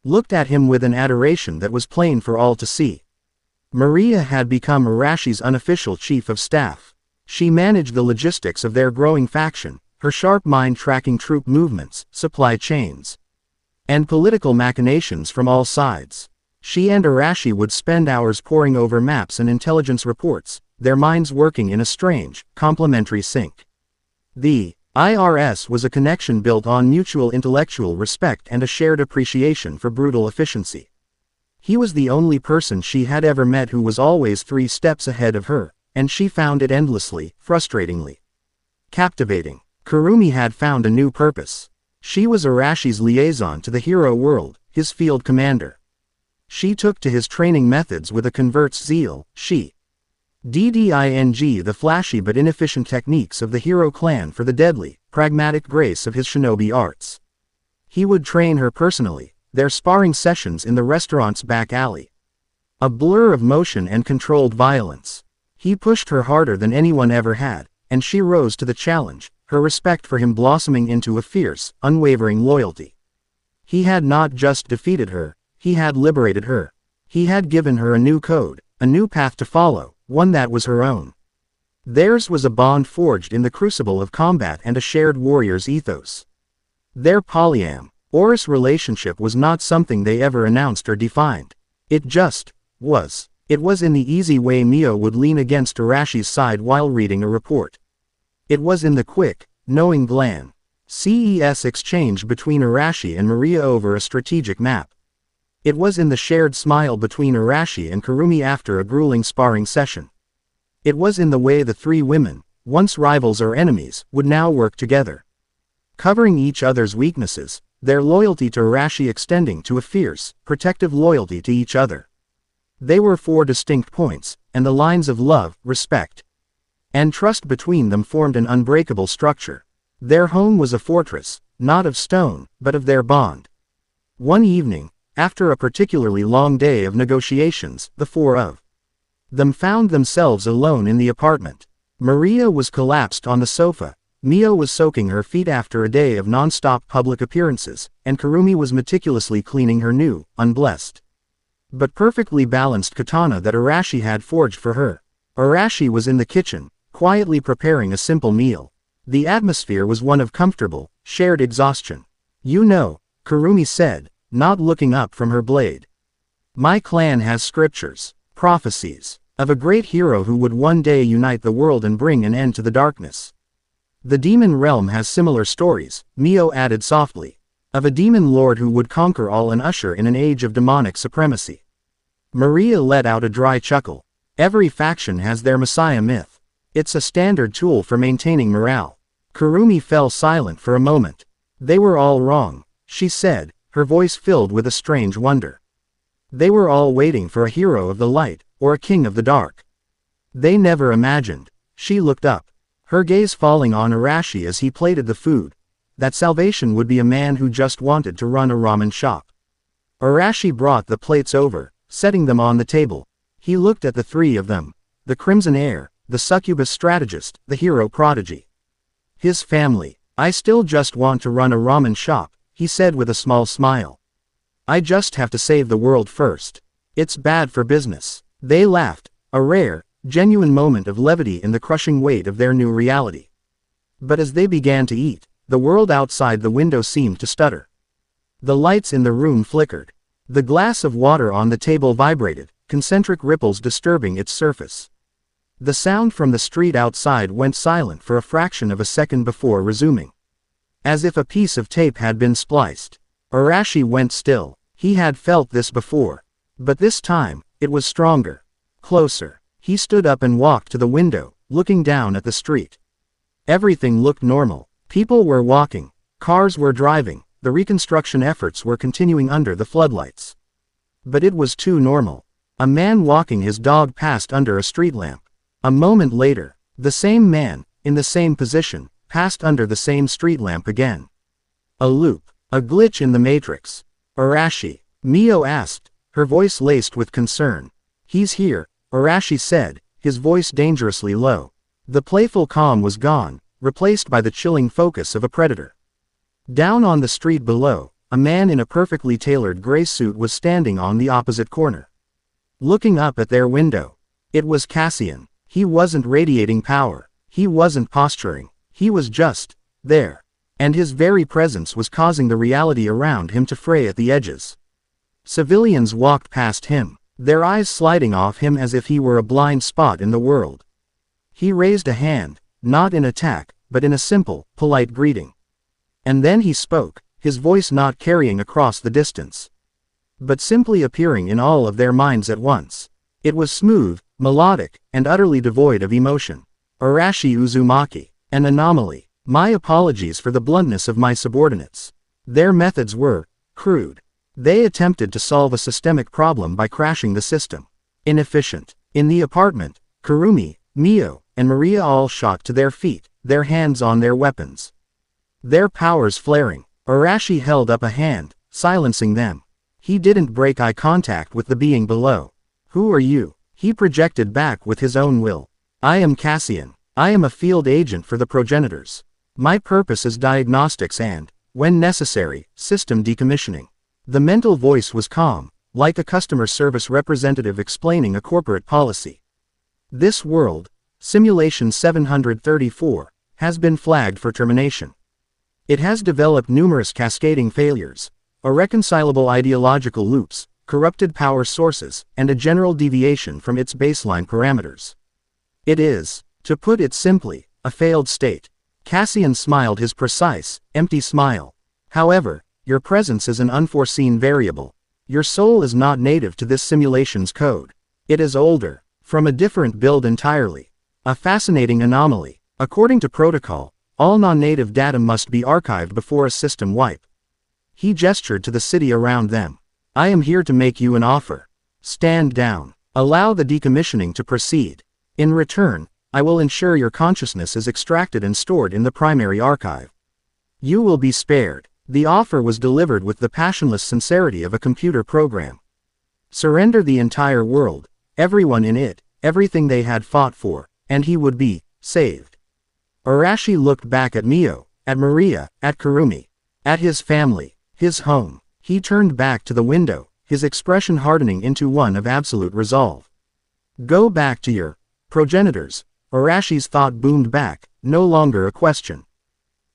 looked at him with an adoration that was plain for all to see. Maria had become Arashi's unofficial chief of staff. She managed the logistics of their growing faction, her sharp mind tracking troop movements, supply chains, and political machinations from all sides. She and Arashi would spend hours poring over maps and intelligence reports, their minds working in a strange, complementary sync. The IRS was a connection built on mutual intellectual respect and a shared appreciation for brutal efficiency. He was the only person she had ever met who was always 3 steps ahead of her, and she found it endlessly, frustratingly captivating. Kurumi had found a new purpose. She was Arashi's liaison to the hero world, his field commander. She took to his training methods with a convert's zeal. She DDING the flashy but inefficient techniques of the hero clan for the deadly, pragmatic grace of his shinobi arts. He would train her personally, their sparring sessions in the restaurant's back alley. A blur of motion and controlled violence. He pushed her harder than anyone ever had, and she rose to the challenge, her respect for him blossoming into a fierce, unwavering loyalty. He had not just defeated her, he had liberated her. He had given her a new code, a new path to follow, one that was her own. Theirs was a bond forged in the crucible of combat and a shared warrior's ethos. Their polyamorous relationship was not something they ever announced or defined. It just was. It was in the easy way Mio would lean against Arashi's side while reading a report. It was in the quick, knowing CES exchange between Arashi and Maria over a strategic map. It was in the shared smile between Arashi and Kurumi after a grueling sparring session. It was in the way the three women, once rivals or enemies, would now work together, covering each other's weaknesses, their loyalty to Arashi extending to a fierce, protective loyalty to each other. They were 4 distinct points, and the lines of love, respect, and trust between them formed an unbreakable structure. Their home was a fortress, not of stone, but of their bond. One evening, after a particularly long day of negotiations, the 4 of them found themselves alone in the apartment. Maria was collapsed on the sofa, Mio was soaking her feet after a day of non-stop public appearances, and Kurumi was meticulously cleaning her new, unblessed, but perfectly balanced katana that Arashi had forged for her. Arashi was in the kitchen, quietly preparing a simple meal. The atmosphere was one of comfortable, shared exhaustion. "You know," Kurumi said, not looking up from her blade. "My clan has scriptures, prophecies, of a great hero who would one day unite the world and bring an end to the darkness. The demon realm has similar stories," Mio added softly, "of a demon lord who would conquer all and usher in an age of demonic supremacy." Maria let out a dry chuckle. "Every faction has their messiah myth. It's a standard tool for maintaining morale." Kurumi fell silent for a moment. "They were all wrong," she said, her voice filled with a strange wonder. "They were all waiting for a hero of the light, or a king of the dark. They never imagined." She looked up. her gaze falling on Arashi as he plated the food. That salvation would be a man who just wanted to run a ramen shop. Arashi brought the plates over, setting them on the table. He looked at the three of them. The Crimson Heir, the succubus strategist, the hero prodigy. His family. I still just want to run a ramen shop, he said with a small smile. I just have to save the world first. It's bad for business. They laughed, a rare, genuine moment of levity in the crushing weight of their new reality. But as they began to eat, the world outside the window seemed to stutter. The lights in the room flickered. The glass of water on the table vibrated, concentric ripples disturbing its surface. The sound from the street outside went silent for a fraction of a second before resuming. As if a piece of tape had been spliced. Arashi went still. He had felt this before. But this time, it was stronger. Closer. He stood up and walked to the window, looking down at the street. Everything looked normal. People were walking. Cars were driving. The reconstruction efforts were continuing under the floodlights. But it was too normal. A man walking his dog passed under a street lamp. A moment later, the same man, in the same position, passed under the same street lamp again. A loop. A glitch in the matrix. Arashi. Mio asked, her voice laced with concern. He's here, Arashi said, his voice dangerously low. The playful calm was gone, replaced by the chilling focus of a predator. Down on the street below, a man in a perfectly tailored gray suit was standing on the opposite corner. Looking up at their window. It was Cassian. He wasn't radiating power. He wasn't posturing. He was just there. And his very presence was causing the reality around him to fray at the edges. Civilians walked past him, their eyes sliding off him as if he were a blind spot in the world. He raised a hand, not in attack, but in a simple, polite greeting. And then he spoke, his voice not carrying across the distance, but simply appearing in all of their minds at once. It was smooth, melodic, and utterly devoid of emotion. Arashi Uzumaki. An anomaly. My apologies for the bluntness of my subordinates. Their methods were crude. They attempted to solve a systemic problem by crashing the system. Inefficient. In the apartment, Kurumi, Mio, and Maria all shot to their feet, their hands on their weapons. Their powers flaring. Arashi held up a hand, silencing them. He didn't break eye contact with the being below. Who are you? He projected back with his own will. I am Cassian. I am a field agent for the progenitors. My purpose is diagnostics and, when necessary, system decommissioning. The mental voice was calm, like a customer service representative explaining a corporate policy. This world, Simulation 734, has been flagged for termination. It has developed numerous cascading failures, irreconcilable ideological loops, corrupted power sources, and a general deviation from its baseline parameters. It is, to put it simply, a failed state. Cassian smiled his precise, empty smile. However, your presence is an unforeseen variable. Your soul is not native to this simulation's code. It is older, from a different build entirely. A fascinating anomaly. According to protocol, all non-native data must be archived before a system wipe. He gestured to the city around them. I am here to make you an offer. Stand down. Allow the decommissioning to proceed. In return, I will ensure your consciousness is extracted and stored in the primary archive. You will be spared. The offer was delivered with the passionless sincerity of a computer program. Surrender the entire world, everyone in it, everything they had fought for, and he would be saved. Arashi looked back at Mio, at Maria, at Kurumi, at his family, his home. He turned back to the window, his expression hardening into one of absolute resolve. Go back to your progenitors. Arashi's thought boomed back, no longer a question,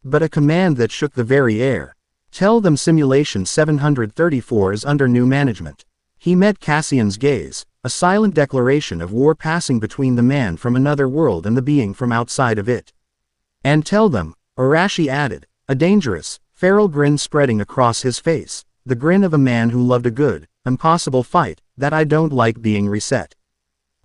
but a command that shook the very air. Tell them Simulation 734 is under new management. He met Cassian's gaze, a silent declaration of war passing between the man from another world and the being from outside of it. And tell them, Arashi added, a dangerous, feral grin spreading across his face, the grin of a man who loved a good, impossible fight, that I don't like being reset.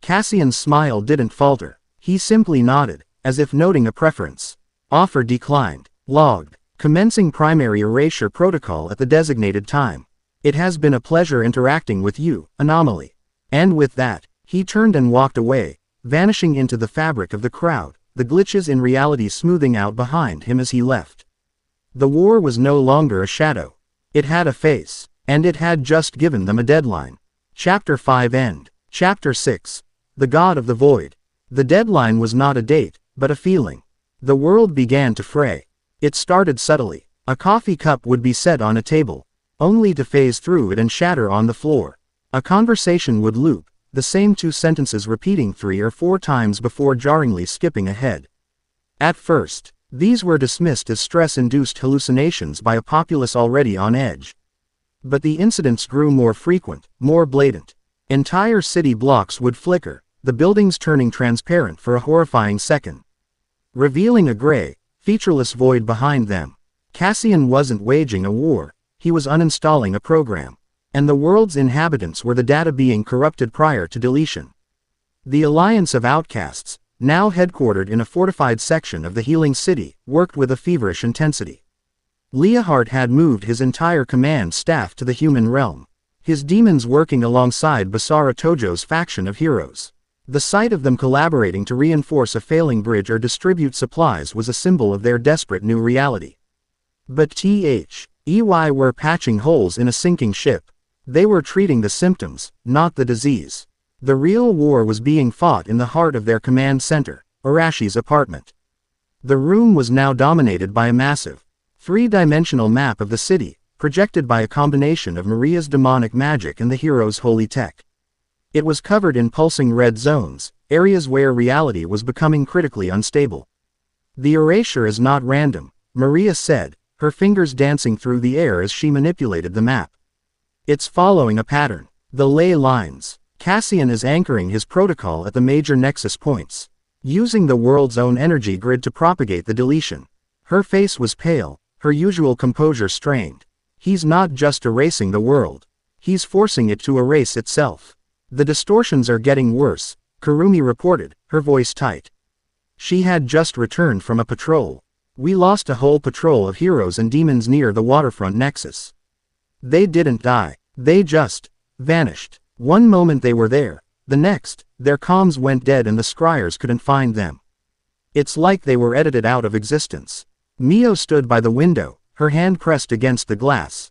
Cassian's smile didn't falter. He simply nodded, as if noting a preference. Offer declined. Logged. Commencing primary erasure protocol at the designated time. It has been a pleasure interacting with you, Anomaly. And with that, he turned and walked away, vanishing into the fabric of the crowd, the glitches in reality smoothing out behind him as he left. The war was no longer a shadow. It had a face, and it had just given them a deadline. Chapter 5 End. Chapter 6. The God of the Void. The deadline was not a date, but a feeling. The world began to fray. It started subtly. A coffee cup would be set on a table, only to phase through it and shatter on the floor. A conversation would loop, the same two sentences repeating 3 or 4 times before jarringly skipping ahead. At first, these were dismissed as stress-induced hallucinations by a populace already on edge. But the incidents grew more frequent, more blatant. Entire city blocks would flicker, the buildings turning transparent for a horrifying second, revealing a gray, featureless void behind them. Cassian wasn't waging a war, he was uninstalling a program. And the world's inhabitants were the data being corrupted prior to deletion. The Alliance of Outcasts, now headquartered in a fortified section of the healing city, worked with a feverish intensity. Leahart had moved his entire command staff to the human realm, his demons working alongside Basara Tojo's faction of heroes. The sight of them collaborating to reinforce a failing bridge or distribute supplies was a symbol of their desperate new reality. But THEY were patching holes in a sinking ship. They were treating the symptoms, not the disease. The real war was being fought in the heart of their command center, Arashi's apartment. The room was now dominated by a massive, 3-dimensional map of the city, projected by a combination of Maria's demonic magic and the hero's holy tech. It was covered in pulsing red zones, areas where reality was becoming critically unstable. The erasure is not random, Maria said, her fingers dancing through the air as she manipulated the map. It's following a pattern. The ley lines. Cassian is anchoring his protocol at the major nexus points, using the world's own energy grid to propagate the deletion. Her face was pale, her usual composure strained. He's not just erasing the world. He's forcing it to erase itself. The distortions are getting worse, Kurumi reported, her voice tight. She had just returned from a patrol. We lost a whole patrol of heroes and demons near the waterfront nexus. They didn't die. They just vanished. One moment they were there, the next, their comms went dead and the scryers couldn't find them. It's like they were edited out of existence. Mio stood by the window, her hand pressed against the glass.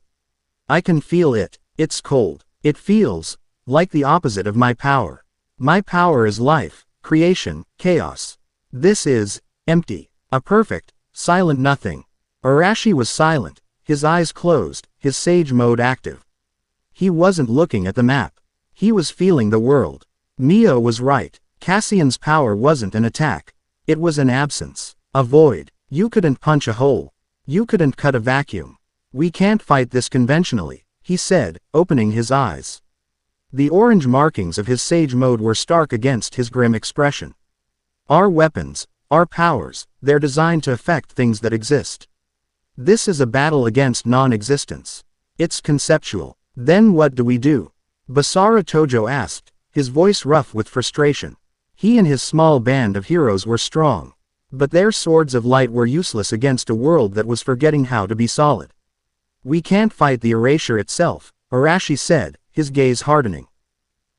I can feel it. It's cold. It feels like the opposite of my power. My power is life, creation, chaos. This is empty. A perfect, silent nothing. Arashi was silent, his eyes closed, his sage mode active. He wasn't looking at the map. He was feeling the world. Mio was right. Cassian's power wasn't an attack. It was an absence. A void. You couldn't punch a hole. You couldn't cut a vacuum. We can't fight this conventionally, he said, opening his eyes. The orange markings of his sage mode were stark against his grim expression. Our weapons, our powers, they're designed to affect things that exist. This is a battle against non-existence. It's conceptual. Then what do we do? Basara Tojo asked, his voice rough with frustration. He and his small band of heroes were strong, but their swords of light were useless against a world that was forgetting how to be solid. We can't fight the erasure itself, Arashi said, his gaze hardening.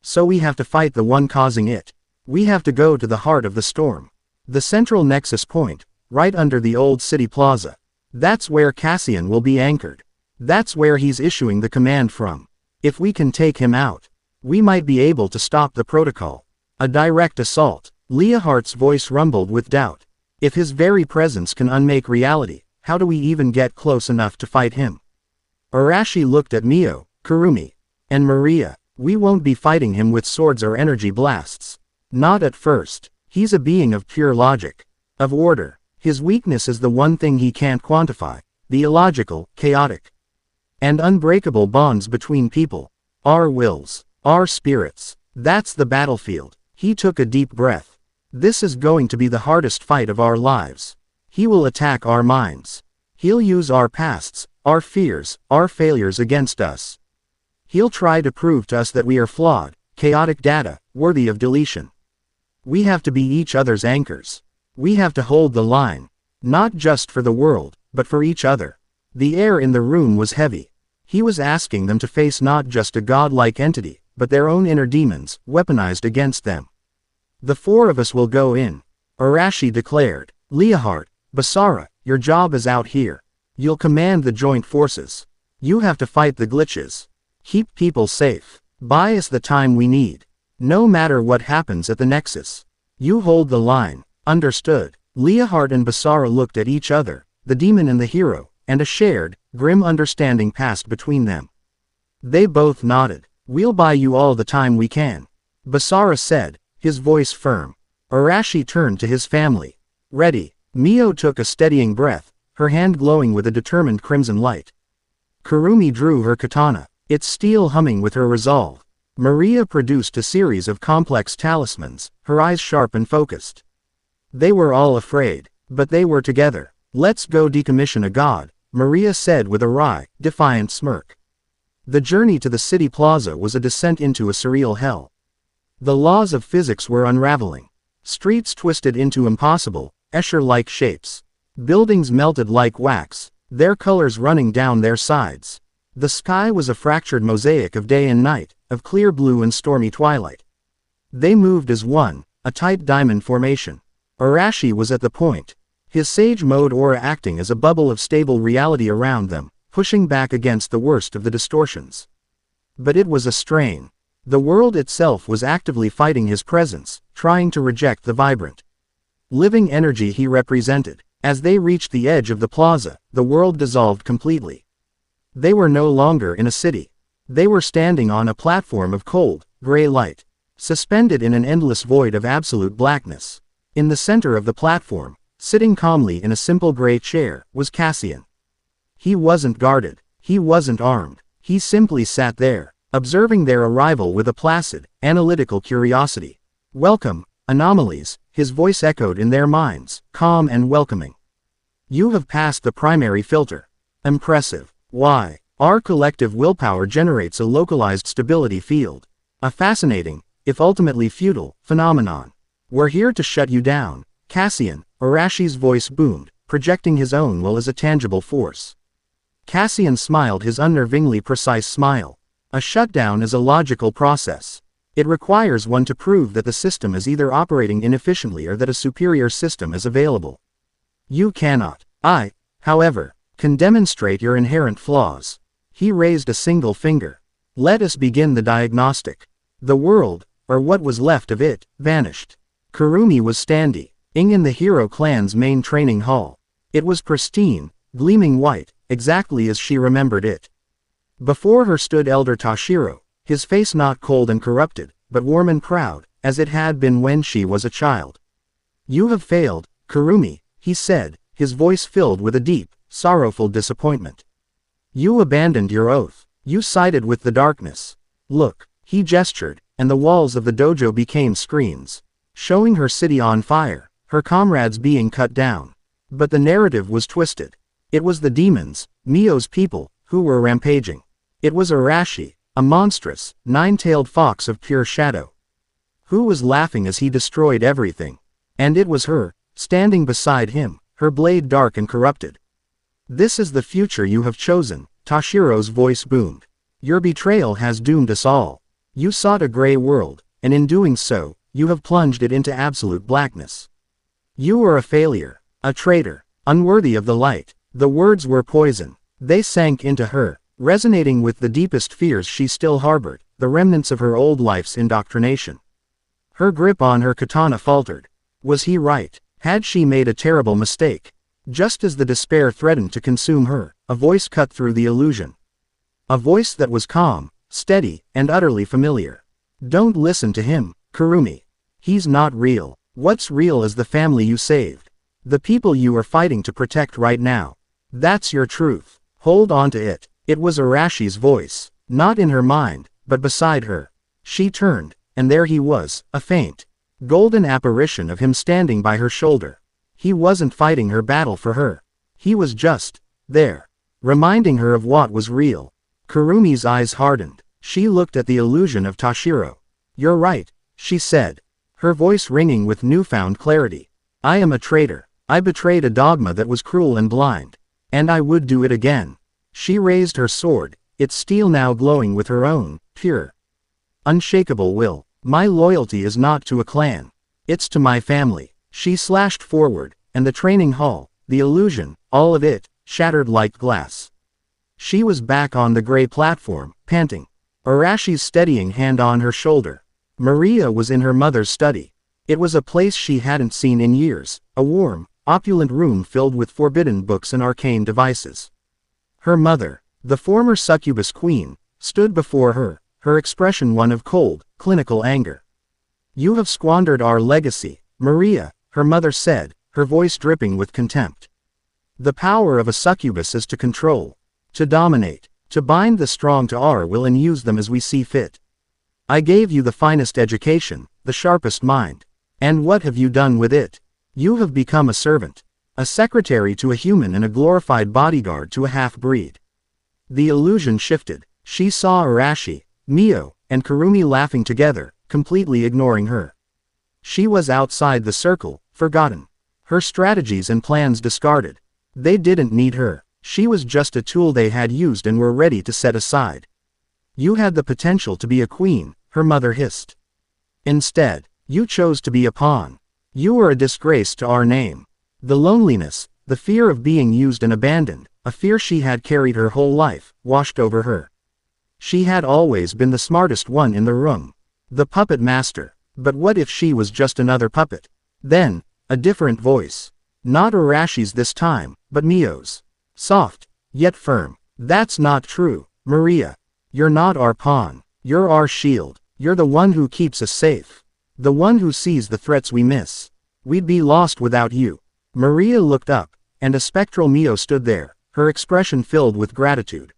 So we have to fight the one causing it. We have to go to the heart of the storm. The central nexus point, right under the old city plaza. That's where Cassian will be anchored. That's where he's issuing the command from. If we can take him out, we might be able to stop the protocol. A direct assault. Leahart's voice rumbled with doubt. If his very presence can unmake reality, how do we even get close enough to fight him? Arashi looked at Mio, Kurumi, and Maria. We won't be fighting him with swords or energy blasts. Not at first. He's a being of pure logic, of order. His weakness is the one thing he can't quantify, the illogical, chaotic, and unbreakable bonds between people. Our wills, our spirits. That's the battlefield. He took a deep breath. This is going to be the hardest fight of our lives. He will attack our minds. He'll use our pasts, our fears, our failures against us. He'll try to prove to us that we are flawed, chaotic data, worthy of deletion. We have to be each other's anchors. We have to hold the line. Not just for the world, but for each other. The air in the room was heavy. He was asking them to face not just a godlike entity, but their own inner demons, weaponized against them. The 4 of us will go in. Arashi declared. Leahart, Basara, your job is out here. You'll command the joint forces. You have to fight the glitches. Keep people safe. Buy us the time we need. No matter what happens at the Nexus. You hold the line. Understood. Leahart and Basara looked at each other, the demon and the hero, and a shared, grim understanding passed between them. They both nodded. We'll buy you all the time we can. Basara said, his voice firm. Arashi turned to his family. Ready. Mio took a steadying breath, her hand glowing with a determined crimson light. Kurumi drew her katana, its steel humming with her resolve. Maria produced a series of complex talismans, her eyes sharp and focused. They were all afraid, but they were together. Let's go decommission a god, Maria said with a wry, defiant smirk. The journey to the city plaza was a descent into a surreal hell. The laws of physics were unraveling. Streets twisted into impossible, Escher-like shapes. Buildings melted like wax, their colors running down their sides. The sky was a fractured mosaic of day and night, of clear blue and stormy twilight. They moved as one, a tight diamond formation. Arashi was at the point, his sage mode aura acting as a bubble of stable reality around them, pushing back against the worst of the distortions. But it was a strain. The world itself was actively fighting his presence, trying to reject the vibrant, living energy he represented. As they reached the edge of the plaza, the world dissolved completely. They were no longer in a city. They were standing on a platform of cold, gray light, suspended in an endless void of absolute blackness. In the center of the platform, sitting calmly in a simple gray chair, was Cassian. He wasn't guarded. He wasn't armed. He simply sat there, observing their arrival with a placid, analytical curiosity. Welcome, anomalies, his voice echoed in their minds, calm and welcoming. You have passed the primary filter. Impressive. Why? Our collective willpower generates a localized stability field. A fascinating, if ultimately futile, phenomenon. We're here to shut you down, Cassian, Arashi's voice boomed, projecting his own will as a tangible force. Cassian smiled his unnervingly precise smile. A shutdown is a logical process. It requires one to prove that the system is either operating inefficiently or that a superior system is available. You cannot. I, however, can demonstrate your inherent flaws. He raised a single finger. Let us begin the diagnostic. The world, or what was left of it, vanished. Kurumi was standing in the hero clan's main training hall. It was pristine, gleaming white, exactly as she remembered it. Before her stood Elder Toshiro, his face not cold and corrupted, but warm and proud, as it had been when she was a child. You have failed, Kurumi, he said, his voice filled with a deep, sorrowful disappointment. You abandoned your oath. You sided with the darkness. Look, he gestured, and the walls of the dojo became screens, showing her city on fire, her comrades being cut down. But the narrative was twisted. It was the demons, Mio's people, who were rampaging. It was Arashi, a monstrous, nine-tailed fox of pure shadow, who was laughing as he destroyed everything. And it was her, standing beside him, her blade dark and corrupted. This is the future you have chosen, Toshiro's voice boomed. Your betrayal has doomed us all. You sought a gray world, and in doing so, you have plunged it into absolute blackness. You are a failure, a traitor, unworthy of the light. The words were poison. They sank into her, resonating with the deepest fears she still harbored, the remnants of her old life's indoctrination. Her grip on her katana faltered. Was he right? Had she made a terrible mistake? Just as the despair threatened to consume her, a voice cut through the illusion. A voice that was calm, steady, and utterly familiar. Don't listen to him, Kurumi. He's not real. What's real is the family you saved. The people you are fighting to protect right now. That's your truth. Hold on to it. It was Arashi's voice, not in her mind, but beside her. She turned, and there he was, a faint, golden apparition of him standing by her shoulder. He wasn't fighting her battle for her. He was just there, reminding her of what was real. Kurumi's eyes hardened. She looked at the illusion of Toshiro. You're right, she said, her voice ringing with newfound clarity. I am a traitor. I betrayed a dogma that was cruel and blind. And I would do it again. She raised her sword, its steel now glowing with her own, pure, unshakable will. My loyalty is not to a clan. It's to my family. She slashed forward, and the training hall, the illusion, all of it, shattered like glass. She was back on the gray platform, panting. Arashi's steadying hand on her shoulder. Maria was in her mother's study. It was a place she hadn't seen in years, a warm, opulent room filled with forbidden books and arcane devices. Her mother, the former succubus queen, stood before her, her expression one of cold, clinical anger. "You have squandered our legacy, Maria," her mother said, her voice dripping with contempt. "The power of a succubus is to control, to dominate, to bind the strong to our will and use them as we see fit. I gave you the finest education, the sharpest mind. And what have you done with it? You have become a servant, a secretary to a human and a glorified bodyguard to a half-breed." The illusion shifted. She saw Arashi, Mio, and Kurumi laughing together, completely ignoring her. She was outside the circle, forgotten. Her strategies and plans discarded. They didn't need her. She was just a tool they had used and were ready to set aside. "You had the potential to be a queen," her mother hissed. "Instead, you chose to be a pawn. You were a disgrace to our name." The loneliness, the fear of being used and abandoned, a fear she had carried her whole life, washed over her. She had always been the smartest one in the room. The puppet master. But what if she was just another puppet? Then, a different voice. Not Arashi's this time, but Mio's. Soft, yet firm. "That's not true, Maria. You're not our pawn. You're our shield. You're the one who keeps us safe. The one who sees the threats we miss. We'd be lost without you." Maria looked up, and a spectral Mio stood there, her expression filled with gratitude.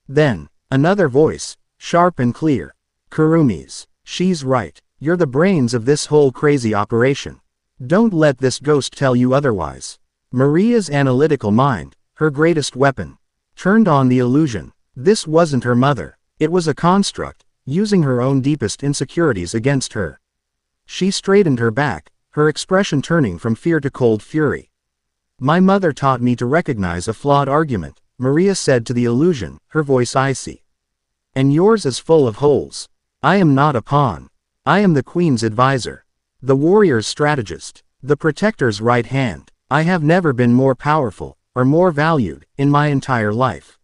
Then, another voice, sharp and clear. "Kurumi's. She's right. You're the brains of this whole crazy operation. Don't let this ghost tell you otherwise." Maria's analytical mind, her greatest weapon, turned on the illusion. This wasn't her mother. It was a construct, using her own deepest insecurities against her. She straightened her back, her expression turning from fear to cold fury. "My mother taught me to recognize a flawed argument," Maria said to the illusion, her voice icy. "And yours is full of holes. I am not a pawn. I am the queen's advisor. The warrior's strategist. The protector's right hand. I have never been more powerful, or more valued, in my entire life."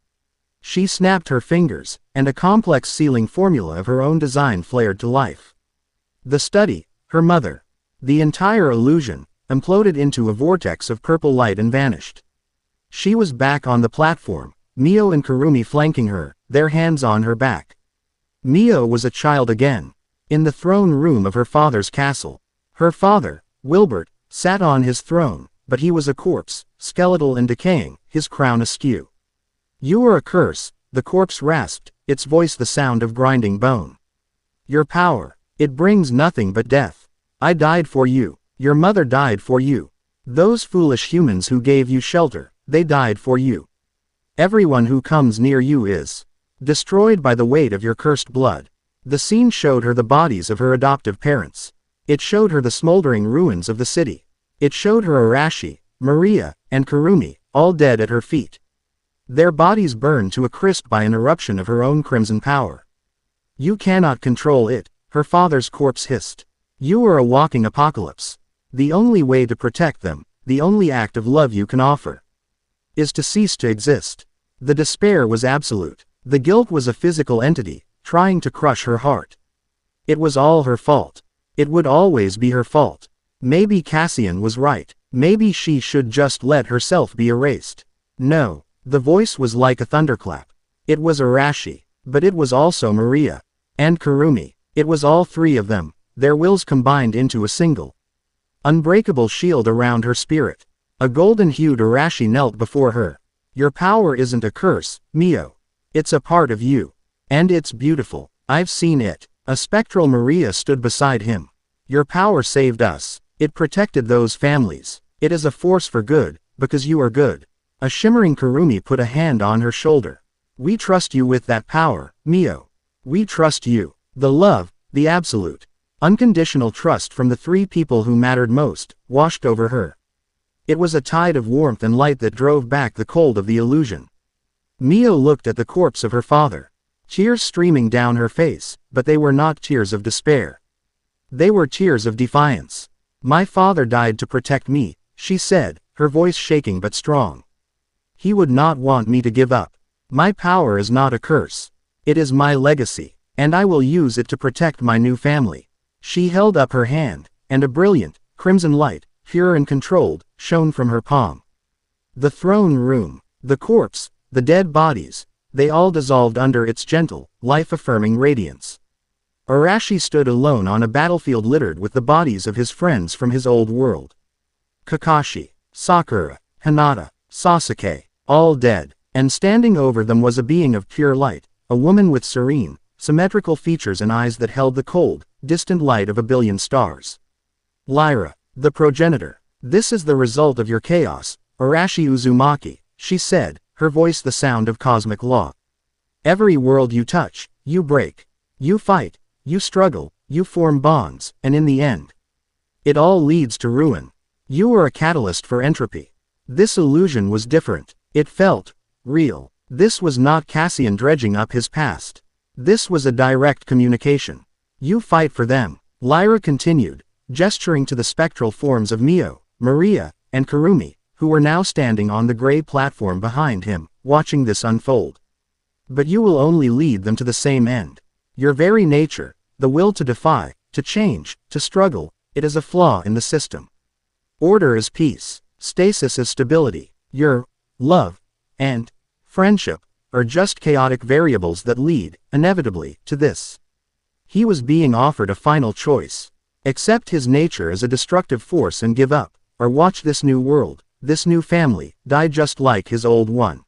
She snapped her fingers, and a complex sealing formula of her own design flared to life. The study, her mother, the entire illusion, imploded into a vortex of purple light and vanished. She was back on the platform, Mio and Kurumi flanking her, their hands on her back. Mio was a child again, in the throne room of her father's castle. Her father, Wilbert, sat on his throne, but he was a corpse, skeletal and decaying, his crown askew. "You are a curse," the corpse rasped, its voice the sound of grinding bone. "Your power, it brings nothing but death. I died for you. Your mother died for you. Those foolish humans who gave you shelter, they died for you. Everyone who comes near you is destroyed by the weight of your cursed blood." The scene showed her the bodies of her adoptive parents. It showed her the smoldering ruins of the city. It showed her Arashi, Maria, and Kurumi, all dead at her feet. Their bodies burned to a crisp by an eruption of her own crimson power. "You cannot control it," her father's corpse hissed. "You are a walking apocalypse. The only way to protect them, the only act of love you can offer, is to cease to exist." The despair was absolute. The guilt was a physical entity, trying to crush her heart. It was all her fault. It would always be her fault. Maybe Cassian was right. Maybe she should just let herself be erased. No. The voice was like a thunderclap. It was Arashi. But it was also Maria. And Kurumi. It was all three of them, their wills combined into a single, unbreakable shield around her spirit. A golden-hued Arashi knelt before her. "Your power isn't a curse, Mio. It's a part of you. And it's beautiful. I've seen it." A spectral Maria stood beside him. "Your power saved us. It protected those families. It is a force for good, because you are good." A shimmering Kurumi put a hand on her shoulder. "We trust you with that power, Mio. We trust you." The love, the absolute, unconditional trust from the three people who mattered most, washed over her. It was a tide of warmth and light that drove back the cold of the illusion. Mio looked at the corpse of her father. Tears streaming down her face, but they were not tears of despair. They were tears of defiance. My father died to protect me, she said, her voice shaking but strong. He would not want me to give up. My power is not a curse. It is my legacy, and I will use it to protect my new family. She held up her hand, and a brilliant, crimson light, pure and controlled, shone from her palm. The throne room, the corpse, the dead bodies, they all dissolved under its gentle, life-affirming radiance. Arashi stood alone on a battlefield littered with the bodies of his friends from his old world. Kakashi, Sakura, Hinata, Sasuke, all dead, and standing over them was a being of pure light, a woman with serene, symmetrical features and eyes that held the cold, distant light of a billion stars. Lyra, the progenitor. This is the result of your chaos, Arashi Uzumaki, she said, her voice the sound of cosmic law. Every world you touch, you break. You fight, you struggle, you form bonds, and in the end, it all leads to ruin. You are a catalyst for entropy. This illusion was different. It felt real. This was not Cassian dredging up his past. This was a direct communication. You fight for them, Lyra continued, gesturing to the spectral forms of Mio, Maria, and Kurumi, who were now standing on the gray platform behind him, watching this unfold. But you will only lead them to the same end. Your very nature, the will to defy, to change, to struggle, it is a flaw in the system. Order is peace, stasis is stability. Your love and friendship are just chaotic variables that lead, inevitably, to this. He was being offered a final choice. Accept his nature as a destructive force and give up, or watch this new world, this new family, die just like his old one.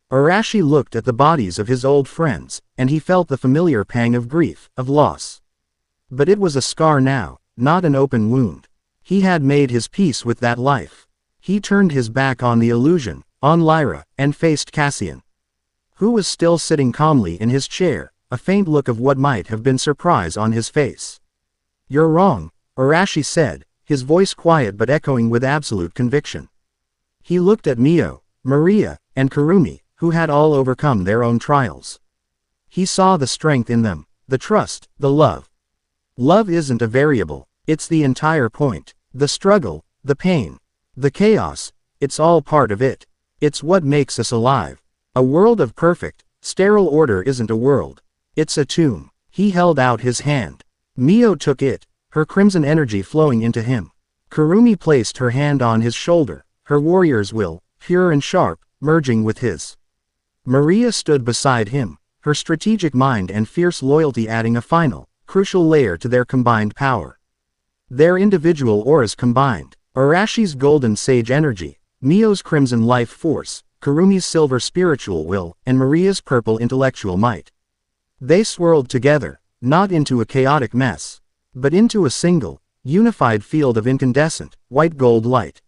Arashi looked at the bodies of his old friends, and he felt the familiar pang of grief, of loss. But it was a scar now, not an open wound. He had made his peace with that life. He turned his back on the illusion, on Lyra, and faced Cassian, who was still sitting calmly in his chair, a faint look of what might have been surprise on his face. You're wrong, Arashi said, his voice quiet but echoing with absolute conviction. He looked at Mio, Maria, and Kurumi, who had all overcome their own trials. He saw the strength in them, the trust, the love. Love isn't a variable, it's the entire point. The struggle, the pain, the chaos, it's all part of it. It's what makes us alive. A world of perfect, sterile order isn't a world. It's a tomb. He held out his hand. Mio took it, her crimson energy flowing into him. Kurumi placed her hand on his shoulder, her warrior's will, pure and sharp, merging with his. Maria stood beside him, her strategic mind and fierce loyalty adding a final, crucial layer to their combined power. Their individual auras combined, Arashi's golden sage energy, Mio's crimson life force, Kurumi's silver spiritual will, and Maria's purple intellectual might. They swirled together, not into a chaotic mess, but into a single, unified field of incandescent, white gold light.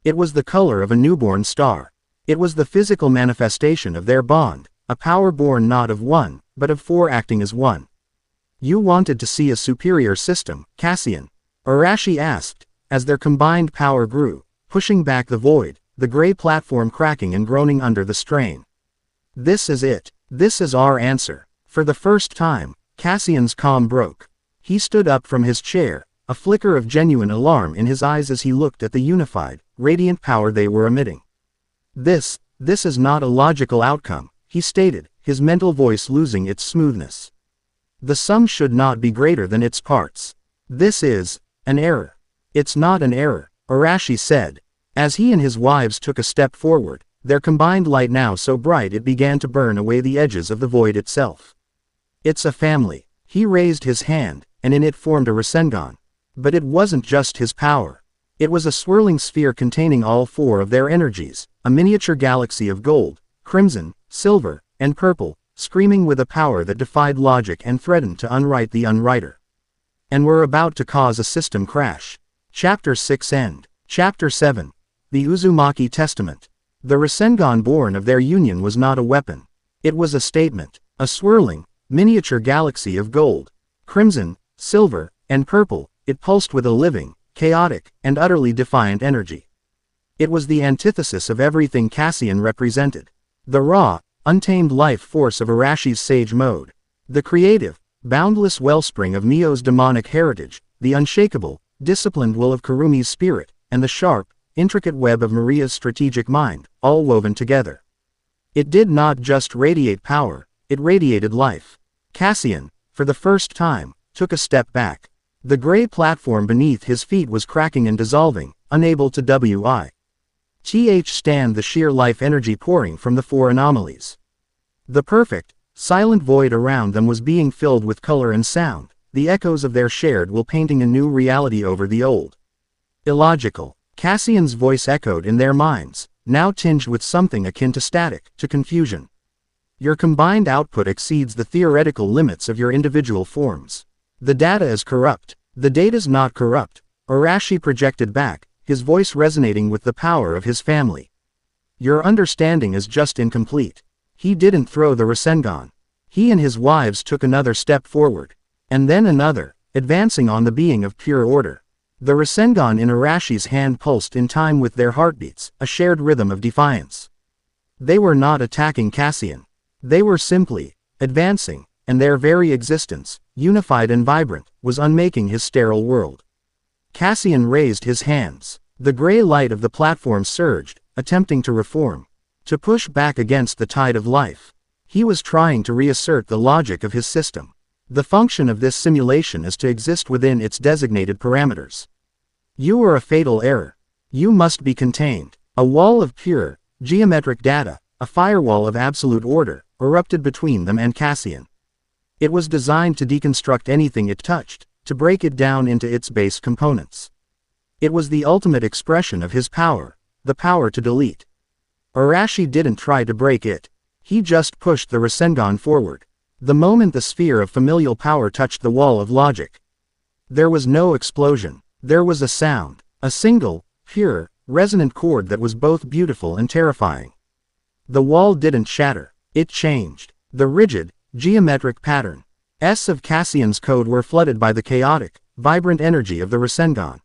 It was the color of a newborn star. It was the physical manifestation of their bond, a power born not of one, but of four acting as one. You wanted to see a superior system, Cassian? Arashi asked, as their combined power grew, pushing back the void, the gray platform cracking and groaning under the strain. This is it. This is our answer. For the first time, Cassian's calm broke. He stood up from his chair, a flicker of genuine alarm in his eyes as he looked at the unified, radiant power they were emitting. This is not a logical outcome, he stated, his mental voice losing its smoothness. The sum should not be greater than its parts. This is an error. It's not an error, Arashi said, as he and his wives took a step forward, their combined light now so bright it began to burn away the edges of the void itself. It's a family. He raised his hand, and in it formed a Rasengan. But it wasn't just his power. It was a swirling sphere containing all four of their energies, a miniature galaxy of gold, crimson, silver, and purple, screaming with a power that defied logic and threatened to unwrite the unwriter. And were about to cause a system crash. Chapter 6 End. Chapter 7. The Uzumaki Testament. The Rasengan born of their union was not a weapon. It was a statement, a swirling, miniature galaxy of gold, crimson, silver, and purple. It pulsed with a living, chaotic, and utterly defiant energy. It was the antithesis of everything Cassian represented. The raw, untamed life force of Arashi's sage mode. The creative, boundless wellspring of Mio's demonic heritage, the unshakable, disciplined will of Kurumi's spirit, and the sharp, intricate web of Maria's strategic mind, all woven together. It did not just radiate power, it radiated life. Cassian, for the first time, took a step back. The gray platform beneath his feet was cracking and dissolving, unable to stand the sheer life energy pouring from the four anomalies. The perfect, silent void around them was being filled with color and sound, the echoes of their shared will painting a new reality over the old. Illogical. Cassian's voice echoed in their minds, now tinged with something akin to static, to confusion. Your combined output exceeds the theoretical limits of your individual forms. The data is corrupt. The data's not corrupt, Arashi projected back, his voice resonating with the power of his family. Your understanding is just incomplete. He didn't throw the Rasengan. He and his wives took another step forward. And then another, advancing on the being of pure order. The Rasengan in Arashi's hand pulsed in time with their heartbeats, a shared rhythm of defiance. They were not attacking Cassian. They were simply advancing, and their very existence, unified and vibrant, was unmaking his sterile world. Cassian raised his hands. The gray light of the platform surged, attempting to reform, to push back against the tide of life. He was trying to reassert the logic of his system. The function of this simulation is to exist within its designated parameters. You are a fatal error. You must be contained. A wall of pure, geometric data, a firewall of absolute order, erupted between them and Cassian. It was designed to deconstruct anything it touched, to break it down into its base components. It was the ultimate expression of his power, the power to delete. Arashi didn't try to break it. He just pushed the Rasengan forward. The moment the sphere of familial power touched the wall of logic, there was no explosion. There was a sound, a single, pure, resonant chord that was both beautiful and terrifying. The wall didn't shatter. It changed. The rigid, geometric pattern of Cassian's code were flooded by the chaotic, vibrant energy of the Rasengan.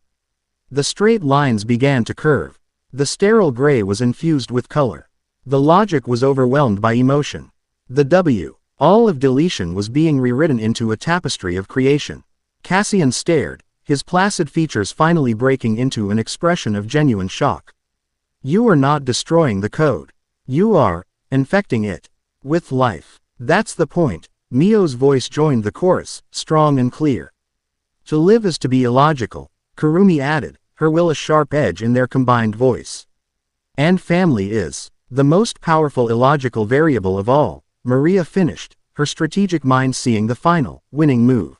The straight lines began to curve. The sterile gray was infused with color. The logic was overwhelmed by emotion. The all of deletion was being rewritten into a tapestry of creation. Cassian stared, his placid features finally breaking into an expression of genuine shock. You are not destroying the code. You are infecting it with life. That's the point. Mio's voice joined the chorus, strong and clear. To live is to be illogical, Kurumi added, her will a sharp edge in their combined voice. And family is the most powerful illogical variable of all, Maria finished, her strategic mind seeing the final, winning move.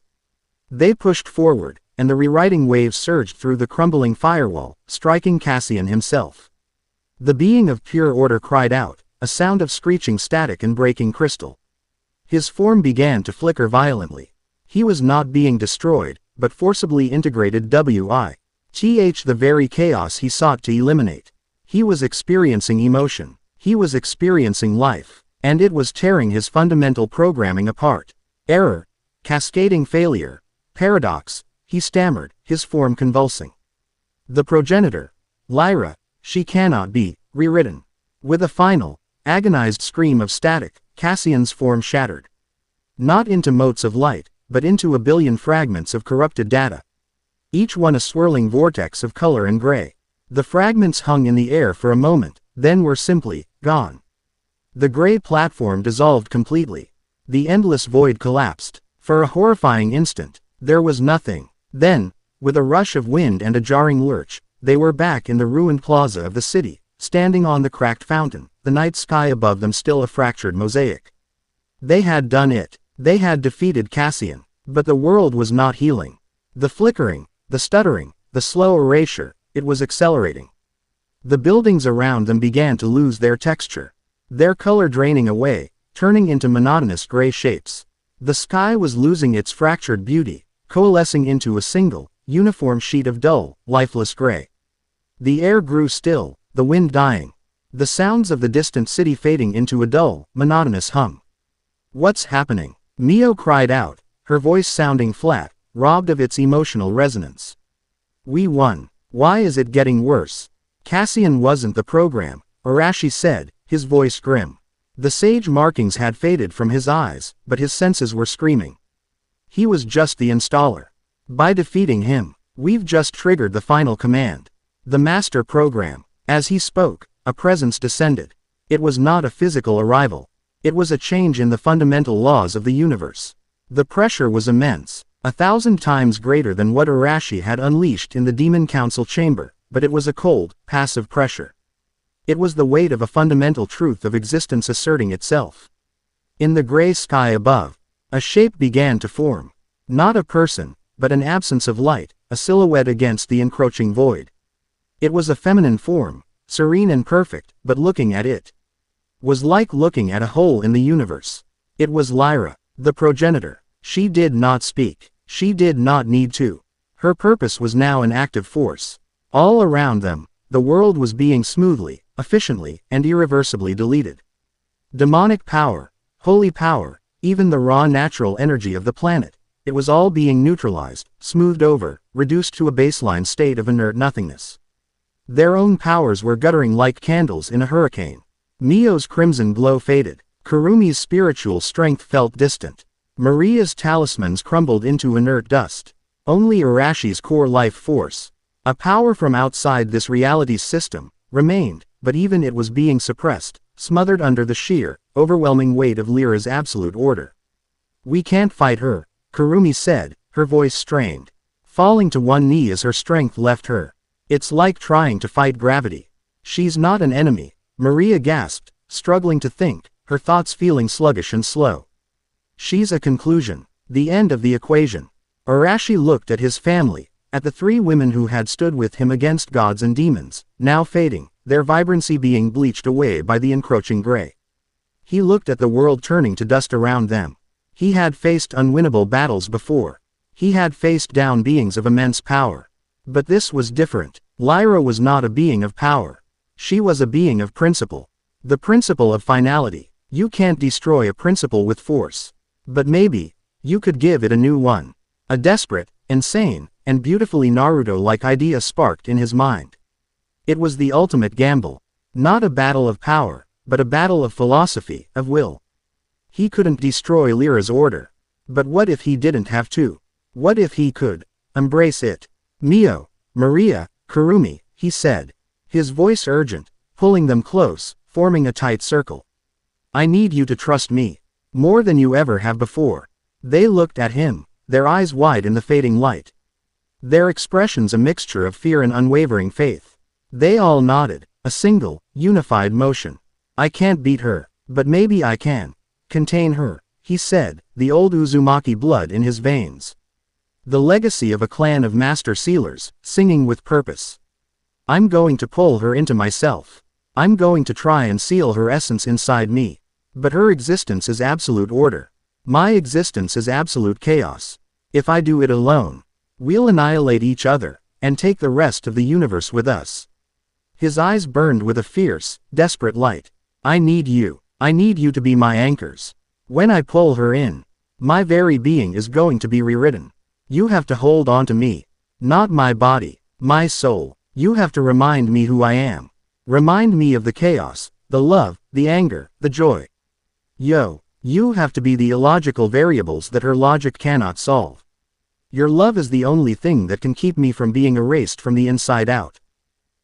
They pushed forward, and the rewriting waves surged through the crumbling firewall, striking Cassian himself. The being of pure order cried out, a sound of screeching static and breaking crystal. His form began to flicker violently. He was not being destroyed, but forcibly integrated the very chaos he sought to eliminate. He was experiencing emotion. He was experiencing life. And it was tearing his fundamental programming apart. Error, cascading failure, paradox, he stammered, his form convulsing. The progenitor, Lyra, she cannot be rewritten. With a final, agonized scream of static, Cassian's form shattered. Not into motes of light, but into a billion fragments of corrupted data. Each one a swirling vortex of color and gray. The fragments hung in the air for a moment, then were simply gone. The gray platform dissolved completely. The endless void collapsed. For a horrifying instant, there was nothing. Then, with a rush of wind and a jarring lurch, they were back in the ruined plaza of the city, standing on the cracked fountain, the night sky above them still a fractured mosaic. They had done it. They had defeated Cassian. But the world was not healing. The flickering, the stuttering, the slow erasure, it was accelerating. The buildings around them began to lose their texture. Their color draining away, turning into monotonous gray shapes. The sky was losing its fractured beauty, coalescing into a single, uniform sheet of dull, lifeless gray. The air grew still, the wind dying. The sounds of the distant city fading into a dull, monotonous hum. What's happening? Mio cried out, her voice sounding flat, robbed of its emotional resonance. We won. Why is it getting worse? Cassian wasn't the program, Arashi said, his voice grim. The sage markings had faded from his eyes, but his senses were screaming. He was just the installer. By defeating him, We've just triggered the final command. The master program. As he spoke, a presence descended. It was not a physical arrival. It was a change in the fundamental laws of the universe. The pressure was immense, 1,000 times greater than what Arashi had unleashed in the Demon Council chamber, but it was a cold, passive pressure. It was the weight of a fundamental truth of existence asserting itself. In the gray sky above, a shape began to form. Not a person, but an absence of light, a silhouette against the encroaching void. It was a feminine form, serene and perfect, but looking at it was like looking at a hole in the universe. It was Lyra, the progenitor. She did not speak. She did not need to. Her purpose was now an active force. All around them, the world was being smoothly, efficiently, and irreversibly deleted. Demonic power, holy power, even the raw natural energy of the planet, it was all being neutralized, smoothed over, reduced to a baseline state of inert nothingness. Their own powers were guttering like candles in a hurricane. Mio's crimson glow faded. Kurumi's spiritual strength felt distant. Maria's talismans crumbled into inert dust. Only Arashi's core life force, a power from outside this reality's system, remained, but even it was being suppressed, smothered under the sheer, overwhelming weight of Lyra's absolute order. "We can't fight her," Kurumi said, her voice strained, falling to one knee as her strength left her. "It's like trying to fight gravity." "She's not an enemy," Maria gasped, struggling to think, her thoughts feeling sluggish and slow. "She's a conclusion, the end of the equation." Arashi looked at his family, at the 3 women who had stood with him against gods and demons, now fading, their vibrancy being bleached away by the encroaching gray. He looked at the world turning to dust around them. He had faced unwinnable battles before. He had faced down beings of immense power. But this was different. Lyra was not a being of power. She was a being of principle. The principle of finality. You can't destroy a principle with force. But maybe, you could give it a new one. A desperate, insane, and beautifully Naruto-like idea sparked in his mind. It was the ultimate gamble. Not a battle of power, but a battle of philosophy, of will. He couldn't destroy Lyra's order. But what if he didn't have to? What if he could embrace it? "Mio, Maria, Kurumi," he said, his voice urgent, pulling them close, forming a tight circle. "I need you to trust me. More than you ever have before." They looked at him, their eyes wide in the fading light. Their expressions a mixture of fear and unwavering faith. They all nodded, a single, unified motion. "I can't beat her, but maybe I can contain her," he said, the old Uzumaki blood in his veins. The legacy of a clan of master sealers, singing with purpose. "I'm going to pull her into myself. I'm going to try and seal her essence inside me. But her existence is absolute order. My existence is absolute chaos. If I do it alone, we'll annihilate each other, and take the rest of the universe with us." His eyes burned with a fierce, desperate light. "I need you. I need you to be my anchors. When I pull her in, my very being is going to be rewritten. You have to hold on to me. Not my body, my soul. You have to remind me who I am. Remind me of the chaos, the love, the anger, the joy. You have to be the illogical variables that her logic cannot solve. Your love is the only thing that can keep me from being erased from the inside out."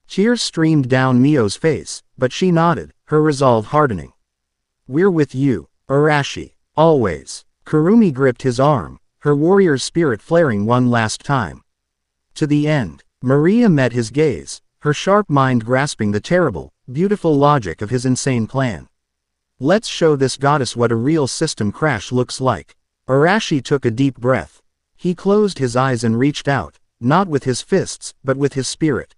Tears streamed down Mio's face, but she nodded, her resolve hardening. "We're with you, Arashi, always." Kurumi gripped his arm, her warrior's spirit flaring one last time. To the end. Maria met his gaze, her sharp mind grasping the terrible, beautiful logic of his insane plan. "Let's show this goddess what a real system crash looks like." Arashi took a deep breath. He closed his eyes and reached out, not with his fists, but with his spirit.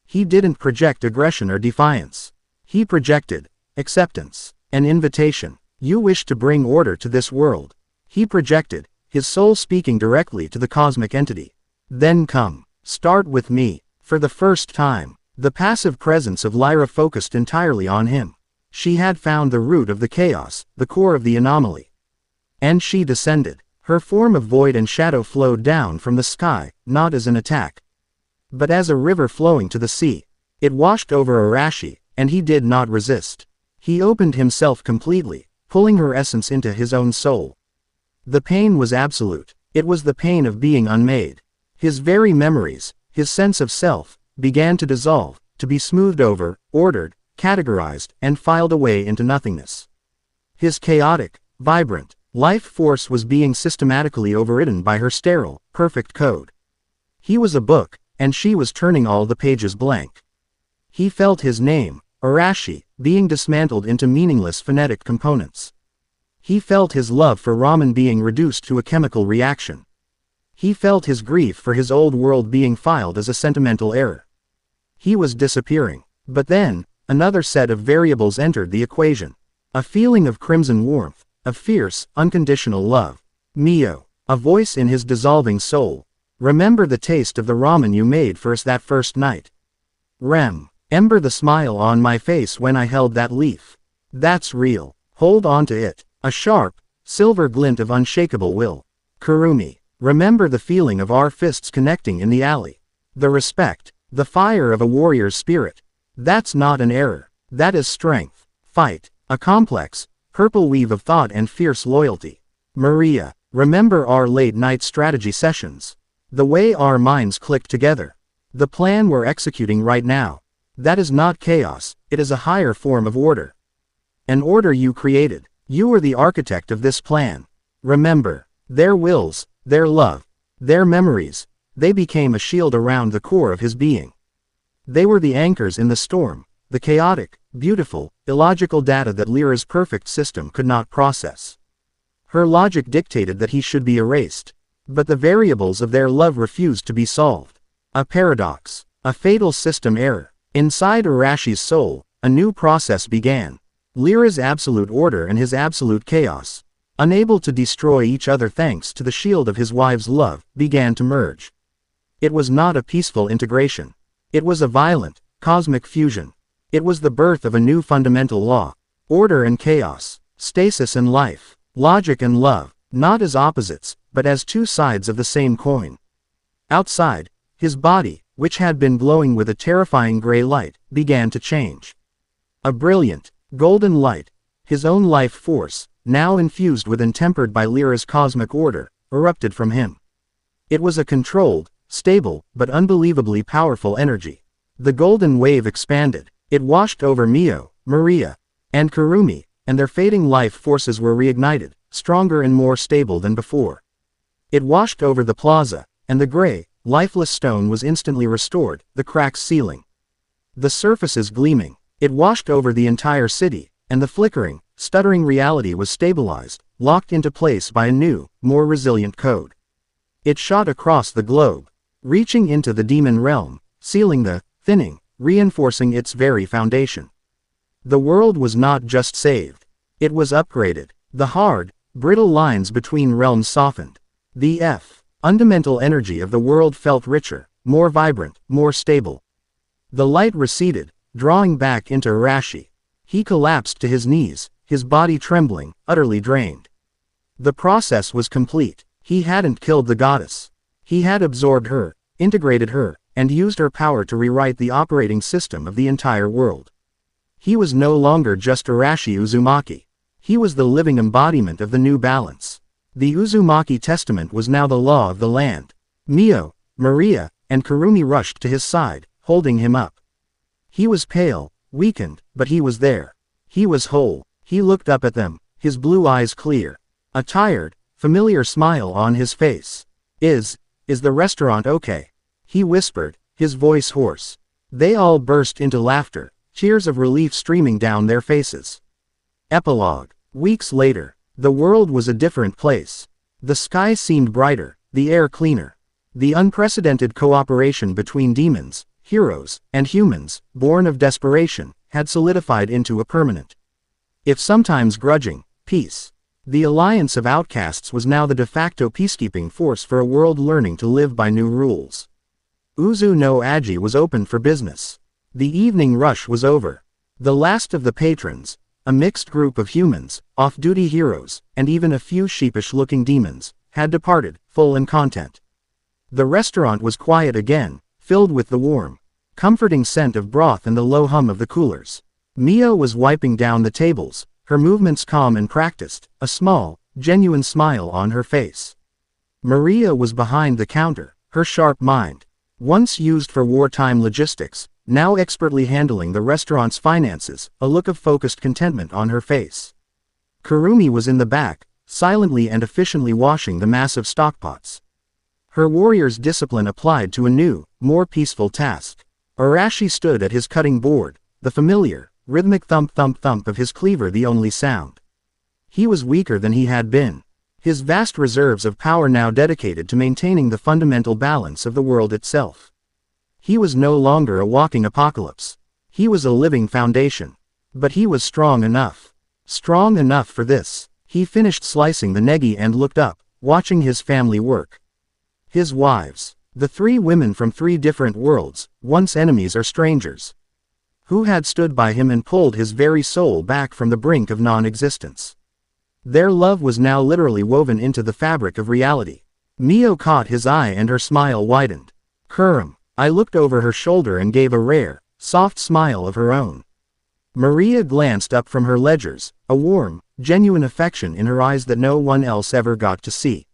He didn't project aggression or defiance. He projected acceptance, an invitation. "You wish to bring order to this world." He projected, his soul speaking directly to the cosmic entity. "Then come, start with me." For the first time, the passive presence of Lyra focused entirely on him. She had found the root of the chaos, the core of the anomaly. And she descended. Her form of void and shadow flowed down from the sky, not as an attack, but as a river flowing to the sea. It washed over Arashi, and he did not resist. He opened himself completely, pulling her essence into his own soul. The pain was absolute. It was the pain of being unmade. His very memories, his sense of self, began to dissolve, to be smoothed over, ordered, categorized, and filed away into nothingness. His chaotic, vibrant, life force was being systematically overridden by her sterile, perfect code. He was a book, and she was turning all the pages blank. He felt his name, Arashi, being dismantled into meaningless phonetic components. He felt his love for ramen being reduced to a chemical reaction. He felt his grief for his old world being filed as a sentimental error. He was disappearing. But then, another set of variables entered the equation. A feeling of crimson warmth, of fierce, unconditional love. Mio, a voice in his dissolving soul. Remember the taste of the ramen you made for us that first night. Remember the smile on my face when I held that leaf. That's real. Hold on to it. A sharp, silver glint of unshakable will. Kurumi, remember the feeling of our fists connecting in the alley. The respect, the fire of a warrior's spirit. That's not an error. That is strength. Fight, a complex, purple weave of thought and fierce loyalty. Maria, remember our late-night strategy sessions. The way our minds clicked together. The plan we're executing right now. That is not chaos, it is a higher form of order. An order you created. You were the architect of this plan. Remember, their wills, their love, their memories, they became a shield around the core of his being. They were the anchors in the storm, the chaotic, beautiful, illogical data that Lyra's perfect system could not process. Her logic dictated that he should be erased. But the variables of their love refused to be solved. A paradox. A fatal system error. Inside Arashi's soul, a new process began. Lyra's absolute order and his absolute chaos, unable to destroy each other thanks to the shield of his wife's love, began to merge. It was not a peaceful integration. It was a violent, cosmic fusion. It was the birth of a new fundamental law. Order and chaos, stasis and life, logic and love, not as opposites, but as two sides of the same coin. Outside, his body, which had been glowing with a terrifying gray light, began to change. A brilliant, golden light, his own life force, now infused with and tempered by Lyra's cosmic order, erupted from him. It was a controlled, stable, but unbelievably powerful energy. The golden wave expanded. It washed over Mio, Maria, and Kurumi, and their fading life forces were reignited, stronger and more stable than before. It washed over the plaza, and the gray, lifeless stone was instantly restored, the cracks sealing. The surfaces gleaming. It washed over the entire city, and the flickering, stuttering reality was stabilized, locked into place by a new, more resilient code. It shot across the globe, reaching into the demon realm, sealing the, thinning, reinforcing its very foundation. The world was not just saved. It was upgraded. The hard, brittle lines between realms softened. The fundamental energy of the world felt richer, more vibrant, more stable. The light receded, drawing back into Arashi. He collapsed to his knees, his body trembling, utterly drained. The process was complete. He hadn't killed the goddess. He had absorbed her, integrated her, and used her power to rewrite the operating system of the entire world. He was no longer just Arashi Uzumaki. He was the living embodiment of the new balance. The Uzumaki Testament was now the law of the land. Mio, Maria, and Kurumi rushed to his side, holding him up. He was pale, weakened, but he was there. He was whole. He looked up at them, his blue eyes clear. A tired, familiar smile on his face. Is the restaurant okay? He whispered, his voice hoarse. They all burst into laughter, tears of relief streaming down their faces. Epilogue. Weeks later, the world was a different place. The sky seemed brighter, the air cleaner. The unprecedented cooperation between demons, heroes, and humans, born of desperation, had solidified into a permanent, if sometimes grudging, peace. The alliance of outcasts was now the de facto peacekeeping force for a world learning to live by new rules. Uzu no Aji was open for business. The evening rush was over. The last of the patrons, a mixed group of humans, off-duty heroes, and even a few sheepish-looking demons, had departed, full and content. The restaurant was quiet again, filled with the warm, comforting scent of broth and the low hum of the coolers. Mio was wiping down the tables, her movements calm and practiced, a small, genuine smile on her face. Maria was behind the counter, Her sharp mind, once used for wartime logistics, now expertly handling the restaurant's finances, a look of focused contentment on her face. Kurumi was in the back, silently and efficiently washing the massive stockpots. Her warrior's discipline applied to a new, more peaceful task. Arashi stood at his cutting board, the familiar, rhythmic thump-thump-thump of his cleaver the only sound. He was weaker than he had been. His vast reserves of power now dedicated to maintaining the fundamental balance of the world itself. He was no longer a walking apocalypse. He was a living foundation. But he was strong enough. Strong enough for this. He finished slicing the negi and looked up, watching his family work. His wives, the 3 women from 3 different worlds, once enemies or strangers, who had stood by him and pulled his very soul back from the brink of non-existence. Their love was now literally woven into the fabric of reality. Mio caught his eye and her smile widened. Kurumi. I looked over her shoulder and gave a rare, soft smile of her own. Maria glanced up from her ledgers, a warm, genuine affection in her eyes that no one else ever got to see.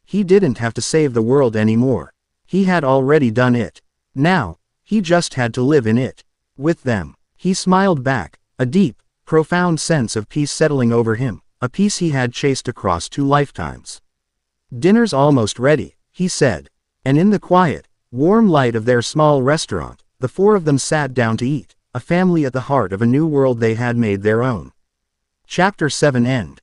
He didn't have to save the world anymore. He had already done it. Now, he just had to live in it. With them. He smiled back, a deep, profound sense of peace settling over him, a peace he had chased across 2 lifetimes. Dinner's almost ready, he said. And in the quiet, warm light of their small restaurant, the 4 of them sat down to eat, a family at the heart of a new world they had made their own. Chapter 7 End.